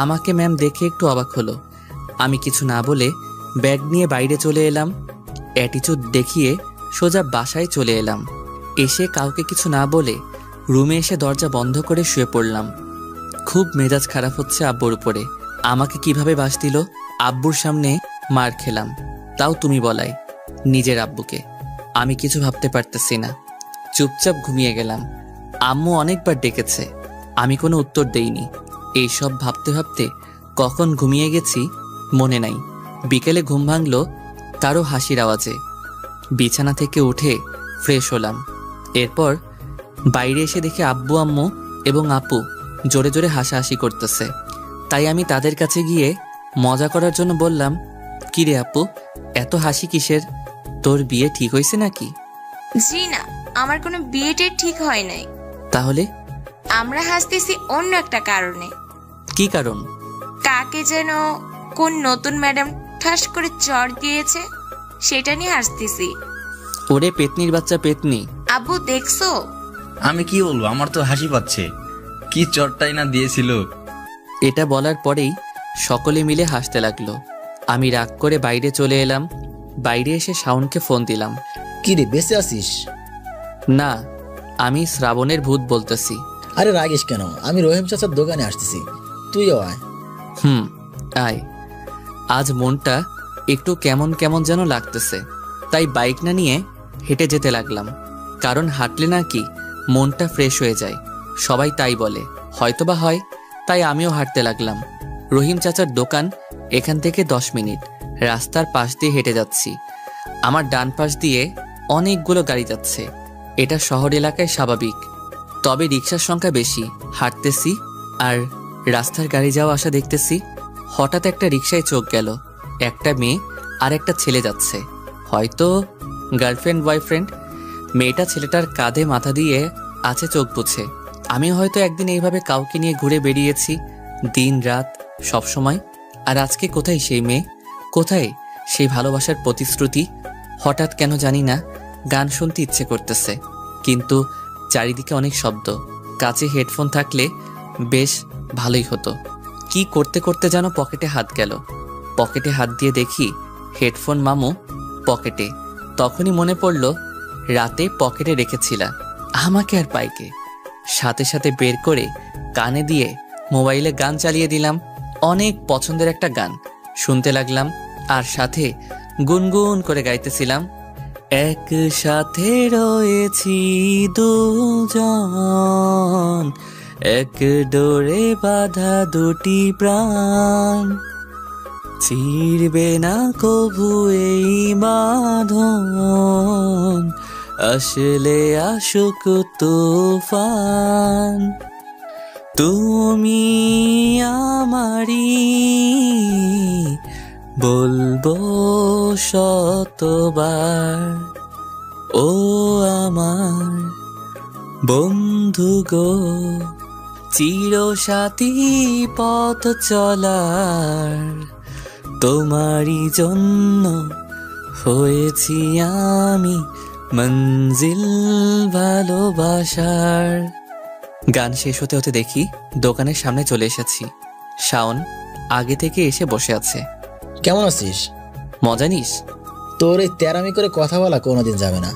আমাকে ম্যাম দেখে একটু অবাক হলো। আমি কিছু না বলে ব্যাগ নিয়ে বাইরে চলে এলাম। অ্যাটিচিউড দেখিয়ে সোজা বাসায় চলে এলাম। এসে কাউকে কিছু না বলে রুমে এসে দরজা বন্ধ করে শুয়ে পড়লাম। খুব মেজাজ খারাপ হচ্ছে আব্বুর উপরে। আমাকে কিভাবে বাস দিল। আব্বুর সামনে মার খেলাম, তাও তুমি বলাই, নিজের আব্বুকে। আমি কিছু ভাবতে পারতেছি না, চুপচাপ ঘুমিয়ে গেলাম। আম্মু অনেকবার ডেকেছে, আমি কোনো উত্তর দেইনি। এইসব ভাবতে ভাবতে কখন ঘুমিয়ে গেছি মনে নাই। বিকেলে ঘুম ভাঙল কারো হাসির আওয়াজে। বিছানা থেকে উঠে ফ্রেশ হলাম। এরপর বাইরে এসে দেখি আব্বু, আম্মু এবং আপু জোরে জোরে হাসাহাসি করতেছে। তাই আমি তাদের কাছে গিয়ে মজা করার জন্য বললাম, কি রে আপু, এত হাসি কিসের? তোর বিয়ে ঠিক হয়েছে নাকি? জি না, আমার কোনো বিয়েটে ঠিক হয় নাই। তাহলে আমরা হাসতেছি অন্য একটা কারণে। কি কারণ? কাকে যেন কোন নতুন ম্যাডাম ঠাস করে চড় দিয়েছে, সেটা নিয়ে হাসতেছি। ওরে পেতনির বাচ্চা পেতনি। আব্বু দেখছো? আমি কি বলবো, আমার তো হাসি পাচ্ছে। কি চরটাই না দিয়েছিল। এটা বলার পরেই সকলে মিলে হাসতে লাগলো। আমি রাগ করে বাইরে চলে এলাম। বাইরে এসে শাওনকে ফোন দিলাম। কি রে, বেঁচে আছিস? না, আমি শ্রাবণের ভূত বলতেছি। আরে রাগিস কেন, আমি রহিম চাচার দোকানে আসতেছি, তুইও আয়। আয়। আজ মনটা একটু কেমন কেমন যেন লাগতেছে, তাই বাইক না নিয়ে হেঁটে যেতে লাগলাম। কারণ হাঁটলে নাকি মনটা ফ্রেশ হয়ে যায়, সবাই তাই বলে, হয়তোবা হয়। তাই আমিও হাঁটতে লাগলাম। রহিম চাচার দোকান এখান থেকে 10 মিনিট। রাস্তার পাশ দিয়ে হেঁটে যাচ্ছি। আমার ডান পাশ দিয়ে অনেকগুলো গাড়ি যাচ্ছে। এটা শহর এলাকায় স্বাভাবিক, তবে রিক্সার সংখ্যা বেশি। হাঁটতেছি আর রাস্তার গাড়ি যাওয়া আসা দেখতেছি। হঠাৎ একটা রিক্সায় চোখ গেল। একটা মেয়ে আর একটা ছেলে যাচ্ছে, হয়তো গার্লফ্রেন্ড বয়ফ্রেন্ড। মেয়েটা ছেলেটার কাঁধে মাথা দিয়ে আছে চোখ বুঝে। আমি হয়তো একদিন এইভাবে কাউকে নিয়ে ঘুরে বেরিয়েছি, দিন রাত সবসময়। আর আজকে কোথায় সেই মেয়ে, কোথায় সেই ভালোবাসার প্রতিশ্রুতি? হঠাৎ কেন জানি না গান শুনতে ইচ্ছে করতেছে, কিন্তু চারিদিকে অনেক শব্দ। কাছে হেডফোন থাকলে বেশ ভালোই হতো। কি করতে করতে যেন পকেটে হাত গেল। পকেটে হাত দিয়ে দেখি হেডফোন মামু পকেটে। তখনই মনে পড়ল রাতে পকেটে রেখেছিলা, আমাকে আর পাইকে। সাথে সাথে বের করে কানে দিয়ে মোবাইলে গান চালিয়ে দিলাম। অনেক পছন্দের একটা গান শুনতে লাগলাম, আর সাথে গুনগুন করে গাইতেছিলাম, একসাথে রয়েছি দুজন, এক ডোরে বাঁধা দুটি প্রাণ, ছিড়বে না কভু এই বাঁধন, আসলে আসুক তুফান, তুমি আমারি বলবো শতবার, ও আমার বন্ধু গো চিরসাথী পথ চলার, তোমারই জন্য হয়েছি আমি মঞ্জিল ভালোবাসার। গান শেষ হতে হতে দেখি দোকানের সামনে চলে এসেছি। শাওন আগে থেকে এসে বসে আছে। কেমন আছিস? মজা নিস? তোর এই তেরামি করে কথা বলা কোনোদিন যাবে না।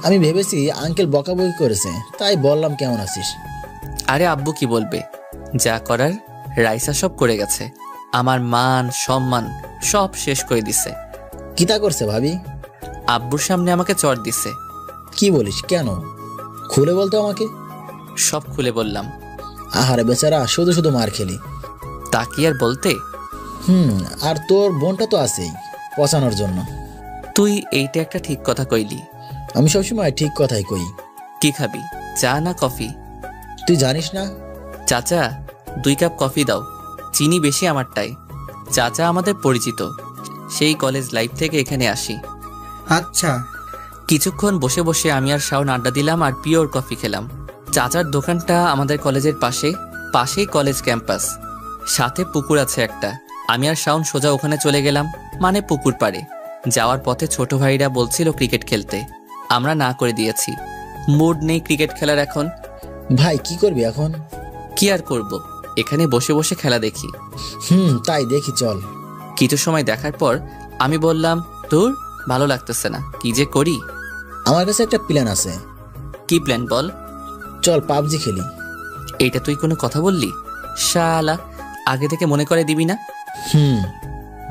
আমি ভেবেছি আঙ্কেল বকাবকি করেছে, তাই বললাম কেমন আছিস। আরে আব্বু কি বলবে, যা করার রাইসা সব করে গেছে। আমার মান সম্মান সব শেষ করে দিছে। কিতা করছে ভাবি? আব্বুর সামনে আমাকে চড় দিছে। কি বলিস? কেন? খুলে বলতো আমাকে। সব খুলে বললাম। আহারে বেচারা, শুধু শুধু মার খেলি। তা কি আর বলতে। আর তোর বোনটা তো আছেই পচানোর জন্য। তুই এইটা একটা ঠিক কথা কইলি। আমি সবসময় ঠিক কথাই কই। কি খাবি, চা না কফি? তুই জানিস না? চাচা 2 কাপ কফি দাও, চিনি বেশি আমারটাই। চাচা আমাদের পরিচিত, সেই কলেজ লাইফ থেকে এখানে আসি। আচ্ছা। কিছুক্ষণ বসে বসে আমি আর শাওন আড্ডা দিলাম আর পিওর কফি খেলাম। চাচার দোকানটা আমাদের কলেজের পাশেই কলেজ ক্যাম্পাস, সাথে পুকুর আছে একটা। আমি আর শাওন সোজা ওখানে চলে গেলাম, মানে পুকুর পাড়ে। যাওয়ার পথে ছোট ভাইরা বলছিল ক্রিকেট খেলতে, আমরা না করে দিয়েছি। মুড নেই ক্রিকেট খেলার এখন। ভাই কি করবি এখন? কি আর করব, এখানে বসে বসে খেলা দেখি। তাই দেখি, চল। কিছু সময় দেখার পর আমি বললাম, তোর ভালো লাগতেছে না, কি যে করি। আমার কাছে একটা প্ল্যান আছে। কি প্ল্যান বল? চল পাবজি খেলি। এইটা তুই কোনো কথা বললি? শালা, আগে থেকে মনে করে দিবি না?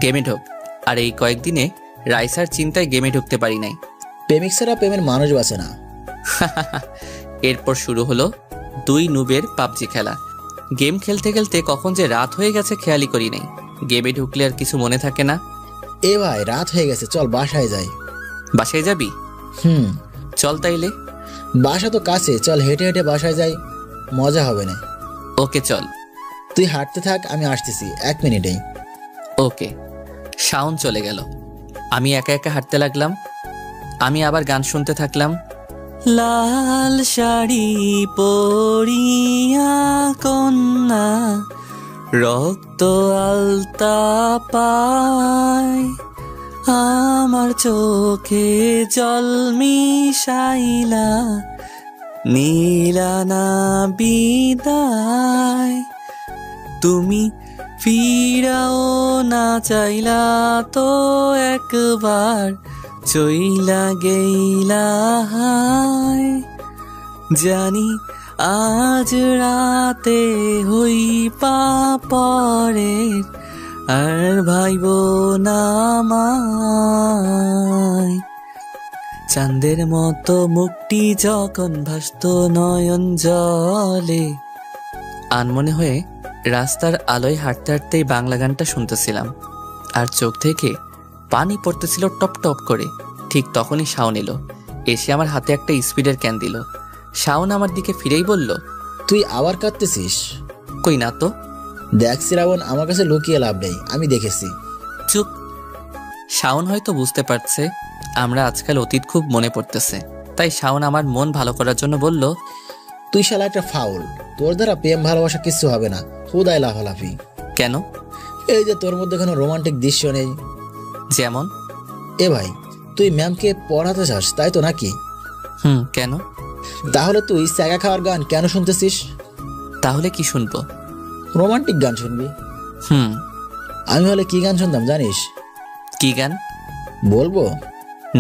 গেমে ঢোক। আর এই কয়েকদিনে রাইসার চিন্তায় গেমে ঢুকতে পারি নাই। প্রেমিক ছাড়া প্রেমের মানুষ বাঁচে না। এরপর শুরু হলো 2 নুবের পাবজি খেলা। গেম খেলতে খেলতে কখন যে রাত হয়ে গেছে খেয়ালই করি নাই। গেমে ঢুকলে আর কিছু মনে থাকে না। এ ভাই, রাত হয়ে গেছে, চল বাসায় যাই। বাসায় যাবি? চল তাইলে। বাসা তো কাছে, চল হেঁটে হেঁটে বাসায় যাই, মজা হবে না। ওকে চল। তুই হাঁটতে থাক, আমি আসতেছি 1 মিনিটেই। ওকে। শাওন চলে গেল, আমি একা একা হাঁটতে লাগলাম। আমি আবার গান শুনতে থাকলাম। লাল শাড়ি পরিয়া কন্যা, রক্ত আলতা পায়, আমার চোখে জল মিশাইলা, নীলানা বিদায়। তুমি ফিরাও না চাইলা তো একবার, চইলা গেইলা হায়। জানি আজ রাতে হই পরের, আর ভাইব না আমায়। চাঁদের মতো মুক্তি যখন ভাসত নয়ন জলে। আনমনে হয়ে রাস্তার আলোয় হাঁটতে হাঁটতেই বাংলা গানটা শুনতেছিলাম, আর চোখ থেকে পানি পড়তেছিল টপ টপ করে। ঠিক তখনই শাওন এলো, এসে আমার হাতে একটা স্পিডের ক্যান দিল। শাওন আমার দিকে ফিরেই বলল, তুই আবার কাঁদতেছিস? কই না তো। দেখ শ্রাবণ, আমার কাছে লুকিয়ে লাভ নেই, আমি দেখেছি। চুপ। শাওন হয়তো বুঝতে পারছে আমরা আজকাল অতীত খুব মনে পড়তেছে, তাই শাওন আমার মন ভালো করার জন্য বলল, তুই শালা একটা ফাউল, তোর দ্বারা প্রেম ভালোবাসা কিছু হবে না, খুদাই লাফালাফি। কেন? এই যে তোর মধ্যে কোনো রোমান্টিক দৃশ্য নেই। যেমন? এ ভাই, তুই ম্যামকে পড়াতে চাস তাই তো নাকি? কেন? তাহলে তুই স্যাগা খাওয়ার গান কেন শুনতেছিস? তাহলে কি শুনবো? রোমান্টিক গান শুনবি। আমি হলে কি গান শুনতাম জানিস? কি গান? বলবো?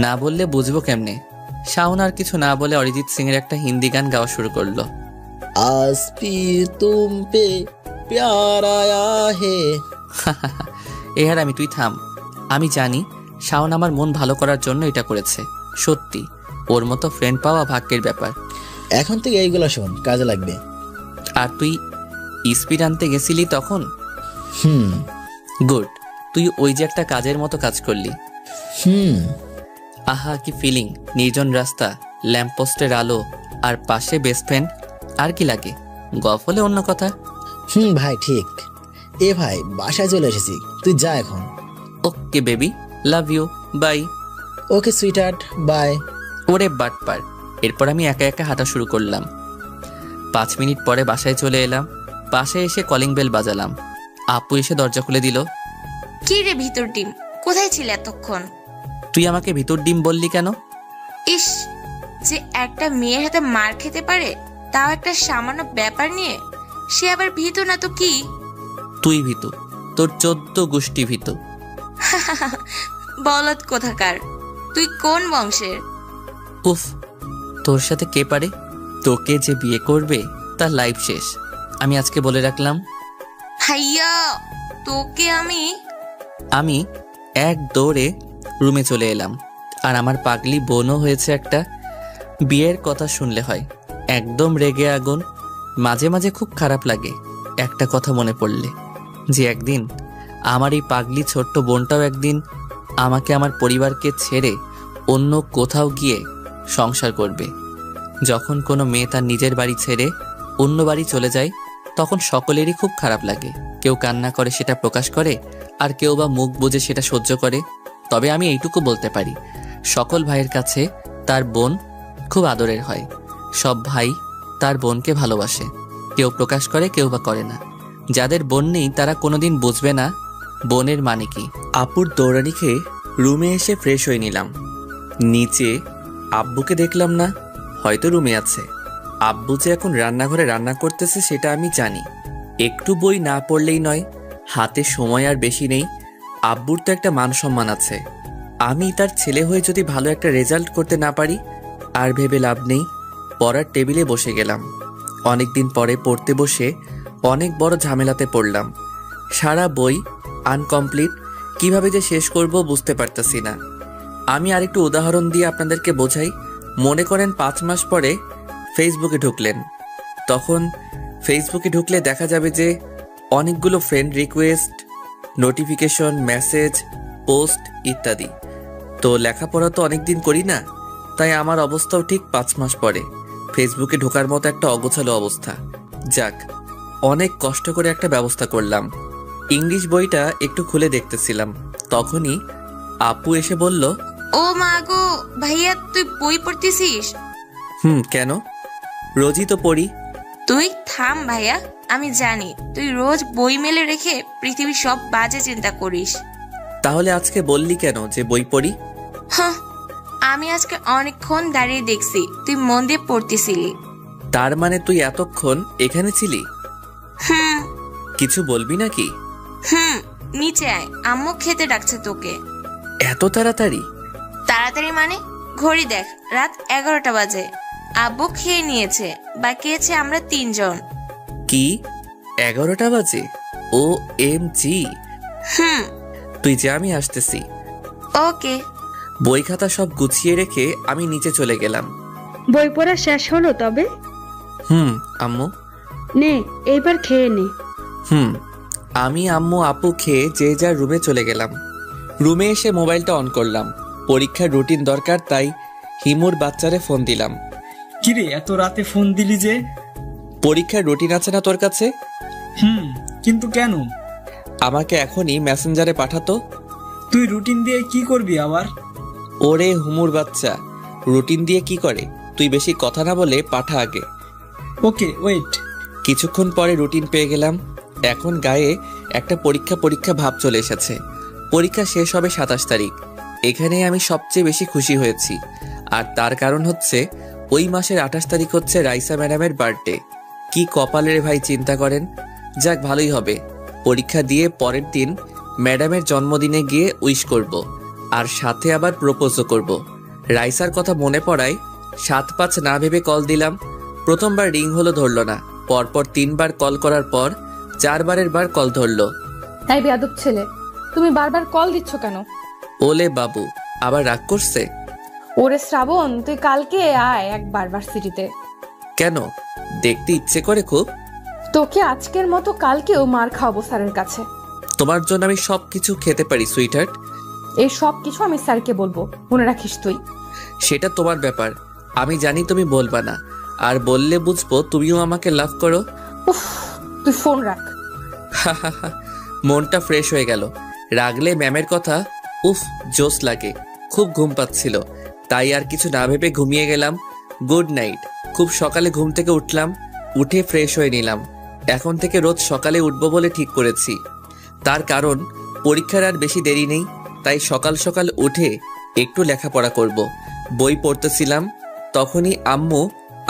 না বললে বুঝবো কেমনে? শাওন আর কিছু না বলে অরিজিৎ সিং এর একটা হিন্দি গান গাওয়া শুরু করলো। আজ পি তুম পে প্যার আয়া হে। এহার আমি, তুই থাম। আমি জানি শাওন আমার মন ভালো করার জন্য এটা করেছে। সত্যি ওর মতো ফ্রেন্ড পাওয়া ভাগ্যের ব্যাপার। এখন থেকে এইগুলো শোন, কাজে লাগবে। আর তুই স্পিড আনতে গেছিলি তখন? গুড। তুই ওই যে একটা কাজের মতো কাজ করলি। আহা কি ফিলিং! নির্জন রাস্তা, ল্যাম্পপোস্টের আলো, আর পাশে বেস্ট ফ্রেন্ড। আর কি লাগে? গফ হলে অন্য কথা। ভাই ঠিক। এ ভাই, বাসায় চলে এসেছি, তুই যা এখন। Okay baby, love you, bye. Okay sweetheart, bye. ওরে বাটপার। এরপর আমি একা একা হাঁটা শুরু করলাম। 5 মিনিট পরে বাসায় চলে এলাম। বাসায় এসে কলিং বেল বাজালাম। আপু এসে দরজা খুলে দিল। কি রে ভিতর টিম, কোথায় ছিলে এতক্ষণ? তুই আমাকে ভিতর ডিম বললি কেন? ইস, যে একটা মেয়ের হাতে মার খেতে পারে, তাও একটা সামান্য ব্যাপার নিয়ে, সে আবার ভীতু না তো কি? তুই ভীতু, তোর 14 গোষ্ঠী ভীতু। বলদ কোথাকার, তুই কোন বংশের? উফ, তোর সাথে কে পারে? তোকে যে বিয়ে করবে তার লাইফ শেষ। আমি আজকে বলে রাখলাম। হাইয়া, তোকে আমি এক দৌড়ে রুমে চলে এলাম। আর আমার পাগলি বোনও হয়েছে একটা। বিয়ের কথা শুনলে হয় একদম রেগে আগুন। মাঝে মাঝে খুব খারাপ লাগে একটা কথা মনে পড়লে, যে একদিন আমার এই পাগলি ছোট্ট বোনটাও একদিন আমাকে, আমার পরিবারকে ছেড়ে অন্য কোথাও গিয়ে সংসার করবে। যখন কোনো মেয়ে তার নিজের বাড়ি ছেড়ে অন্য বাড়ি চলে যায়, তখন সকলেরই খুব খারাপ লাগে। কেউ কান্না করে সেটা প্রকাশ করে, আর কেউ বা মুখ বুজে সেটা সহ্য করে। তবে আমি এইটুকু বলতে পারি, সকল ভাইয়ের কাছে তার বোন খুব আদরের হয়। সব ভাই তার বোনকে ভালোবাসে, কেউ প্রকাশ করে, কেউ বা করে না। যাদের বোন নেই তারা কোনোদিন বুঝবে না বোনের মানে কি। আপুর দৌড়ানি খেয়ে রুমে এসে ফ্রেশ হয়ে নিলাম। নিচে আব্বুকে দেখলাম না, হয়তো রুমে আছে। আব্বু যে এখন রান্নাঘরে রান্না করতেছে সেটা আমি জানি। একটু বই না পড়লেই নয়, হাতে সময় আর বেশি নেই। আব্বুর তো একটা মান সম্মান আছে। আমি তার ছেলে হয়ে যদি ভালো একটা রেজাল্ট করতে না পারি, আর ভেবে লাভ নেই। পড়ার টেবিলে বসে গেলাম। অনেকদিন পরে পড়তে বসে অনেক বড় ঝামেলাতে পড়লাম। সারা বই আনকমপ্লিট, কিভাবে যে শেষ করব বুঝতে পারতেছি না। আমি আরেকটু উদাহরণ দিয়ে আপনাদেরকে বোঝাই। মনে করেন 5 মাস পরে ফেসবুকে ঢুকলেন। তখন ফেসবুকে ঢুকলে দেখা যাবে যে অনেকগুলো friend request, notification, message, post ইত্যাদি। তো লেখাপড়া তো অনেকদিন করি না, তাই আমার অবস্থাও ঠিক 5 মাস পরে ফেসবুকে ঢোকার মতো একটা অগোছালো অবস্থা। যাক, অনেক কষ্ট করে একটা ব্যবস্থা করলাম। ইংলিশ বইটা একটু খুলে দেখতেছিলাম, তখনই আপু এসে বলল, ও মা গো, ভাইয়া তুই বই পড়তেছিস? কেন? রোজই তো পড়ি। তুই থাম ভাইয়া, আমি জানি তুই রোজ বই মেলে রেখে পৃথিবীর সব বাজে চিন্তা করিস। তাহলে আজকে বললি কেন যে বই পড়ি? আমি আজকে অনেকক্ষণ দাঁড়িয়ে দেখছি তুই মন দিয়ে পড়তেছিলি। তার মানে তুই এতক্ষণ এখানে ছিলি? কিছু বলবি নাকি? নিচে আয়, আম্মু খেতে ডাকছে তোকে। এত তাড়াতাড়ি? তাড়াতাড়ি মানে ঘড়ি দেখ, রাত 11টা বাজে। আব্বু খেয়ে নিয়েছে, বাকি আছে আমরা 3 জন। কি 11টা বাজে? ও এম জি। তুই যা, আমি আসতেছি। ওকে। বই খাতা সব গুছিয়ে রেখে আমি নিচে চলে গেলাম। বই পড়া শেষ হলো তবে? আম্মু নে, এইবার খেয়ে নে। আমি, আম্মু, আপু খেয়ে যে যার রুমে চলে গেলাম। রুমে এসে মোবাইলটা অন করলাম। পরীক্ষার রুটিন দরকার, তাই হিমুর বাচ্চারে ফোন দিলাম। কিরে এত রাতে ফোন দিলি যে? পরীক্ষার রুটিন আছে না তোর কাছে? কিন্তু কেন? আমাকে এখনই মেসেঞ্জারে পাঠাতো। তুই রুটিন দিয়ে কি করবি আবার? ওরে হুমুর বাচ্চা, রুটিন দিয়ে কি করে? তুই বেশি কথা না বলে পাঠা আগে। ওকে, ওয়েট। কিছুক্ষণ পরে রুটিন পেয়ে গেলাম। এখন গায়ে একটা পরীক্ষা ভাব চলে এসেছে। পরীক্ষা শেষ হবে 27 তারিখ। এখানে আমি সবচেয়ে বেশি খুশি হয়েছি, আর তার কারণ হচ্ছে ওই মাসের 28 তারিখ হচ্ছে রাইসা ম্যাডামের বার্থডে। কি কপালের ভাই, চিন্তা করেন। যাক, ভালোই হবে। পরীক্ষা দিয়ে পরের দিন ম্যাডামের জন্মদিনে গিয়ে উইশ করব, আর সাথে আবার প্রপোজও করব। রাইসার কথা মনে পড়ায় 7-5 না ভেবে কল দিলাম। প্রথমবার রিং হলো, ধরলো না। পরপর 3 বার কল করার পর 4 বারের বার কল ধরলো। তাই বেয়াদব ছেলে, তুমি বারবার কল দিচ্ছ কেন? ওলে বাবু, আবার রাগ করছে? ওরে শ্রাবণ, তুই কালকে আয় একবার ভার্সিটিতে। কেন? দেখতে ইচ্ছে করে খুব। তোকে আজকের মতো কালকেও মার খাওয়াবো স্যারের কাছে। তোমার জন্য আমি সবকিছু খেতে পারি সুইটহার্ট। এই সব কিছু আমি স্যারকে বলবো, মনে রাখিস তুই। সেটা তোমার ব্যাপার, আমি জানি তুমি বলবা না, আর বললে বুঝবো তুমিও আমাকে লাভ করো। উফ, তুই ফোন রাখ। মনটা ফ্রেশ হয়ে গেল। রাগলে ম্যামের কথা উফ জোস লাগে। খুব ঘুম পাচ্ছিল, তাই আর কিছু না ভেবে ঘুমিয়ে গেলাম। Good night. খুব সকালে ঘুম থেকে উঠলাম, উঠে ফ্রেশ হয়ে নিলাম। এখন থেকে রোজ সকালে উঠবো বলে ঠিক করেছি। তার কারণ পরীক্ষার আর বেশি দেরি নেই, তাই সকাল সকাল উঠে একটু লেখাপড়া করব। বই পড়তেছিলাম, তখনই আম্মু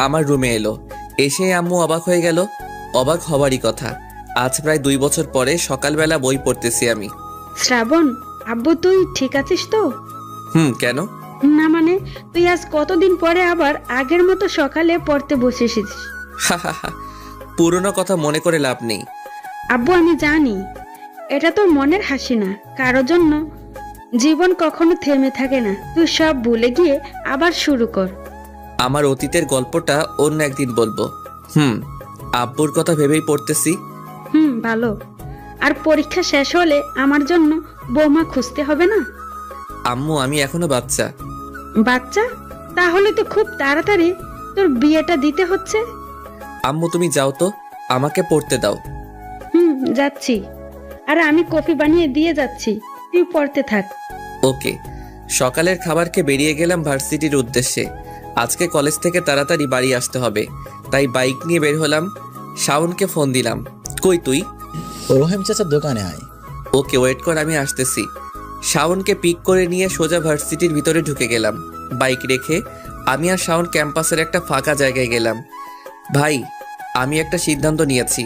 আমার রুমে এলো। এসে আম্মু অবাক হয়ে গেল। অবাক হওয়ারই কথা, আজ প্রায় 2 বছর পরে সকালবেলা বই পড়তেছি আমি। শ্রাবণ, আব্বু তুই ঠিক আছিস তো? কেন? না মানে, তুই আজ কতদিন পরে আবার আগের মতো সকালে পড়তে বসেছিস। পুরনো কথা মনে করে লাভ নেই। আব্বু আমি জানি এটা তোর মনের হাসি না, কারো জন্য জীবন কখনো থেমে থাকে না। তুই সব ভুলে গিয়ে আবার শুরু কর। আমার অতীতের গল্পটা অন্য একদিন বলবো। আব্বুর কথা ভেবেই পড়তেছি। ভালো। আর পরীক্ষা শেষ হলে আমার জন্য বৌমা খুঁজতে হবে না? আম্মু আমি এখনো বাচ্চা। বাচ্চা? তাহলে তো খুব তাড়াতাড়ি তোর বিয়েটা দিতে হচ্ছে। আম্মু তুমি যাও তো, আমাকে পড়তে দাও। যাচ্ছি। আর আমি কফি বানিয়ে দিয়ে যাচ্ছি, তুই পড়তে থাক। ওকে। সকালের খাবারকে বেরিয়ে গেলাম ভার্সিটির উদ্দেশ্যে। আজকে কলেজ থেকে তাড়াতাড়ি বাড়ি আসতে হবে, তাই বাইক নিয়ে বের হলাম। শাওনকে ফোন দিলাম। কই তুই? রহিম চাচার দোকানে আয়। ওকে, ওয়েট কর, আমি আসতেছি। শাওনকে পিক করে নিয়ে সোজা ভার্সিটির ভিতরে ঢুকে গেলাম। বাইক রেখে আমি আর শাওন ক্যাম্পাসের একটা ফাঁকা জায়গায় গেলাম। ভাই, আমি একটা সিদ্ধান্ত নিয়েছি।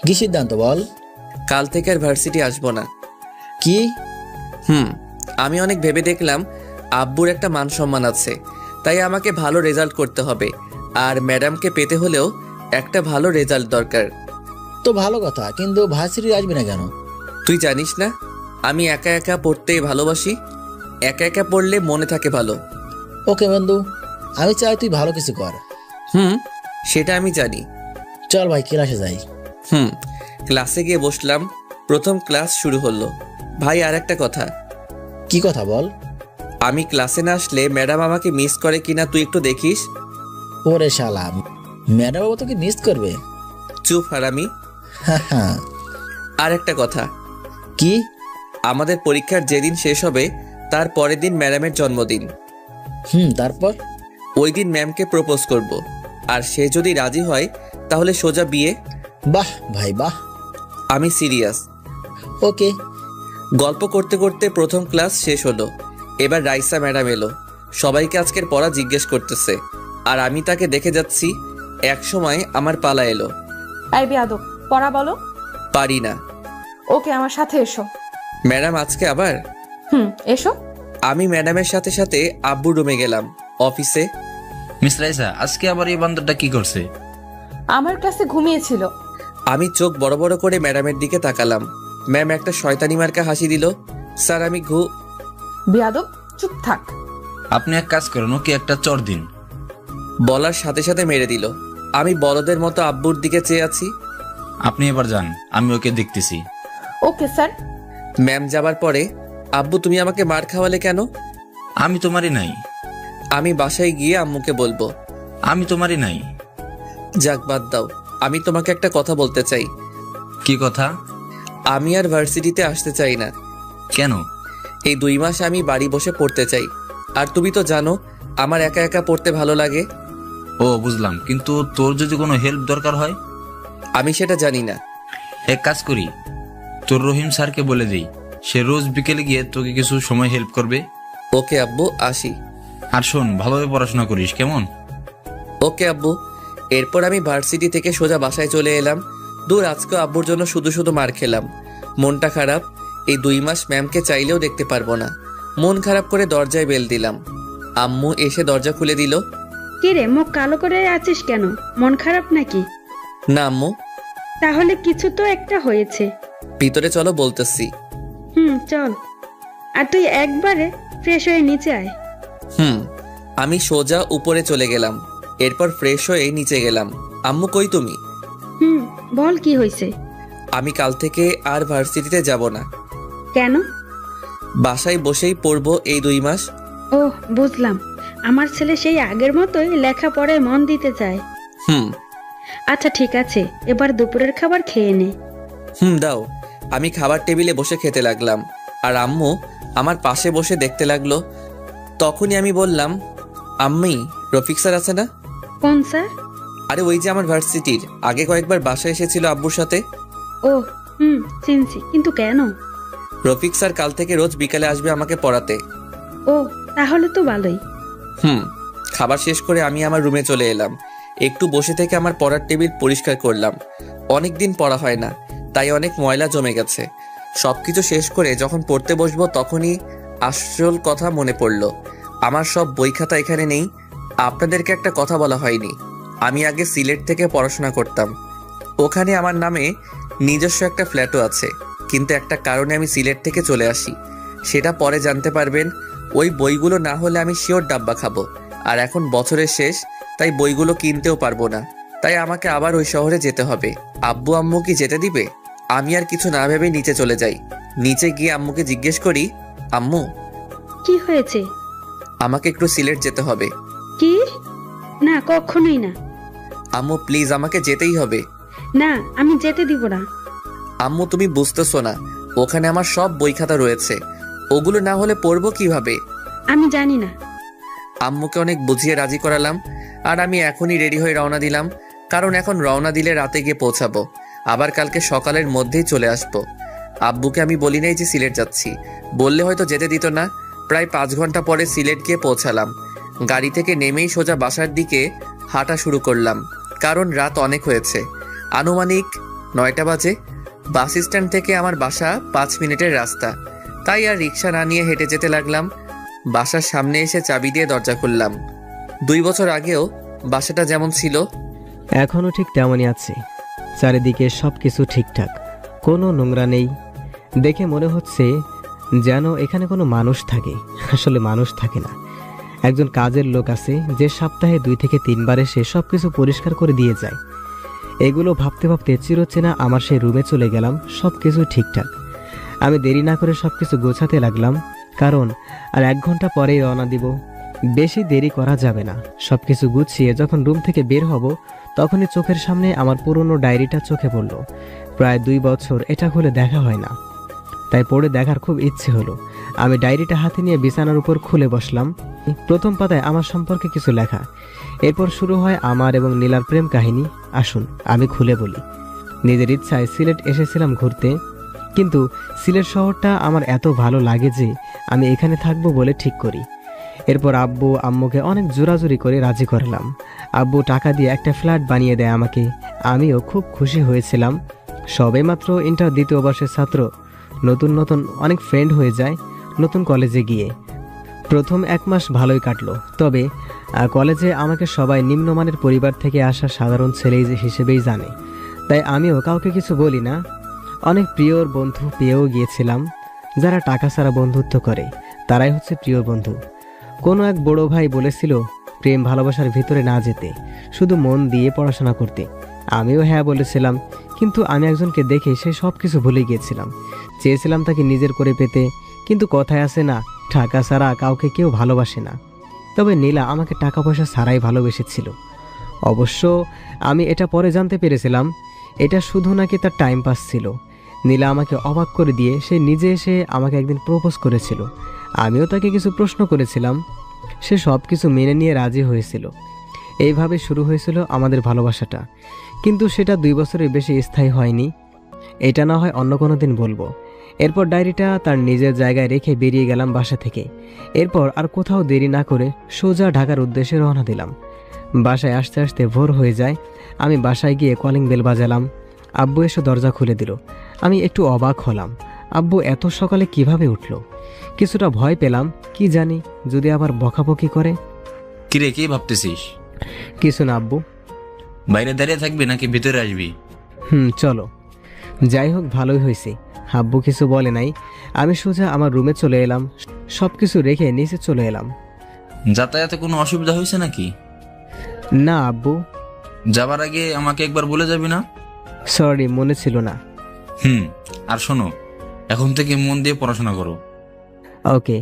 কি সিদ্ধান্ত বল? কাল থেকে আর ভার্সিটি আসবো না। কি? আমি অনেক ভেবে দেখলাম আব্বুর একটা মান সম্মান আছে, তাই আমাকে ভালো রেজাল্ট করতে হবে। আর ম্যাডামকে পেতে হলেও একটা ভালো রেজাল্ট দরকার। তো ভালো কথা, কিন্তু ভার্সিটি আসবি না কেন? তুই জানিস না আমি একা একা পড়তে ভালোবাসি। একা একা পড়লে মনে থাকে ভালো। ওকে বন্ধু, আমি চাই তুই ভালো কিছু কর। সেটা আমি জানি। চল ভাই, ক্লাসে যাই। ক্লাসে গিয়ে বসলাম। প্রথম ক্লাস শুরু হলো। ভাই আর একটা কথা। কি কথা বল? আমি ক্লাসে না আসলে ম্যাডাম আমাকে মিস করে কিনা তুই একটু দেখিস। ওরে শালা, ম্যাডাম বাবু তোকে মিস করবে? চুপ হারামি। আর একটা কথা। কি? আমাদের পরীক্ষার যেদিন শেষ হবে তার পরের দিন ম্যাডামের জন্মদিন। তারপর? ওই দিন ম্যামকে প্রপোজ করব, আর সে যদি রাজি হয় তাহলে সোজা বিয়ে। বাহ ভাই বাহ। আমি সিরিয়াস। ওকে। গল্প করতে করতে প্রথম ক্লাস শেষ হলো। এবার রাইসা ম্যাডাম এলো। সবাইকে আজকের পড়া জিজ্ঞেস করতেছে, আর আমি তাকে দেখে যাচ্ছি। এক সময় আমার পালা এলো। এই বেয়াদব, পড়া বলো। পারি না। ওকে, আমার সাথে এসো। ম্যাডাম আজকে আবার? এসো। আমি ম্যাডামের সাথে সাথে আব্বুর রুমে গেলাম। অফিসে মিস রাইসা আজকে আবার এই বান্দরটা কি করছে? আমার ক্লাসে ঘুমিয়েছিল। আমি চোখ বড় বড় করে ম্যাডামের দিকে তাকালাম। ম্যাম একটা শয়তানি মার্কা হাসি দিল। স্যার আমি বেয়াদব, চুপ থাক। আপনি এক কাজ করেন, ওকে একটা চর দিন। বলার সাথে সাথে মেরে দিল। আমি বলদের মতো আব্বুর দিকে চেয়ে আছি। আপনি এবার যান, আমি ওকে দেখতেছি। Okay sir. ম্যাম যাবার পরে, আব্বু তুমি আমাকে মার খাওয়ালে কেন? আমি তোমারই নাই। আমি বাসায় গিয়ে আম্মুকে বলবো। আমি তোমারই নাই। যাক বাদ দাও, আমি তোমাকে একটা কথা বলতে চাই। কি কথা? আমি আর ভার্সিটিতে আসতে চাই না। কেন? এই 2 মাস আমি বাড়ি বসে পড়তে চাই। আর তুমি তো জানো আমার একা একা পড়তে ভালো লাগে। ও বুঝলাম, কিন্তু তোর যদি কোনো হেল্প দরকার হয়? আমি সেটা জানি না। এক কাজ করি, তোর রহিম স্যারকে বলে দেই, সে রোজ বিকেলে গিয়ে তোকে কিছু সময় হেল্প করবে। ওকে আব্বু, আসি। আর শোন, ভালোভাবে পড়াশোনা করিস, কেমন? ওকে আব্বু। এরপর আমি ভার্সিটি থেকে সোজা বাসায় চলে এলাম। দূর, আজকে আব্বুর জন্য শুধু শুধু মার খেলাম। মনটা খারাপ। এই 2 মাস ম্যামকে চাইলেও দেখতে পারবো না। মন খারাপ করে দরজায় বেল দিলাম। আম্মু এসে দরজা খুলে দিল। কি রে, মুখ কালো করে আছিস কেন? মন খারাপ নাকি? না আম্মু। তাহলে কিছু তো একটা হয়েছে। ভিতরে চলো, বলতেছি। চল। আর তুই একবারে ফ্রেশ হয়ে নিচে আয়। আমি সোজা উপরে চলে গেলাম। এরপর ফ্রেশ হয়ে নিচে গেলাম। আম্মু কই তুমি? বল কি হয়েছে? আমি কাল থেকে আর ভার্সিটিতে যাব না। কেন? বাসায় বসেই পড়বো এই 2 মাস। ওহ বুঝলাম, আমার ছেলে সেই আগের মতোই লেখাপড়ায় মন দিতে চায়। আচ্ছা ঠিক আছে, এবার দুপুরের খাবার খেয়ে নে। দাও। আমি খাবার টেবিলে বসে খেতে লাগলাম, আর আম্মু আমার পাশে বসে দেখতে লাগলো। তখনই আমি বললাম, আম্মি রফিক স্যার আছে না? কোন স্যার? আরে ওই যে আমার ভার্সিটির, আগে কয়েকবার বাসায় এসেছিল আব্বুর সাথে। ও চিনছি, কিন্তু কেন? রফিক স্যার কাল থেকে রোজ বিকালে আসবে আমাকে পড়াতে। ও তাহলে তো ভালোই। খাবার শেষ করে আমি আমার রুমে চলে এলাম। একটু বসে থেকে আমার পড়ার টেবিল পরিষ্কার করলাম। অনেক দিন পড়া হয় না, তাই অনেক ময়লা জমে গেছে। সবকিছু শেষ করে যখন পড়তে বসবো তখনই আসল কথা মনে পড়লো। আমার সব বই খাতা এখানে নেই। আপনাদেরকে একটা কথা বলা হয়নি, আমি আগে সিলেট থেকে পড়াশোনা করতাম। ওখানে আমার নামে নিজস্ব একটা ফ্ল্যাটও আছে, কিন্তু একটা কারণে আমি সিলেট থেকে চলে আসি, সেটা পরে জানতে পারবেন। ওই বইগুলো না হলে আমি শিওর ডাব্বা খাবো। আর এখন বছরের শেষ, তাই বইগুলো কিনতেও পারবো না, তাই আমাকে আবার ওই শহরে যেতে হবে। আব্বু আম্মু কি যেতে দিবে? আমি আর কিছু না ভেবে নিচে চলে যাই। নিচে গিয়ে আম্মুকে জিজ্ঞেস করি, আম্মু কি হয়েছে? আমাকে একটু সিলেট যেতে হবে। কি? না, কখনোই না। আম্মু প্লিজ, আমাকে যেতেই হবে। না, আমি যেতে দিব না। আম্মু তুমি বুঝতেছো না, ওখানে আমার সব বই খাতা রয়েছে, ওগুলো না হলে পড়বো কিভাবে? আমি জানি না। আম্মুকে অনেক বুঝিয়ে রাজি করালাম, আর আমি এখনই রেডি হয়ে রওনা দিলাম, কারণ এখন রওনা দিলে রাতে গিয়ে পৌঁছাবো, আবার কালকে সকালের মধ্যেই চলে আসবো। আব্বুকে আমি বলি নাই যে সিলেট যাচ্ছি, বললে হয়তো যেতে দিত না। প্রায় 5 ঘন্টা পরে সিলেট গিয়ে পৌঁছালাম। গাড়ি থেকে নেমেই সোজা বাসার দিকে হাঁটা শুরু করলাম, কারণ রাত অনেক হয়েছে। আনুমানিক 9টা বাজে। বাস স্ট্যান্ড থেকে আমার বাসা 5 মিনিটের রাস্তা, তাই আর রিক্সা না নিয়ে হেঁটে যেতে লাগলাম। বাসার সামনে এসে চাবি দিয়ে দরজা খুললাম। 2 বছর আগেও বাসাটা যেমন ছিল এখনো ঠিক তেমনই আছে। চারিদিকে সবকিছু ঠিকঠাক, কোনো নোংরা নেই। দেখে মনে হচ্ছে যেন এখানে কোনো মানুষ থাকে। আসলে মানুষ থাকে না, একজন কাজের লোক আছে যে সপ্তাহে 2 থেকে 3 বার এসে সবকিছু পরিষ্কার করে দিয়ে যায়। এগুলো ভাবতে ভাবতে চিরচেনা আমার সেই রুমে চলে গেলাম। সবকিছু ঠিকঠাক। আমি দেরি না করে সবকিছু গোছাতে লাগলাম, কারণ আর 1 ঘন্টা পরেই রওনা দিব। বেশি দেরি করা যাবে না। সবকিছু গুছিয়ে যখন রুম থেকে বের হব, তখনই চোখের সামনে আমার পুরনো ডায়েরিটা চোখে পড়ল। প্রায় 2 বছর এটা খুলে দেখা হয় না, তাই পড়ে দেখার খুব ইচ্ছে হলো। আমি ডায়েরিটা হাতে নিয়ে বিছানার উপর খুলে বসলাম। প্রথম পাতায় আমার সম্পর্কে কিছু লেখা। এরপর শুরু হয় আমার এবং নীলার প্রেম কাহিনী। আসুন আমি খুলে বলি। নিজের ইচ্ছায় সিলেট এসেছিলাম ঘুরতে, কিন্তু সিলেট শহরটা আমার এত ভালো লাগে যে আমি এখানে থাকবো বলে ঠিক করি। এরপর আব্বু আম্মুকে অনেক জোরাজুরি করে রাজি করলাম। আব্বু টাকা দিয়ে একটা ফ্ল্যাট বানিয়ে দেয় আমাকে। আমিও খুব খুশি হয়েছিলাম। সবেমাত্র ইন্টার 2য় বর্ষের ছাত্র, নতুন নতুন অনেক ফ্রেন্ড হয়ে যায় নতুন কলেজে গিয়ে। প্রথম 1 মাস ভালোই কাটলো, তবে কলেজে আমাকে সবাই নিম্নমানের পরিবার থেকে আসা সাধারণ ছেলে হিসেবেই জানে, তাই আমিও কাউকে কিছু বলি না। অনেক প্রিয় বন্ধু পেয়েও গিয়েছিলাম। যারা টাকা ছাড়া বন্ধুত্ব করে তারাই হচ্ছে প্রিয় বন্ধু। কোনো এক বড় ভাই বলেছিল প্রেম ভালোবাসার ভিতরে না যেতে, শুধু মন দিয়ে পড়াশোনা করতে। আমিও হ্যাঁ বলেছিলাম, কিন্তু আমি একজনকে দেখে সে সব কিছু ভুলে গিয়েছিলাম। চেয়েছিলাম তাকে নিজের করে পেতে, কিন্তু কথায় আছে না, টাকা ছাড়া কাউকে কেউ ভালোবাসে না। তবে নীলা আমাকে টাকা পয়সা ছাড়াই ভালোবেসেছিল। অবশ্য আমি এটা পরে জানতে পেরেছিলাম এটা শুধু নাকি তার টাইম পাস ছিল। নীলা আমাকে অবাক করে দিয়ে সে নিজে এসে আমাকে একদিন প্রপোজ করেছিল। আমিও তাকে কিছু প্রশ্ন করেছিলাম, সে সব কিছু মেনে নিয়ে রাজি হয়েছিল। এইভাবে শুরু হয়েছিল আমাদের ভালোবাসাটা, কিন্তু সেটা 2 বছরের বেশি স্থায়ী হয়নি। এটা না হয় অন্য কোনো দিন বলবো। এরপর ডায়েরিটা তার নিজের জায়গায় রেখে বেরিয়ে গেলাম বাসা থেকে। এরপর আর কোথাও দেরি না করে সোজা ঢাকার উদ্দেশ্যে রওনা দিলাম। বাসায় আসতে আসতে ভোর হয়ে যায়। আমি বাসায় গিয়ে কলিং বেল বাজালাম। আব্বু এসে দরজা খুলে দিল। আমি একটু অবাক হলাম, আব্বু এত সকালে কিভাবে উঠল। কিছুটা ভয় পেলাম, কি জানি যদি আবার বকাবকি করে। কিরে, কি ভাবতেছিস? কিছু না আব্বু। বাইরে দাঁড়িয়ে থাকবি নাকি ভিতরে আসবি? চলো। যাই হোক, ভালোই হয়েছে, আব্বু কিছু বলে নাই। আমি সোজা আমার রুমে চলে এলাম। সবকিছু রেখে নিচে চলে এলাম। যাতায়াতে কোনো অসুবিধা হয়েছে নাকি? না আব্বু। যাবার আগে আমাকে একবার বলে যাবি না? সরি, মনে ছিল না। আর শোনো, এখন থেকে মন দিয়ে পড়াশোনা করো। ওকে।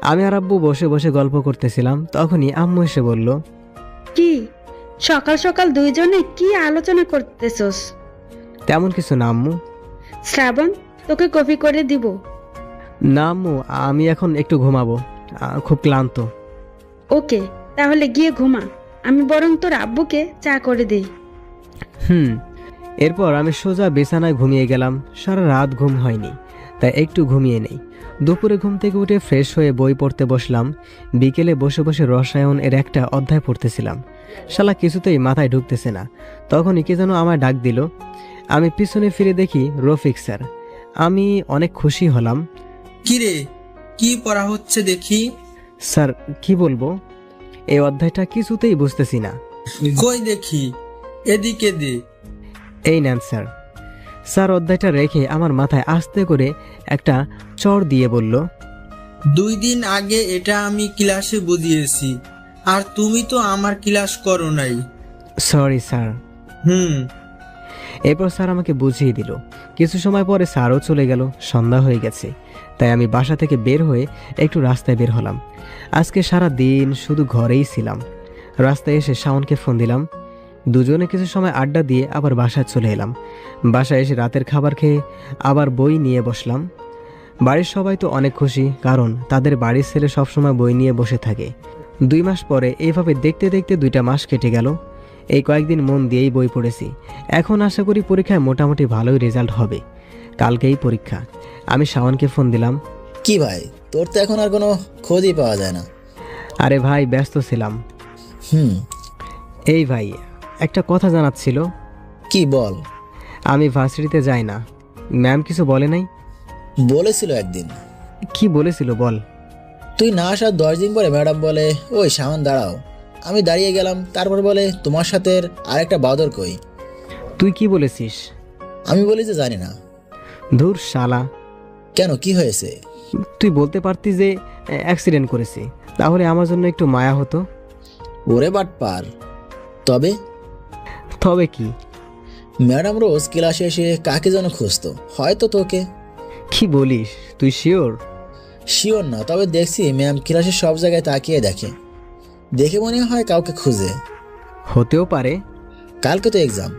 আমি আর আব্বু বসে বসে গল্প করতেছিলাম, তখনই আম্মু এসে বলল, কি সকাল সকাল দুইজনে কি আলোচনা করতেছস? তেমন কিছু না আম্মু। শ্রাবণ, তোকে কফি করে দিব? না আম্মু, আমি এখন একটু ঘুমাবো, খুব ক্লান্ত। ওকে, তাহলে গিয়ে ঘুমা। আমি বরং তোর আব্বুকে চা করে দেই। এরপর আমি সোজা বিছানায় ঘুমিয়ে গেলাম। সারা রাত ঘুম হয়নি, তাই একটু ঘুমিয়ে নেই। দুপুরে ঘুম থেকে উঠে ফ্রেশ হয়ে বই পড়তে বসলাম। বিকেলে বসে বসে রসায়ন এর একটা অধ্যায় পড়তেছিলাম। শালা কিছুতেই মাথায় ঢুকতেছে না। তখনই কে যেন আমায় ডাক দিল। আমি পিছনে ফিরে দেখি রফিক স্যার। আমি অনেক খুশি হলাম। কিরে, কি পড়া হচ্ছে দেখি? স্যার কি বলবো, এই অধ্যায়টা কিছুতেই বুঝতেছি না। কই দেখি, এদিকে দে। এই নেন স্যার। স্যার অধ্যায়টা রেখে আমার মাথায় আস্তে করে একটা চড় দিয়ে বলল, 2 দিন আগে এটা আমি ক্লাসে বুঝিয়েছি, আর তুমি তো আমার ক্লাস করো নাই। Sorry sir. এরপর স্যার আমাকে বুঝিয়ে দিল। কিছু সময় পরে স্যারও চলে গেল। সন্ধ্যা হয়ে গেছে, তাই আমি বাসা থেকে বের হয়ে একটু রাস্তায় বের হলাম। আজকে সারা দিন শুধু ঘরেই ছিলাম। রাস্তায় এসে শাওনকে ফোন দিলাম। দুজনে কিছু সময় আড্ডা দিয়ে আবার বাসায় চলে এলাম। বাসায় এসে রাতের খাবার খেয়ে আবার বই নিয়ে বসলাম। বাড়ির সবাই তো অনেক খুশি, কারণ তাদের বাড়ির ছেলে সবসময় বই নিয়ে বসে থাকে। 2 মাস পরে এইভাবে দেখতে দেখতে 2টা মাস কেটে গেল। এই কয়েকদিন মন দিয়েই বই পড়েছি। এখন আশা করি পরীক্ষায় মোটামুটি ভালোই রেজাল্ট হবে। কালকেই পরীক্ষা। আমি শাওনকে ফোন দিলাম। কি ভাই, তোর তো এখন আর কোনো খোঁজই পাওয়া যায় না। আরে ভাই ব্যস্ত ছিলাম। এই ভাই একটা কথা জানার ছিল। কি বল? আমি ভার্সিটিতে যাই না। ম্যাম কিছু বলে নাই? বলেছিল একদিন। কি বলেছিল বল? তুই না আসার 10 দিন পরে ম্যাডাম বলে, ওই শাওন দাঁড়াও। আমি দাঁড়িয়ে গেলাম। তারপর বলে, তোমার সাথে আরেকটা বাদর কই? তুই কি বলেছিস? আমি বলি যে জানি না। ধুর শালা। কেন, কি হয়েছে? তুই বলতে পারতি যে অ্যাক্সিডেন্ট করেছি, তাহলে আমার জন্য একটু মায়া হতো। ওরে বাটপার। তবে তবে কি? ম্যাডাম রোজ ক্লাসে এসে কাকে যেন খুঁজতো, হয়তো তোকে। কি বলিস? তুই শিওর? শিওর না, তবে দেখছি ম্যাম ক্লাসের সব জায়গায় তাকিয়ে দেখে। দেখে মনে হয় কাউকে খুঁজে। হতেও পারে। কালকে তো এক্সাম,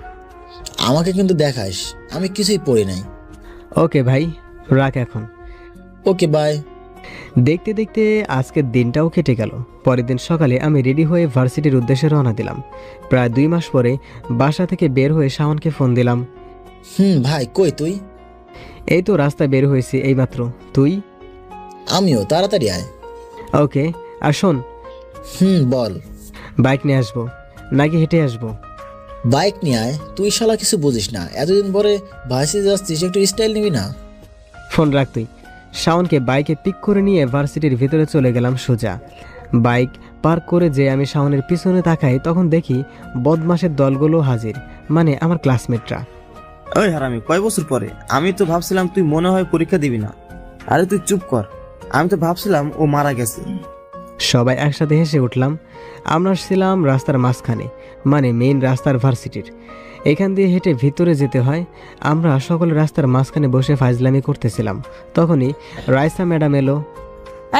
আমাকে কিন্তু দেখাস, আমি কিছুই পড়ি নাই। ওকে ভাই, রাখ এখন। Okay bye. দেখতে দেখতে আজকের দিনটাও কেটে গেল। পরের দিন সকালে আমি রেডি হয়ে ভার্সিটির উদ্দেশ্যে রওনা দিলাম। প্রায় 2 মাস পরে বাসা থেকে বের হয়ে শাওনকে ফোন দিলাম। ভাই কই তুই? এই তো রাস্তায় বের হয়েছি এইমাত্র। তুই? আমিও, তাড়াতাড়ি আয়। ওকে। আর শোন। বল। বাইক নিয়ে আসবো নাকি হেঁটে আসবো? বাইক নিয়ে আয়। তুই শালা কিছু বুঝিস না, এতদিন পরে ভার্সিটি যাচ্ছিস, একটু স্টাইল নিবি না? ফোন রাখ তুই। শাওনকে বাইকে পিক করে নিয়ে ভার্সিটির ভিতরে চলে গেলাম সোজা। বাইক পার্ক করে যে আমি শাওনের পিছনে তাকাই, তখন দেখি বদমাশের দলগুলো হাজির, মানে আমার ক্লাসমেটরা। ওই হারামি, কয় বছর পরে? আমি তো ভাবছিলাম তুই মনে হয় পরীক্ষা দিবি না। আরে তুই চুপ কর, আমি তো ভাবছিলাম ও মারা গেছে। সবাই একসাথে হেসে উঠলাম। আমরা ছিলাম রাস্তার মাঝখানে, মানে মেইন রাস্তার ভার্সিটির। এখান দিয়ে হেঁটে ভিতরে যেতে হয়। আমরা সকলে রাস্তার মাঝখানে বসে ফাজলামি করতেছিলাম। তখনই রাইসা ম্যাডাম এলো।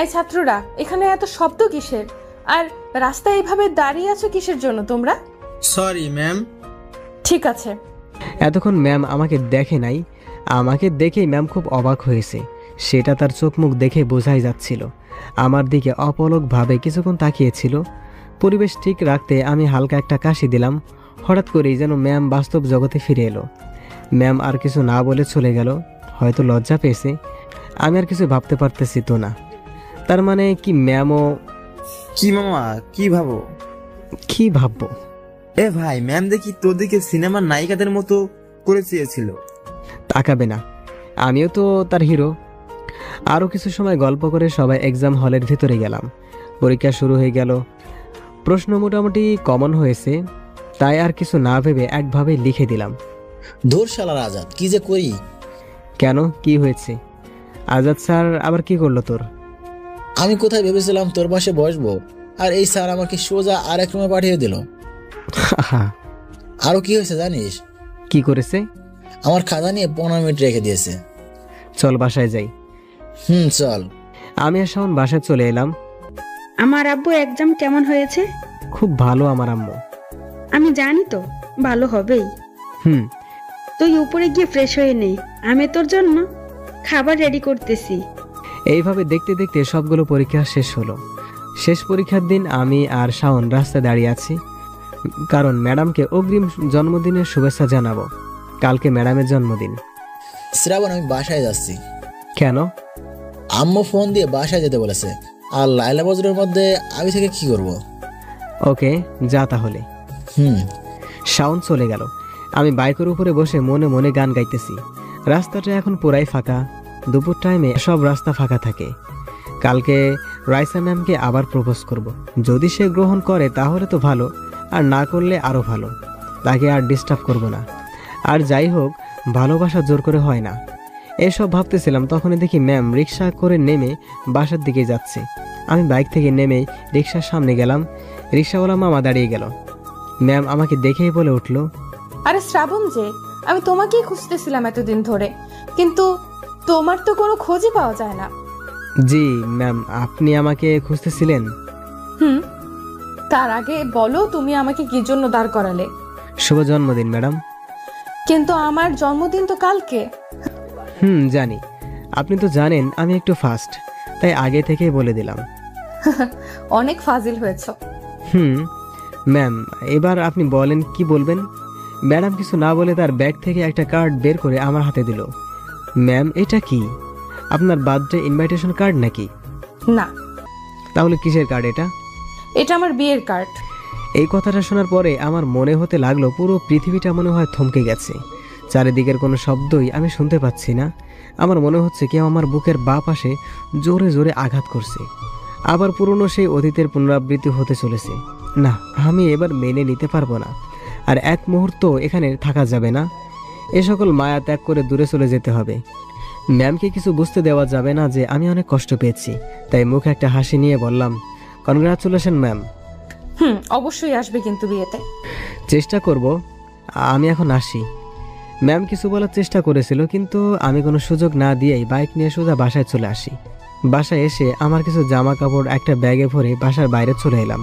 এই ছাত্ররা, এখানে এত শব্দ কিসের? আর রাস্তায় এইভাবে দাঁড়িয়ে আছো কিসের জন্য তোমরা? Sorry ma'am. ঠিক আছে। এতক্ষণ ম্যাম আমাকে দেখে নাই। আমাকে দেখেই ম্যাম খুব অবাক হয়েছে, সেটা তার চোখ মুখ দেখে বোঝাই যাচ্ছিল। আমার দিকে অপলকভাবে কিছুক্ষণ তাকিয়েছিল। পরিবেশ ঠিক রাখতে আমি হালকা একটা কাশি দিলাম। হঠাৎ করেই যেন ম্যাম বাস্তব জগতে ফিরে এলো। ম্যাম আর কিছু না বলে চলে গেল। হয়তো লজ্জা পেয়েছে। আমি আর কিছু ভাবতে পারতেছি তো না। তার মানে কি ম্যামও? কি মামা, কি ভাবো? কি ভাববো? এ ভাই, ম্যাম দেখি তোর দিকে সিনেমার নায়িকাদের মতো করে চেয়েছিল। তাকাবে না, আমিও তো তার হিরো। আরও কিছু সময় গল্প করে সবাই এক্সাম হলের ভিতরে গেলাম। পরীক্ষা শুরু হয়ে গেল। প্রশ্ন মোটামুটি কমন হয়েছে, তাই আর কিছু না ভেবে একভাবে লিখে দিলাম। ধুর শালার আজাদ, কি যে করি। কেন, কি হয়েছে? আজাদ স্যার আবার কি করলো তোর? আমি কোথায় ভেবেছিলাম তোর পাশে বসবো, আর এই স্যার আমাকে সোজা আরেক রুমে পাঠিয়ে দিল। আরো কি হয়েছে জানিস? কি করেছে? আমার খাতা নিয়ে 15 মিনিট রেখে দিয়েছে। চল বাসায় যাই। চল। আমি আর শাওন বাসায় চলে এলাম। আমার আব্বু এক্সাম কেমন হয়েছে? খুব ভালো আমার আম্মু। আমি জানি তো ভালো হবেই। তুই উপরে গিয়ে ফ্রেশ হয়ে নে, আমি তোর জন্য খাবার রেডি করতেছি। এইভাবে দেখতে দেখতে সবগুলো পরীক্ষা শেষ হলো। শেষ পরীক্ষার দিন আমি আর শাওন রাস্তায় দাঁড়িয়ে আছি। কারণ ম্যাডামকে অগ্রিম জন্মদিনের শুভেচ্ছা জানাবো। কালকে ম্যাডামের জন্মদিন। শ্রাবণ, আমি বাসায় যাচ্ছি। কেন? আম্মু ফোন দিয়ে বাসায় যেতে বলেছে। আর লাইলা বজরের মধ্যে আমি থেকে কি করব? ওকে, যা তাহলে। শাওন চলে গেল। আমি বাইকের উপরে বসে মনে মনে গান গাইতেছি। রাস্তাটা এখন পুরাই ফাঁকা। দুপুর টাইমে সব রাস্তা ফাঁকা থাকে। কালকে রাইসা ম্যামকে আবার প্রপোজ করব। যদি সে গ্রহণ করে তাহলে তো ভালো, আর না করলে আরও ভালো। তাকে আর ডিস্টার্ব করব না। আর যাই হোক, ভালোবাসা জোর করে হয় না। এসব ভাবতেছিলাম, তখনই দেখি ম্যাম রিক্সা করে নেমে বাসার দিকে যাচ্ছে। আমি বাইক থেকে নেমে রিক্সার সামনে গেলাম। রিক্সাওয়ালা মামা দাঁড়িয়ে গেল। ম্যাম আমাকে দেখেই বলে উঠল, আরে শ্রাবণ যে, আমি তোমাকেই খুঁজতেছিলাম এতদিন ধরে, কিন্তু তোমার তো কোনো খোঁজই পাওয়া যায় না। জি ম্যাম, আপনি আমাকে খুঁজতেছিলেন? তার আগে বলো, তুমি আমাকে কি জন্য দাঁড় করালে? শুভ জন্মদিন ম্যাডাম। কিন্তু আমার জন্মদিন তো কালকে। জানি। আপনি তো জানেন আমি একটু ফাস্ট, তাই আগে থেকেই বলে দিলাম। অনেক ফাজিল হয়েছ। ম্যাম, এবার আপনি বলেন কি বলবেন। ম্যাডাম কিছু না বলে তার ব্যাগ থেকে একটা কার্ড বের করে আমার হাতে দিল। ম্যাম, এটা কি? আপনার বার্থডে ইনভাইটেশন কার্ড নাকি? না। তাহলে কিসের কার্ড এটা? এটা আমার বিয়ের কার্ড। এই কথাটা শোনার পরে আমার মনে হতে লাগলো পুরো পৃথিবীটা মনে হয় থমকে গেছে। চারিদিকের কোনো শব্দই আমি শুনতে পাচ্ছি না। আমার মনে হচ্ছে কেউ আমার বুকের বাঁ পাশে জোরে জোরে আঘাত করছে। আবার পুরনো সেই অতীতের পুনরাবৃত্তি হতে চলেছে। না, আমি এবার মেনে নিতে পারবো না। আর এক মুহূর্ত এখানে থাকা যাবে না। এ সকল মায়া ত্যাগ করে দূরে চলে যেতে হবে। ম্যামকে কিছু বুঝতে দেওয়া যাবে না যে আমি অনেক কষ্ট পেয়েছি। তাই মুখে একটা হাসি নিয়ে বললাম, কনগ্রাচুলেশন ম্যাম। অবশ্যই আসবে কিন্তু বিয়েতে। চেষ্টা করব। আমি এখন আসি। ম্যাম কিছু বলার চেষ্টা করেছিল, কিন্তু আমি কোনো সুযোগ না দিয়েই বাইক নিয়ে সোজা বাসায় চলে আসি। বাসায় এসে আমার কিছু জামা কাপড় একটা ব্যাগে ভরে বাসার বাইরে চলে এলাম।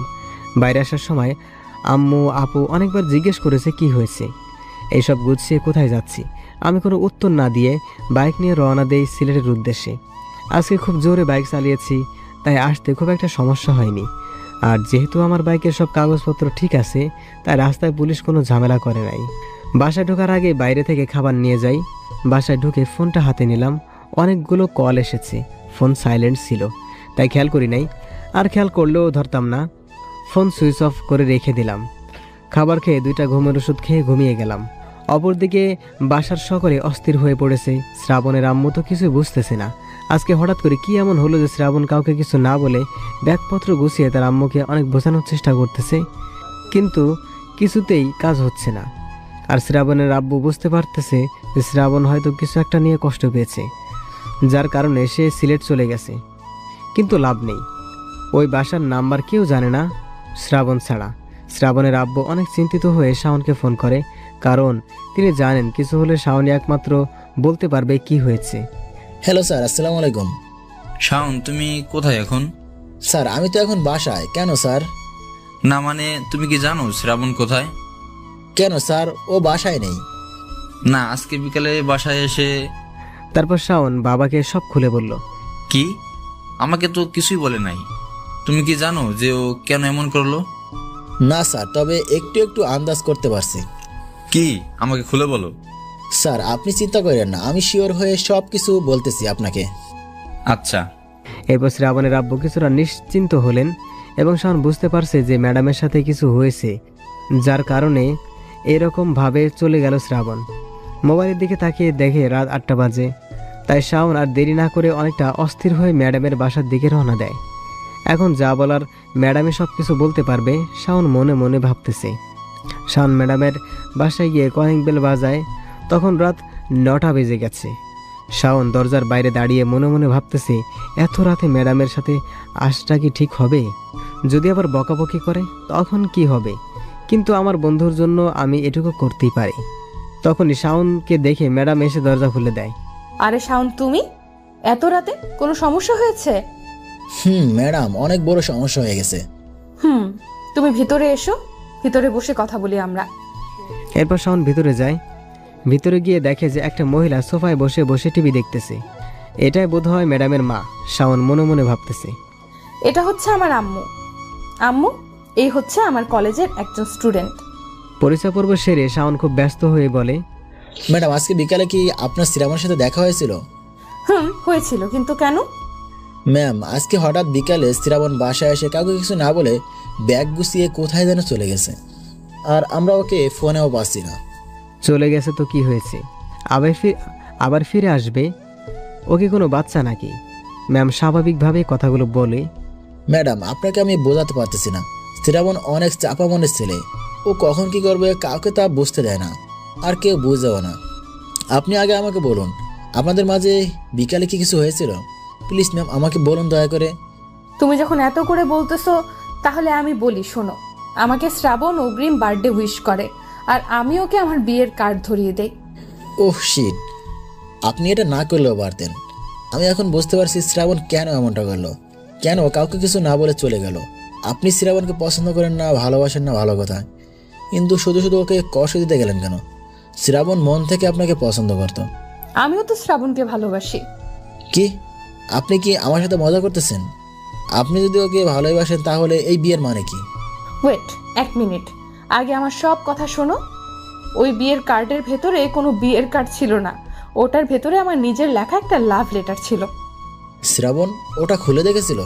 বাইরে আসার সময় আম্মু আপু অনেকবার জিজ্ঞেস করেছে কি হয়েছে, এইসব গুছিয়ে কোথায় যাচ্ছি। আমি কোনো উত্তর না দিয়ে বাইক নিয়ে রওনা দেই সিলেটের উদ্দেশ্যে। আজকে খুব জোরে বাইক চালিয়েছি, তাই আসতে খুব একটা সমস্যা হয়নি। আর যেহেতু আমার বাইকের সব কাগজপত্র ঠিক আছে, তাই রাস্তায় পুলিশ কোনো ঝামেলা করে নাই। বাসায় ঢোকার আগে বাইরে থেকে খাবার নিয়ে যাই। বাসায় ঢুকে ফোনটা হাতে নিলাম। অনেকগুলো কল এসেছে। ফোন সাইলেন্ট ছিল, তাই খেয়াল করি নাই। আর খেয়াল করলেও ধরতাম না। ফোন সুইচ অফ করে রেখে দিলাম। খাবার খেয়ে 2টা ঘুমের ওষুধ খেয়ে ঘুমিয়ে গেলাম। অপরদিকে বাসার সকলে অস্থির হয়ে পড়েছে। শ্রাবণের আম্মু তো কিছু বুঝতেছে না। আজকে হঠাৎ করে কি এমন হলো যে শ্রাবণ কাউকে কিছু না বলে ব্যাগপত্র গুছিয়ে তার আম্মুকে অনেক বোঝানোর চেষ্টা করতেছে, কিন্তু কিছুতেই কাজ হচ্ছে না। আর শ্রাবণের আব্বু বুঝতে পারতেছে যে শ্রাবণ হয়তো কিছু একটা নিয়ে কষ্ট পেয়েছে, যার কারণে সে সিলেট চলে গেছে। কিন্তু লাভ নেই, ওই বাসার নাম্বার কেউ জানে না শ্রাবণ ছাড়া। শ্রাবণের আব্বু অনেক চিন্তিত হয়ে শাওনকে ফোন করে, কারণ তিনি জানেন কিছু হলে শাওনই একমাত্র বলতে পারবে কি হয়েছে। হ্যালো স্যার, আসসালামু আলাইকুম। শাওন, তুমি কোথায় এখন? স্যার, আমি তো এখন বাসায়। কেন স্যার? না মানে, তুমি কি জানো শ্রাবণ কোথায়? কেন স্যার, ও বাসায় নেই। না, আজকে বিকালে বাসায় এসে। তারপর শাওন বাবাকে সব খুলে বলল। কি? আমাকে তো কিছুই বলে নাই। তুমি কি জানো যে ও কেন এমন করলো? না স্যার, তবে একটু একটু আন্দাজ করতে পারছি। কি? আমাকে খুলে বলো। স্যার, আপনি চিন্তা করেন না, আমি শিওর হয়ে সব কিছু বলতেছি আপনাকে। আচ্ছা। এরপর শ্রাবণের আব্বু কিছুটা নিশ্চিন্ত হলেন এবং শাওন বুঝতে পারছে যে ম্যাডামের সাথে কিছু হয়েছে, যার কারণে এরকম ভাবে চলে গেল শ্রাবণ। মোবাইলের দিকে তাকিয়ে দেখে রাত 8টা বাজে। তাই শাওন আর দেরি না করে অনেকটা অস্থির হয়ে ম্যাডামের বাসার দিকে রওনা দেয়। এখন যা বলার ম্যাডামে সব কিছু বলতে পারবে, শাওন মনে মনে ভাবতেছে। শাওন ম্যাডামের বাসায় গিয়ে কলিং বেল বাজায়। তখন রাত 9টা বেজে গেছে। শাওন দরজার বাইরে দাঁড়িয়ে মনে মনে ভাবতেছে, এত রাতে ম্যাডামের সাথে আসাটা কি ঠিক হবে? যদি আবার বকাবকি করে তখন কি হবে? কিন্তু আমার বন্ধুর জন্য আমি এটুকু করতেই পারি। তখনই শাওনকে দেখে ম্যাডাম এসে দরজা খুলে দেয়। আরে শাওন, তুমি এত রাতে? কোনো সমস্যা হয়েছে? ম্যাডাম, অনেক বড় সমস্যা হয়ে গেছে। তুমি ভিতরে এসো, ভিতরে বসে কথা বলি আমরা। এরপর শাওন ভিতরে যায়। ভিতরে গিয়ে দেখে যে একটা মহিলা সোফায় বসে বসে টিভি দেখতেছে। এটাই বোধহয় ম্যাডামের মা। শাওন মনে মনে ভাবতেছে, এটা হচ্ছে আমার আম্মু। আম্মু, এই হচ্ছে আমার কলেজের একজন স্টুডেন্ট। পরিচয় পর্ব সেরে শাওন খুব ব্যস্ত হয়ে বলে, ম্যাডাম আজকে বিকালে কি আপনার শ্রাবণের সাথে দেখা হয়েছিল? হয়েছিল, কিন্তু কেন? ম্যাম আজকে হঠাৎ বিকালে শ্রাবণ বাসায় এসে কাউকে কিছু না বলে ব্যাগ গুছিয়ে কোথায় যেন চলে গেছে, আর আমরা ওকে ফোনেও পাচ্ছি না। চলে গেছে তো কি হয়েছে, আবার ফিরে আসবে। ও কি কোনো বাচ্চা নাকি? ম্যাম স্বাভাবিকভাবে কথাগুলো বলে। ম্যাডাম আপনাকে আমি বোঝাতে পারতেছি না, শ্রাবণ অনেক চাপা মনের ছেলে। ও কখন কি করবে কাউকে তা বুঝতে দেয় না, আর কেউ বুঝেও না। আপনি আগে আমাকে বলুন, আপনাদের মাঝে বিকালে কি কিছু হয়েছিল? প্লিজ ম্যাম আমাকে বলুন দয়া করে। তুমি যখন এত করে বলতেছো তাহলে আমি বলি, শোনো। আমাকে শ্রাবণ অগ্রিম বার্থডে উইশ করে, আর আমি ওকে আমার বিয়ের কার্ড ধরিয়ে দেই। ওহ শিট, আপনি এটা না করলেও পারতেন। আমি এখন বুঝতে পারছি শ্রাবণ কেন এমনটা করলো, কেন কাউকে কিছু না বলে চলে গেল। আপনি শ্রাবণকে পছন্দ করেন না, ভালোবাসেন না, ভালো কথা, কিন্তু শুধু শুধু ওকে কষ্ট দিতে গেলেন কেন? শ্রাবণ মন থেকে আপনাকে পছন্দ করত। আমিও তো শ্রাবণকে ভালোবাসি। কি আপনি কি আমার সাথে মজা করতেছেন? আপনি যদি ওকে ভালোবাসেন তাহলে এই বিয়ের মানে কি? ওয়েট 1 মিনিট, আগে আমার সব কথা শোনো। ওই বিয়ের কার্ডের ভেতরে কোনো বিয়ের কার্ড ছিল না, ওটার ভেতরে আমার নিজের লেখা একটা লাভ লেটার ছিল। শ্রাবণ ওটা খুলে দেখেছিল?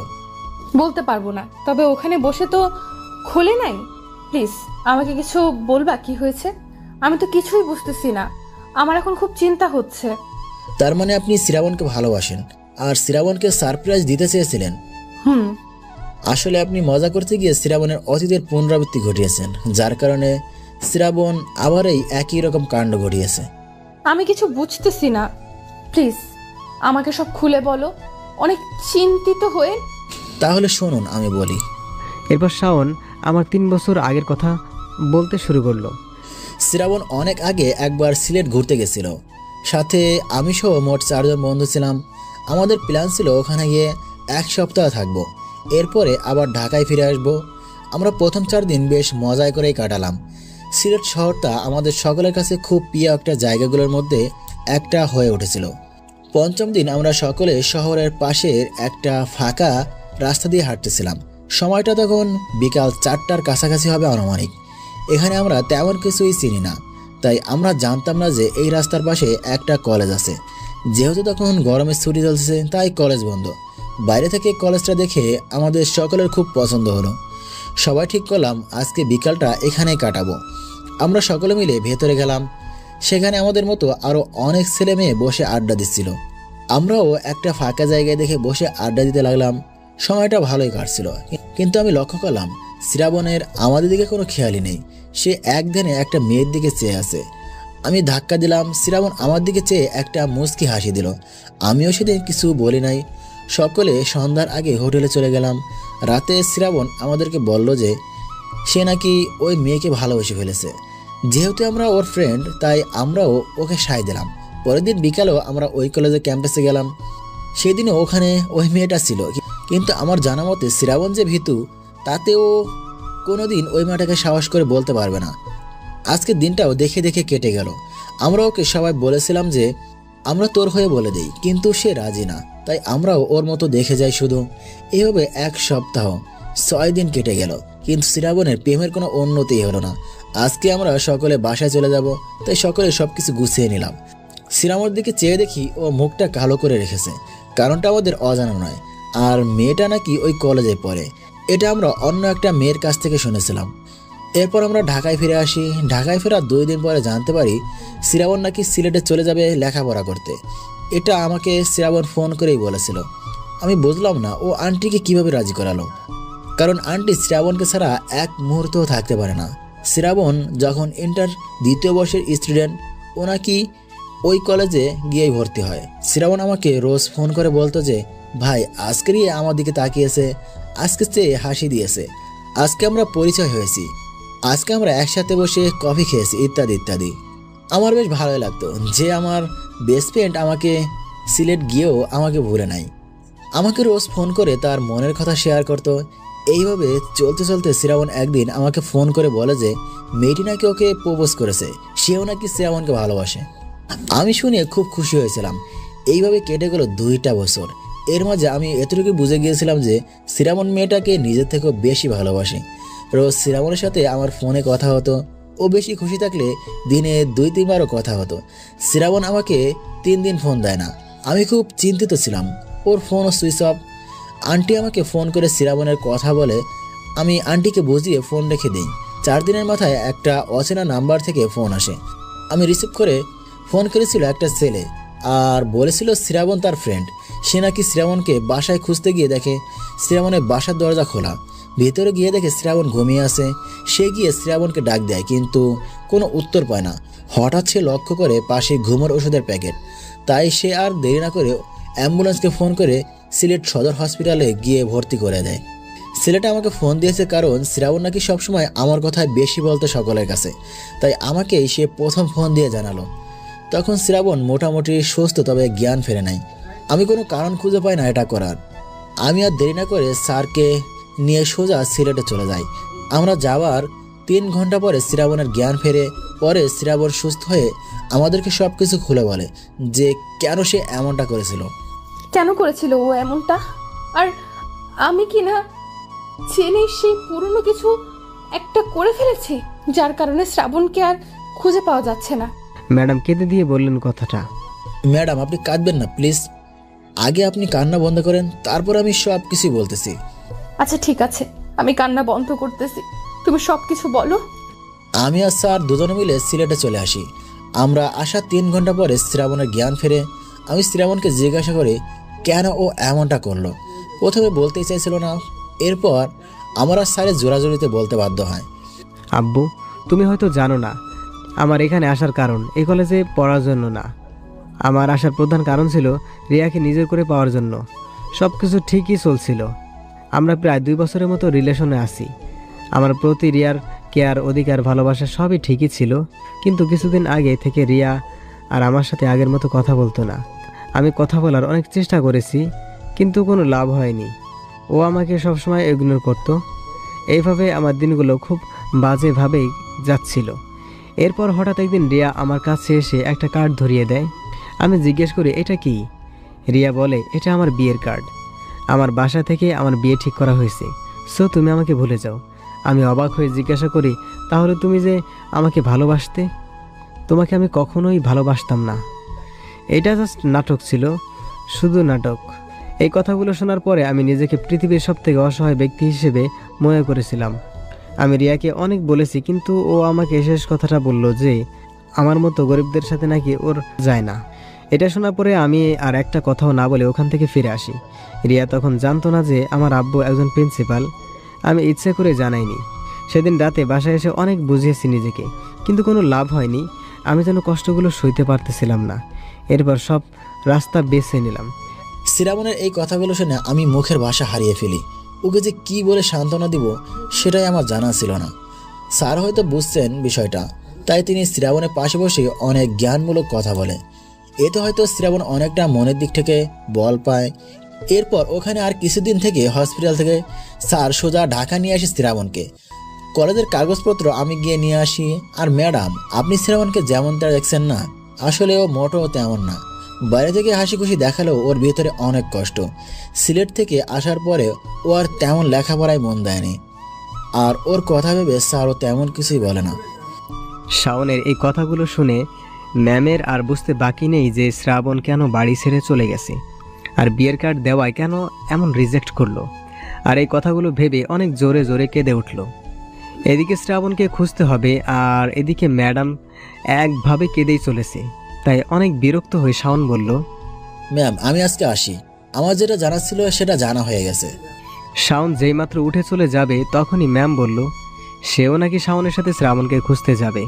বলতে পারবো না, তবে ওখানে বসে তো খুলে নাই। প্লিজ আমাকে কিছু বলবা, কি হয়েছে? আমি তো কিছুই বুঝতেছি না, আমার এখন খুব চিন্তা হচ্ছে। তার মানে আপনি শ্রাবণকে ভালোবাসেন আর শ্রাবণকে সারপ্রাইজ দিতে চেয়েছিলেন? আসলে আপনি মজা করতে গিয়ে শ্রাবণের অতীতের পুনরাবৃত্তি ঘটিয়েছেন, যার কারণে শ্রাবণ আবার এই একই রকম কাণ্ড ঘটিয়েছে। আমি কিছু বুঝতেছি না, প্লিজ আমাকে সব খুলে বলো, অনেক চিন্তিত হয়ে। তাহলে শুনুন আমি বলি। এরপর শাওন আমার 3 বছর আগের কথা বলতে শুরু করলো। শ্রাবণ অনেক আগে একবার সিলেট ঘুরতে গেছিল, সাথে আমি সহ মোট 4 জন বন্ধু ছিলাম। আমাদের প্ল্যান ছিল ওখানে গিয়ে 1 সপ্তাহ থাকবো, এরপরে আবার ঢাকায় ফিরে আসবো। আমরা প্রথম 4 দিন বেশ মজায় করেই কাটালাম। সিলেট শহরটা আমাদের সকলের কাছে খুব প্রিয় একটা জায়গাগুলোর মধ্যে একটা হয়ে উঠেছিল। 5ম দিন আমরা সকলে শহরের পাশের একটা ফাঁকা রাস্তা দিয়ে হাঁটতেছিলাম। সময়টা তখন বিকাল 4টার কাছাকাছি হবে আনুমানিক। এখানে আমরা তেমন কিছুই চিনি না, তাই আমরা জানতাম না যে এই রাস্তার পাশে একটা কলেজ আছে। যেহেতু তখন গরমের ছুটি চলছে তাই কলেজ বন্ধ। বাইরে থেকে কলেজটা দেখে আমাদের সকলের খুব পছন্দ হলো। সবাই ঠিক করলাম আজকে বিকালটা এখানেই কাটাবো। আমরা সকলে মিলে ভেতরে গেলাম। সেখানে আমাদের মতো আরও অনেক ছেলে মেয়ে বসে আড্ডা দিচ্ছিল। আমরাও একটা ফাঁকা জায়গায় দেখে বসে আড্ডা দিতে লাগলাম। সময়টা ভালোই কাটছিল, কিন্তু আমি লক্ষ্য করলাম শ্রাবণের আমাদের দিকে কোনো খেয়ালই নেই। সে এক ধ্যানে একটা মেয়ের দিকে চেয়ে আছে। আমি ধাক্কা দিলাম, শ্রাবণ আমার দিকে চেয়ে একটা মুচকি হাসি দিল। আমিও সেদিন কিছু বলি নাই। সকলে সন্ধ্যার আগে হোটেলে চলে গেলাম। রাতে শ্রাবণ আমাদেরকে বলল যে সে নাকি ওই মেয়েকে ভালোবেসে ফেলেছে। যেহেতু আমরা ওর ফ্রেন্ড তাই আমরাও ওকে সায় দিলাম। পরের দিন বিকালেও আমরা ওই কলেজের ক্যাম্পাসে গেলাম। সেদিনও ওখানে ওই মেয়েটা ছিল, কিন্তু আমার জানা মতে শ্রাবণ যে ভীতু তাতেও কোনোদিন ওই মেয়েটাকে সাহস করে বলতে পারবে না। আজকের দিনটাও দেখে দেখে কেটে গেল। আমরা ওকে সবাই বলেছিলাম যে আমরা তোর হয়ে বলে দিই, কিন্তু সে রাজি না, তাই আমরাও ওর মতো দেখে যাই শুধু। এইভাবে 1 সপ্তাহ 6 দিন কেটে গেল, কিন্তু শ্রাবণের প্রেমের কোনো উন্নতি হলো না। আজকে আমরা সকলে বাসায় চলে যাব, তাই সকলে সবকিছু গুছিয়ে নিলাম। শ্রাবণের দিকে চেয়ে দেখি ও মুখটা কালো করে রেখেছে। কারণটা আমাদের অজানা নয়, আর মেয়েটা নাকি ওই কলেজে পড়ে। এটা আমরা অন্য একটা মেয়ের কাছ থেকে শুনেছিলাম। এরপর আমরা ঢাকায় ফিরে আসি। ঢাকায় ফেরার 2 দিন পরে জানতে পারি শ্রাবণ নাকি সিলেটে চলে যাবে লেখাপড়া করতে। এটা আমাকে শ্রাবণ ফোন করেই বলেছিল। আমি বুঝলাম না ও আন্টিকে কিভাবে রাজি করালো, কারণ আন্টি শ্রাবণকে ছাড়া 1 মুহূর্তও থাকতে পারে না। শ্রাবণ যখন ইন্টার 2য় বর্ষের স্টুডেন্ট, ও নাকি ওই কলেজে গিয়েই ভর্তি হয়। শ্রাবণ আমাকে রোজ ফোন করে বলতো যে ভাই আজকেরই আমার দিকে তাকিয়েছে, আজকে চেয়ে হাসি দিয়েছে, আজকে আমরা পরিচয় হয়েছি, আজকে আমরা একসাথে বসে কফি খেয়েছি, ইত্যাদি ইত্যাদি। আমার বেশ ভালোই লাগতো যে আমার বেস্ট ফ্রেন্ড আমাকে সিলেট গিয়েও আমাকে ভুলে নাই। আমাকে রোজ ফোন করে তার মনের কথা শেয়ার করতো। এইভাবে চলতে চলতে শ্রাবণ একদিন আমাকে ফোন করে বলে যে মেয়েটি নাকি ওকে প্রপোজ করেছে, সেও নাকি শ্রাবণকে ভালোবাসে। আমি শুনে খুব খুশি হয়েছিলাম। এইভাবে কেটে গেল 2টা বছর। এর মাঝে আমি এতটুকু বুঝে গিয়েছিলাম যে শ্রাবণ মেয়েটাকে নিজের থেকেও বেশি ভালোবাসে। রোজ শ্রাবণের সাথে আমার ফোনে কথা হতো। ও বেশি খুশি থাকলে দিনে 2-3বারও কথা হতো। শ্রাবণ আমাকে 3 দিন ফোন দেয় না। আমি খুব চিন্তিত ছিলাম। ওর ফোনও সুইচ অফ। আন্টি আমাকে ফোন করে শ্রাবণের কথা বলে। আমি আন্টিকে বুঝিয়ে ফোন রেখে দিই। 4 দিনের মাথায় একটা অচেনা নাম্বার থেকে ফোন আসে। আমি রিসিভ করে ফোন করেছিল একটা ছেলে, আর বলেছিল শ্রাবণ তার ফ্রেন্ড। সে নাকি শ্রাবণকে বাসায় খুঁজতে গিয়ে দেখে শ্রাবণের বাসার দরজা খোলা। ভিতরে গিয়ে দেখে শ্রাবণ ঘুমিয়ে আছে। সে গিয়ে শ্রাবণকে ডাক দেয়, কিন্তু কোনো উত্তর পায় না। হঠাৎ সে লক্ষ্য করে পাশে ঘুমের ওষুধের প্যাকেট। তাই সে আর দেরি না করে অ্যাম্বুলেন্সকে ফোন করে সিলেট সদর হসপিটালে গিয়ে ভর্তি করে দেয়। ছেলেটা আমাকে ফোন দিয়েছে কারণ শ্রাবণ নাকি সবসময় আমার কথায় বেশি বলতো সকলের কাছে, তাই আমাকেই সে প্রথম ফোন দিয়ে জানালো। তখন শ্রাবণ মোটামুটি সুস্থ, তবে জ্ঞান ফেরে নাই। আমি কোনো কারণ খুঁজে পাই না এটা করার। আমি আর দেরি না করে স্যারকে নিয়ে সোজা সিলেটে চলে যাই। আমরা যাওয়ার 3 ঘন্টা পরে শ্রাবণের জ্ঞান ফেরে। পরে শ্রাবণ সুস্থ হয়ে আমাদেরকে সব কিছু খুলে বলে যে কেন সে এমনটা করেছিল। কেন করেছিল ও এমনটা? আর আমি কি না জেনে সেই পুরনো কিছু একটা করে ফেলেছি, যার কারণে শ্রাবণকে আর খুঁজে পাওয়া যাচ্ছে না। ম্যাডাম কেঁদে দিয়ে বললেন কথাটা। ম্যাডাম আপনি কাঁদবেন না প্লিজ। আগে আপনি কান্না বন্ধ করেন, তারপর আমি সব কিছুই বলতেছি। আচ্ছা ঠিক আছে, আমি কান্না বন্ধ করতেছি, তুমি সব কিছু বলো। আমি আর স্যার দুজনে মিলে সিলেটে চলে আসি। আমরা আসার 3 ঘন্টা পরে শ্রাবণের জ্ঞান ফেরে। আমি শ্রাবণকে জিজ্ঞাসা করি কেন ও এমনটা করলো। প্রথমে বলতেই চাইছিল না। এরপর আমরা স্যারের জোরাজোরিতে বলতে বাধ্য হয়। আব্বু, তুমি হয়তো জানো না আমার এখানে আসার কারণ এই কলেজে পড়ার জন্য না। আমার আসার প্রধান কারণ ছিল রিয়াকে নিজের করে পাওয়ার জন্য। সব কিছু ঠিকই চলছিল। আমরা প্রায় 2 বছরের মতো রিলেশনে আছি। আমার প্রতি রিয়ার কেয়ার, অধিকার, ভালোবাসা সবই ঠিকই ছিল, কিন্তু কিছুদিন আগে থেকে রিয়া আর আমার সাথে আগের মতো কথা বলতো না। আমি কথা বলার অনেক চেষ্টা করেছি, কিন্তু কোনো লাভ হয়নি। ও আমাকে সবসময় ইগনোর করতো। এইভাবে আমার দিনগুলো খুব বাজেভাবেই যাচ্ছিল। এরপর হঠাৎ একদিন রিয়া আমার কাছে এসে একটা কার্ড ধরিয়ে দেয়। আমি জিজ্ঞেস করি এটা কি? রিয়া বলে এটা আমার বিয়ের কার্ড। আমার বাসা থেকে আমার বিয়ে ঠিক করা হয়েছে, সো তুমি আমাকে ভুলে যাও। আমি অবাক হয়ে জিজ্ঞাসা করি তাহলে তুমি যে আমাকে ভালোবাসতে? তোমাকে আমি কখনোই ভালোবাসতাম না। এটা জাস্ট নাটক ছিল, শুধু নাটক। এই কথাগুলো শোনার পরে আমি নিজেকে পৃথিবীর সবথেকে অসহায় ব্যক্তি হিসেবে মনে করেছিলাম। আমি রিয়াকে অনেক বলেছি, কিন্তু ও আমাকে শেষ কথাটা বলল যে আমার মতো গরিবদের সাথে নাকি ওর যায় না। এটা শোনার পরে আমি আর একটা কথাও না বলে ওখান থেকে ফিরে আসি। রিয়া তখন জানতো না যে আমার আব্বু একজন প্রিন্সিপাল। আমি ইচ্ছে করে জানাইনি। সেদিন রাতে বাসায় এসে অনেক বুঝিয়েছি নিজেকে, কিন্তু কোনো লাভ হয়নি। আমি যেন কষ্টগুলো সইতে পারতেছিলাম না। এরপর সব রাস্তা বেছে নিলাম। শ্রাবণের এই কথাগুলো শুনে আমি মুখের ভাষা হারিয়ে ফেলি। ওকে যে কি বলে সান্ত্বনা দিব সেটাই আমার জানা ছিল না। স্যার হয়তো বুঝছেন বিষয়টা, তাই তিনি শ্রাবণের পাশে বসে অনেক জ্ঞানমূলক কথা বলে। এতে হয়তো শ্রাবণ অনেকটা মনের দিক থেকে বল পায়। এরপর ওখানে আর কিছুদিন থেকে হসপিটাল থেকে স্যার সোজা ঢাকা নিয়ে আসি শ্রাবণকে। কলেজের কাগজপত্র আমি গিয়ে নিয়ে আসি। আর ম্যাডাম, আপনি শ্রাবণকে যেমনটা দেখছেন না, আসলে ও মোটেও তেমন না। বাইরে থেকে হাসি খুশি দেখালেও ওর ভিতরে অনেক কষ্ট। সিলেট থেকে আসার পরে ও আর তেমন লেখাপড়ায় মন দেয়নি। আর ওর কথা ভেবে স্যারও তেমন কিছুই বলে না। শাওনের এই কথাগুলো শুনে ম্যামের আর বুঝতে বাকি নেই যে শ্রাবণ কেন বাড়ি ছেড়ে চলে গেছে, আর বিয়ের কার্ড দেওয়ায় কেন এমন রিজেক্ট করলো। আর এই কথাগুলো ভেবে অনেক জোরে জোরে কেঁদে উঠল। এদিকে শ্রাবণকে খুঁজতে হবে, আর এদিকে ম্যাডাম একভাবে কেঁদেই চলেছে। তাই অনেক বিরক্ত হয়ে শাওন বলল, ম্যাম আমি আজকে আসি, আমার যেটা জানা ছিল সেটা জানা হয়ে গেছে। শাওন যেইমাত্র উঠে চলে যাবে তখনই ম্যাম বলল সেও নাকি শাওনের সাথে শ্রাবণকে খুঁজতে যাবে।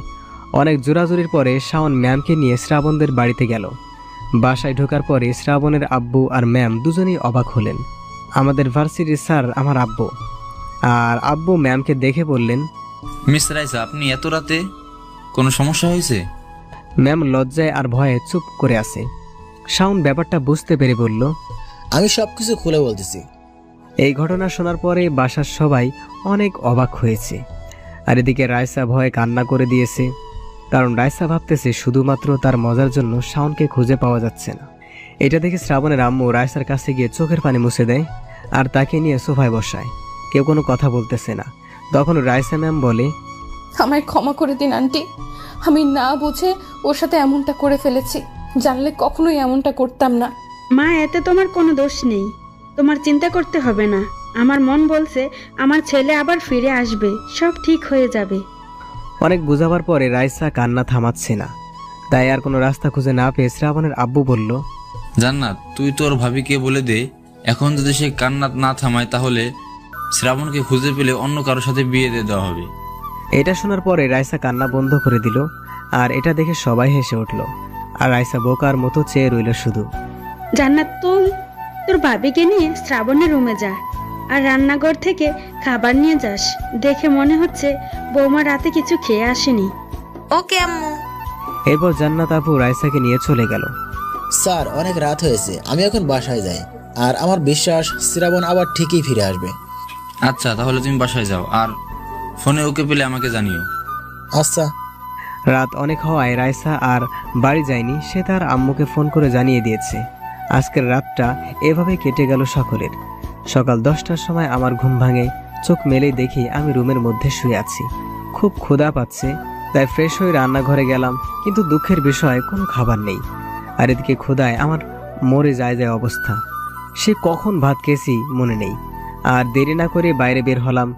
অনেক জোরাজুরির পরে শাওন ম্যামকে নিয়ে শ্রাবণদের বাড়িতে গেল। বাসায় ঢোকার পরে শ্রাবণের আব্বু আর ম্যাম দুজনেই অবাক হলেন। আমাদের ভার্সিটির স্যার আমার আব্বু। আর আব্বু ম্যামকে দেখে বললেন, মিস রাইসা আপনি এত রাতে, কোনো সমস্যা হয়েছে? ম্যাম লজ্জায় আর ভয়ে চুপ করে আছে। শাওন ব্যাপারটা বুঝতে পেরে বলল, আমি সবকিছু খুলে বলতেছি। এই ঘটনা শোনার পরে বাসার সবাই অনেক অবাক হয়েছে। আর এদিকে রাইসা ভয়ে কান্না করে দিয়েছে, কারণ রাইসা ভাবতেছে শুধুমাত্র তার মজার জন্য শাওনকে খুঁজে পাওয়া যাচ্ছে না। এটা দেখে শ্রাবণের আম্মু রাইসার কাছে গিয়ে চোখের পানি মুছে দেয় আর তাকে নিয়ে সোফায় বসায়। কেউ কোনো কথা বলতেছে না, তখন রাইসা ম্যাম বলে, আমায় ক্ষমা করে দিন আন্টি, আমি না বুঝে ওর সাথে এমনটা করে ফেলেছি, জানলে কখনোই এমনটা করতাম না। মা, এতে তোমার কোনো দোষ নেই, তোমার চিন্তা করতে হবে না। আমার মন বলছে আমার ছেলে আবার ফিরে আসবে, সব ঠিক হয়ে যাবে। অনেক বোঝাবার পরে রাইসা কান্না থামাচ্ছে না। তাই আর কোনো রাস্তা খুঁজে না পেয়ে শ্রাবণের আব্বু বলল, জান্নাত, তুই তোর ভাবিকে বলে দে, এখন যদি সে কান্না না থামায় তাহলে শ্রাবণকে খুঁজে পেলে অন্য কারোর সাথে বিয়ে দিয়ে দেওয়া হবে। এটা শোনার পরে রাইসা কান্না বন্ধ করে দিল, আর এটা দেখে সবাই হেসে উঠল। আর রাইসা বোকার মতো চেয়ে রইল শুধু। জান্নাত, তুই তোর ভাবিকে নিয়ে শ্রাবণের রুমে যা, আর রান্নাঘর থেকে খাবার নিয়ে যাস। দেখে মনে হচ্ছে বৌমা রাতে কিছু খেয়ে আসেনি। ওকে আম্মু। এরপর জান্নাত আপু রাইসাকে নিয়ে চলে গেল। স্যার, অনেক রাত হয়েছে, আমি এখন বাসায় যাই। আর আমার বিশ্বাস শ্রাবণ আবার ঠিকই ফিরে আসবে। আচ্ছা, তাহলে তুমি বাসায় যাও, আর ফোনে ওকে পেলে আমাকে জানিও। আচ্ছা। রাত অনেক হওয়ায় রাইসা আর বাড়ি যায়নি। সে তার আম্মুকে ফোন করে জানিয়ে দিয়েছে। আজকের রাতটা এভাবে কেটে গেল সকলের। সকাল 10টার সময় আমার ঘুম ভাঙে। চোখ মেলেই দেখি আমি রুমের মধ্যে শুয়ে আছি। খুব ক্ষুধা পাচ্ছে, তাই ফ্রেশ হয়ে রান্নাঘরে গেলাম, কিন্তু দুঃখের বিষয় কোনো খাবার নেই। আর এদিকে ক্ষুধায় আমার মরে যায় অবস্থা। সে কখন ভাত খেয়েছি মনে নেই। আর দেরি না করে বাইরে বের হলাম।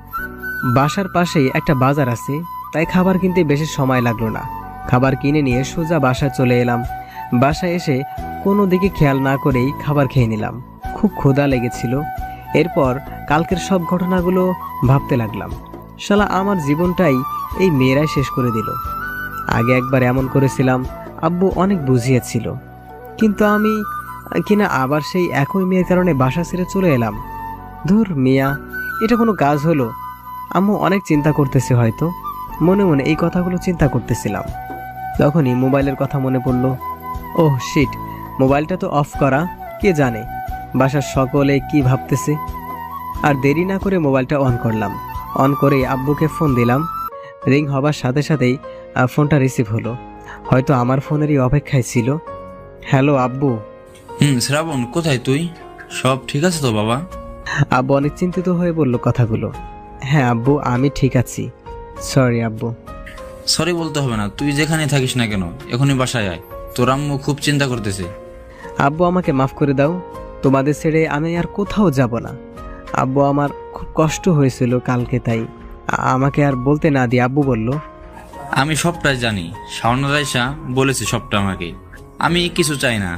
বাসার পাশেই একটা বাজার আছে, তাই খাবার কিনতে বেশি সময় লাগলো না। খাবার কিনে নিয়ে সোজা বাসায় চলে এলাম। বাসায় এসে কোনো দিকে খেয়াল না করেই খাবার খেয়ে নিলাম। খুব ক্ষুধা লেগেছিল। এরপর কালকের সব ঘটনাগুলো ভাবতে লাগলাম। শালা, আমার জীবনটাই এই মেয়েরাই শেষ করে দিল। আগে একবার এমন করেছিলাম, আব্বু অনেক বুঝিয়েছিল, কিন্তু আমি কিনা আবার সেই একই মেয়ের কারণে বাসা ছেড়ে চলে এলাম। ধুর মিয়া, এটা কোনো কাজ হলো? আম্মু অনেক চিন্তা করতেছে হয়তো। মনে মনে এই কথাগুলো চিন্তা করতেছিলাম। তখনই মোবাইলের কথা মনে পড়ল। ওহ শিট, মোবাইলটা তো অফ করা। কে জানে বাসার সকলে কি ভাবতেছে। আর দেরি না করে মোবাইলটা অন করলাম। অন করে আব্বুকে ফোন দিলাম। রিং হবার সাথে সাথেই ফোনটা রিসিভ হলো। হয়তো আমার ফোনেরই অপেক্ষায় ছিল। হ্যালো আব্বু। শ্রাবণ, কোথায় তুই? সব ঠিক আছে তো বাবা? আব্বু অনেক চিন্তিত হয়ে বলল কথাগুলো। হ্যাঁ আব্বু, আমি ঠিক আছি। সরি আব্বু। সরি বলতে হবে না, তুই যেখানে থাকিস না কেন এখনই বাসায় আয়, তোর আম্মু খুব চিন্তা করতেছে। আব্বু, আমাকে মাফ করে দাও। তোমাদের ছেড়ে আমি আর কোথাও যাব না। আব্বু, আমার খুব কষ্ট হয়েছিল কালকে, তাই আমাকে আর বলতে না দিয়ে আব্বু বলল, আমি সবটাই জানি। শাওন রাইসা বলেছে সবটা আমাকে। আমি কিছু চাই না,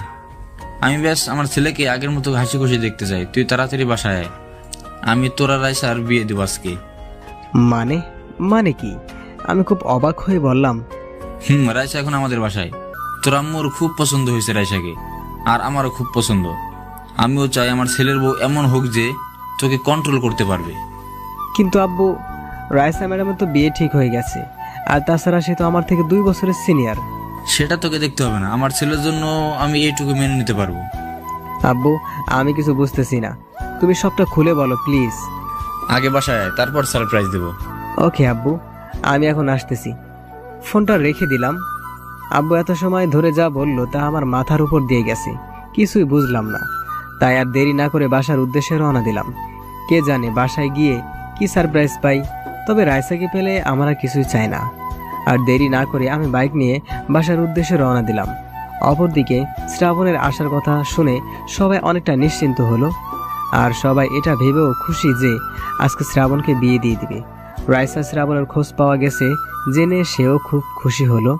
আমি ব্যাস আমার ছেলেকে আগের মতো হাসি খুশি দেখতে চাই। তুই তাড়াতাড়ি বাসায় আয়, আমি তোরা রাইসার বিয়ে দেব আজকে। মানে কি? আমি খুব অবাক হয়ে বললাম, রাইসা এখন আমাদের বাসায়। তোর আম্মুর খুব পছন্দ হয়েছে রাইসাকে, আর আমারও খুব পছন্দ। আমিও চাই আমার ছেলের বউ এমন হোক যে তোকে কন্ট্রোল করতে পারবে। কিন্তু আব্বু, রাইসা ম্যাডামের তো বিয়ে ঠিক হয়ে গেছে, আর তাছাড়া সে তো আমার থেকে 2 বছরের সিনিয়র। সেটা তোকে দেখতে হবে না, আমার ছেলের জন্য আমি এইটুকু মেনে নিতে পারবো। আব্বু, আমি কিছু বুঝতেছি না, তুমি সবটা খুলে বলো প্লিজ। আগে বাসায় আয়, তারপর সারপ্রাইজ দেবো। ওকে আব্বু, আমি এখন আসতেছি। ফোনটা রেখে দিলাম। আব্বু এত সময় ধরে যা বললো তা আমার মাথার উপর দিয়ে গেছে, কিছুই বুঝলাম না। তাই আর দেরি না করে বাসার উদ্দেশ্যে রওনা দিলাম। কে জানে বাসায় গিয়ে কি সারপ্রাইজ পাই। তবে রাইসাকে পেলে আমার আর কিছুই চাই না। আর দেরি না করে আমি বাইক নিয়ে বাসার উদ্দেশ্যে রওনা দিলাম। অপরদিকে শ্রাবণের আসার কথা শুনে সবাই অনেকটা নিশ্চিন্ত হলো। আর সবাই এটা ভেবেও খুশি যে আজকে শ্রাবণকে বিয়ে দিয়ে দিবে। রাইসা শ্রাবণের খোঁজ পাওয়া গেছে জেনে সেও খুব খুশি হলো।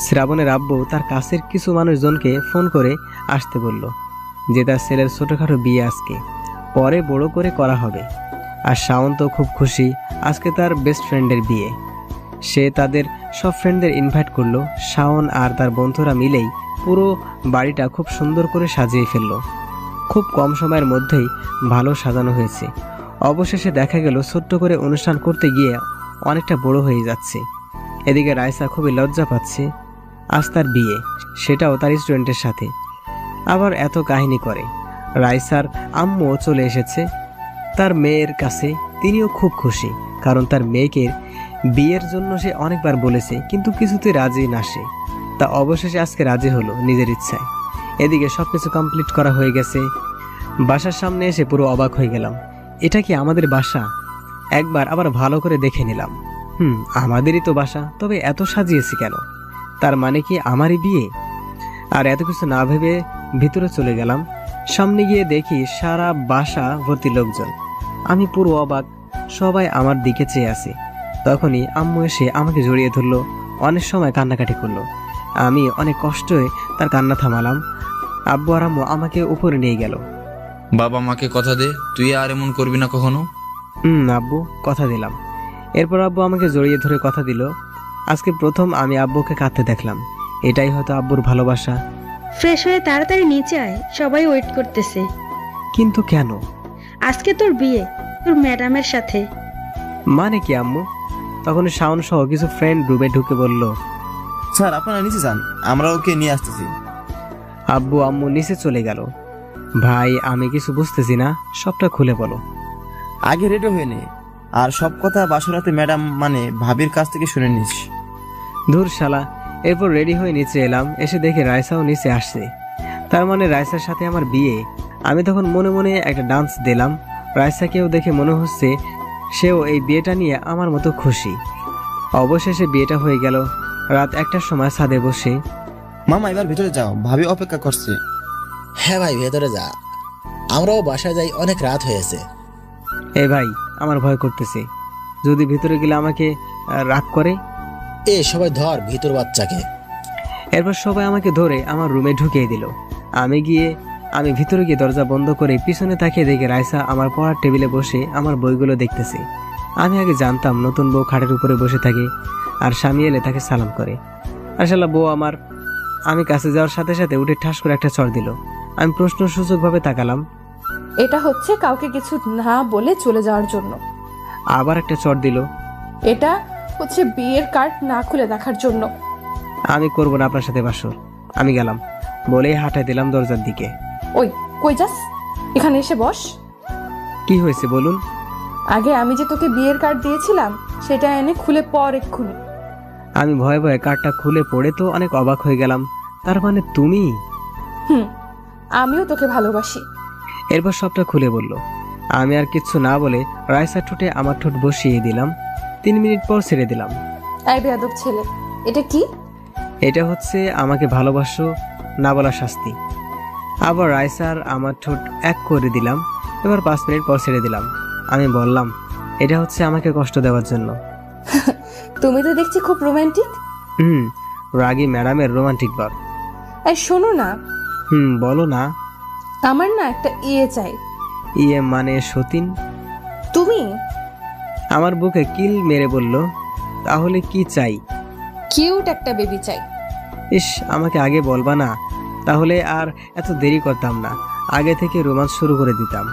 শ্রাবণের আব্বু তার কাছের কিছু মানুষজনকে ফোন করে আসতে বলল, যে তার ছেলের ছোটখাটো বিয়ে আজকে, পরে বড় করে করা হবে। আর শাওন তো খুব খুশি, আজকে তার বেস্ট ফ্রেন্ডের বিয়ে। সে তাদের সব ফ্রেন্ডদের ইনভাইট করলো। শাওন আর তার বন্ধুরা মিলেই পুরো বাড়িটা খুব সুন্দর করে সাজিয়ে ফেললো। খুব কম সময়ের মধ্যেই ভালো সাজানো হয়েছে। অবশেষে দেখা গেল ছোট্ট করে অনুষ্ঠান করতে গিয়ে অনেকটা বড় হয়ে যাচ্ছে। এদিকে রাইসা খুবই লজ্জা পাচ্ছে, আজ তার বিয়ে, সেটাও তার স্টুডেন্টের সাথে। আবার এত কাহিনী করে। রাইসার আম্মুও চলে এসেছে তার মেয়ের কাছে। তিনিও খুব খুশি, কারণ তার মেয়েকে বিয়ের জন্য সে অনেকবার বলেছে, কিন্তু কিছুতে রাজি না সে। তা অবশেষে আজকে রাজি হলো নিজের ইচ্ছায়। এদিকে সবকিছু কমপ্লিট করা হয়ে গেছে। বাসার সামনে এসে পুরো অবাক হয়ে গেলাম। এটা কি আমাদের বাসা? একবার আবার ভালো করে দেখে নিলাম। আমাদেরই তো বাসা, তবে এত সাজিয়েছি কেন? তার মানে কি আমারই বিয়ে? আর এত কিছু না ভেবে ভিতরে চলে গেলাম। সামনে গিয়ে দেখি সারা বাসা ভর্তি লোকজন। আমি পুরো অবাক, সবাই আমার দিকে চেয়ে আছে। তখনই আম্মু এসে আমাকে জড়িয়ে ধরলো, অনেক সময় কান্নাকাটি করলো। আমি অনেক কষ্টে তার কান্না থামালাম। আব্বু আর আম্মু আমাকে উপরে নিয়ে গেল। বাবা মাকে কথা দে, তুই আর এমন করবি না কখনো। আব্বু, কথা দিলাম। এরপর আব্বু আমাকে জড়িয়ে ধরে কথা দিল। আজকে প্রথম আমি আব্বুকে কাঁদতে দেখলাম। এটাই হয়তো আব্বুর ভালোবাসা। ফ্রেশ হয়ে তাড়াতাড়ি নিচে আয়, সবাই ওয়েট করতেছে। কিন্তু কেন? আজকে তোর বিয়ে, তোর ম্যাডামের সাথে। মানে কি আম্মু? তখন শাওন সহ কিছু ফ্রেন্ড রুমে ঢুকে বলল, স্যার আপনারা নিচে যান, আমরা ওকে নিয়ে আসতেছি। আব্বু আম্মু নিচে চলে গেল। ভাই, আমি কিছু বুঝতেছি না, সবটা খুলে বলো। আগে রেডি হয়ে নে, আর সব কথা বাসরাতে ম্যাডাম মানে ভাবির কাছ থেকে শুনে নিস। ধুর শালা। এরপর রেডি হয়ে নিচে এলাম। এসে দেখে রাইসাও নিচে আসছে। তার মানে রাইসার সাথে আমার বিয়ে। আমি তখন মনে মনে একটা ডান্স দিলাম। রাইসাকেও দেখে মনে হচ্ছে সেও এই বিয়েটা নিয়ে আমার মতো খুশি। অবশেষে বিয়েটা হয়ে গেল। রাত 1টার সময় ছাদে বসে, মামা এবার ভেতরে যাও, ভাবি অপেক্ষা করছে। হ্যাঁ ভাই, ভেতরে যা, আমরাও বাসায় যাই, অনেক রাত হয়েছে। এ ভাই, আমার ভয় করতেছে, যদি ভিতরে গেলে আমাকে রাগ করে। সবাই ধর ভিতর বাচ্চাকে। এরপর সবাই আমাকে ধরে আমার রুমে ঢুকিয়ে দিল। আমি ভিতরে গিয়ে দরজা বন্ধ করে পিছনে তাকিয়ে দেখি রাইসা আমার পড়ার টেবিলে বসে আমার বইগুলো দেখতেছে। আমি আগে জানতাম নতুন বউ খাটের উপরে বসে থাকে আর স্বামী এলে তাকে সালাম করে। আসলে বউ আমার। আমি কাছে যাওয়ার সাথে সাথে উঠে ঠাস করে একটা চড় দিল। আমি প্রশ্নসূচকভাবে তাকালাম। এটা হচ্ছে কাউকে কিছু না বলে চলে যাওয়ার জন্য। আবার একটা চড় দিল। এটা হচ্ছে বিয়ের কার্ড না খুলে দেখার জন্য। আমি করবো না আপনার সাথে বাসর, আমি গেলাম বলেই হাঁটাই দিলাম দরজার দিকে। ওই, কই যাস? এখানে এসে বস। কি হয়েছে বলুন? আগে আমি যে তোকে বিয়ের কার্ড দিয়েছিলাম সেটা এনে খুলে পর এক্ষুনি। আমি ভয়ে ভয়ে কার্ডটা খুলে পড়ে তো অনেক অবাক হয়ে গেলাম। তার মানে তুমি? আমিও তোকে ভালোবাসি। এরপর সবটা খুলে বলল। আমি আর কিচ্ছু না বলে রাইসার ঠোঁটে আমার ঠোঁট বসিয়ে দিলাম। 3 মিনিট পর ছেড়ে দিলাম। এই বেয়াদব ছেলে, এটা কি? এটা হচ্ছে আমাকে ভালোবাসো না বলা শাস্তি। আবার রাইসার আমার ঠোঁট এক করে দিলাম। এবার 5 মিনিট পর ছেড়ে দিলাম। আমি বললাম, এটা হচ্ছে আমাকে কষ্ট দেওয়ার জন্য। তুমি তো দেখছি খুব রোমান্টিক। রাগী ম্যাডামের রোমান্টিক বার। এই শোনো না। বলো না। আমার না একটা ইয়ে চাই। ইয়ে মানে সতীন? তুমি? আমার বুকে কিল মেরে বলল, তাহলে কি চাই? কিউট একটা বেবি চাই। ইস, আমাকে আগে বলবা না, তাহলে আর এত দেরি করতাম না, আগে থেকে রোমান্স শুরু করে দিতাম।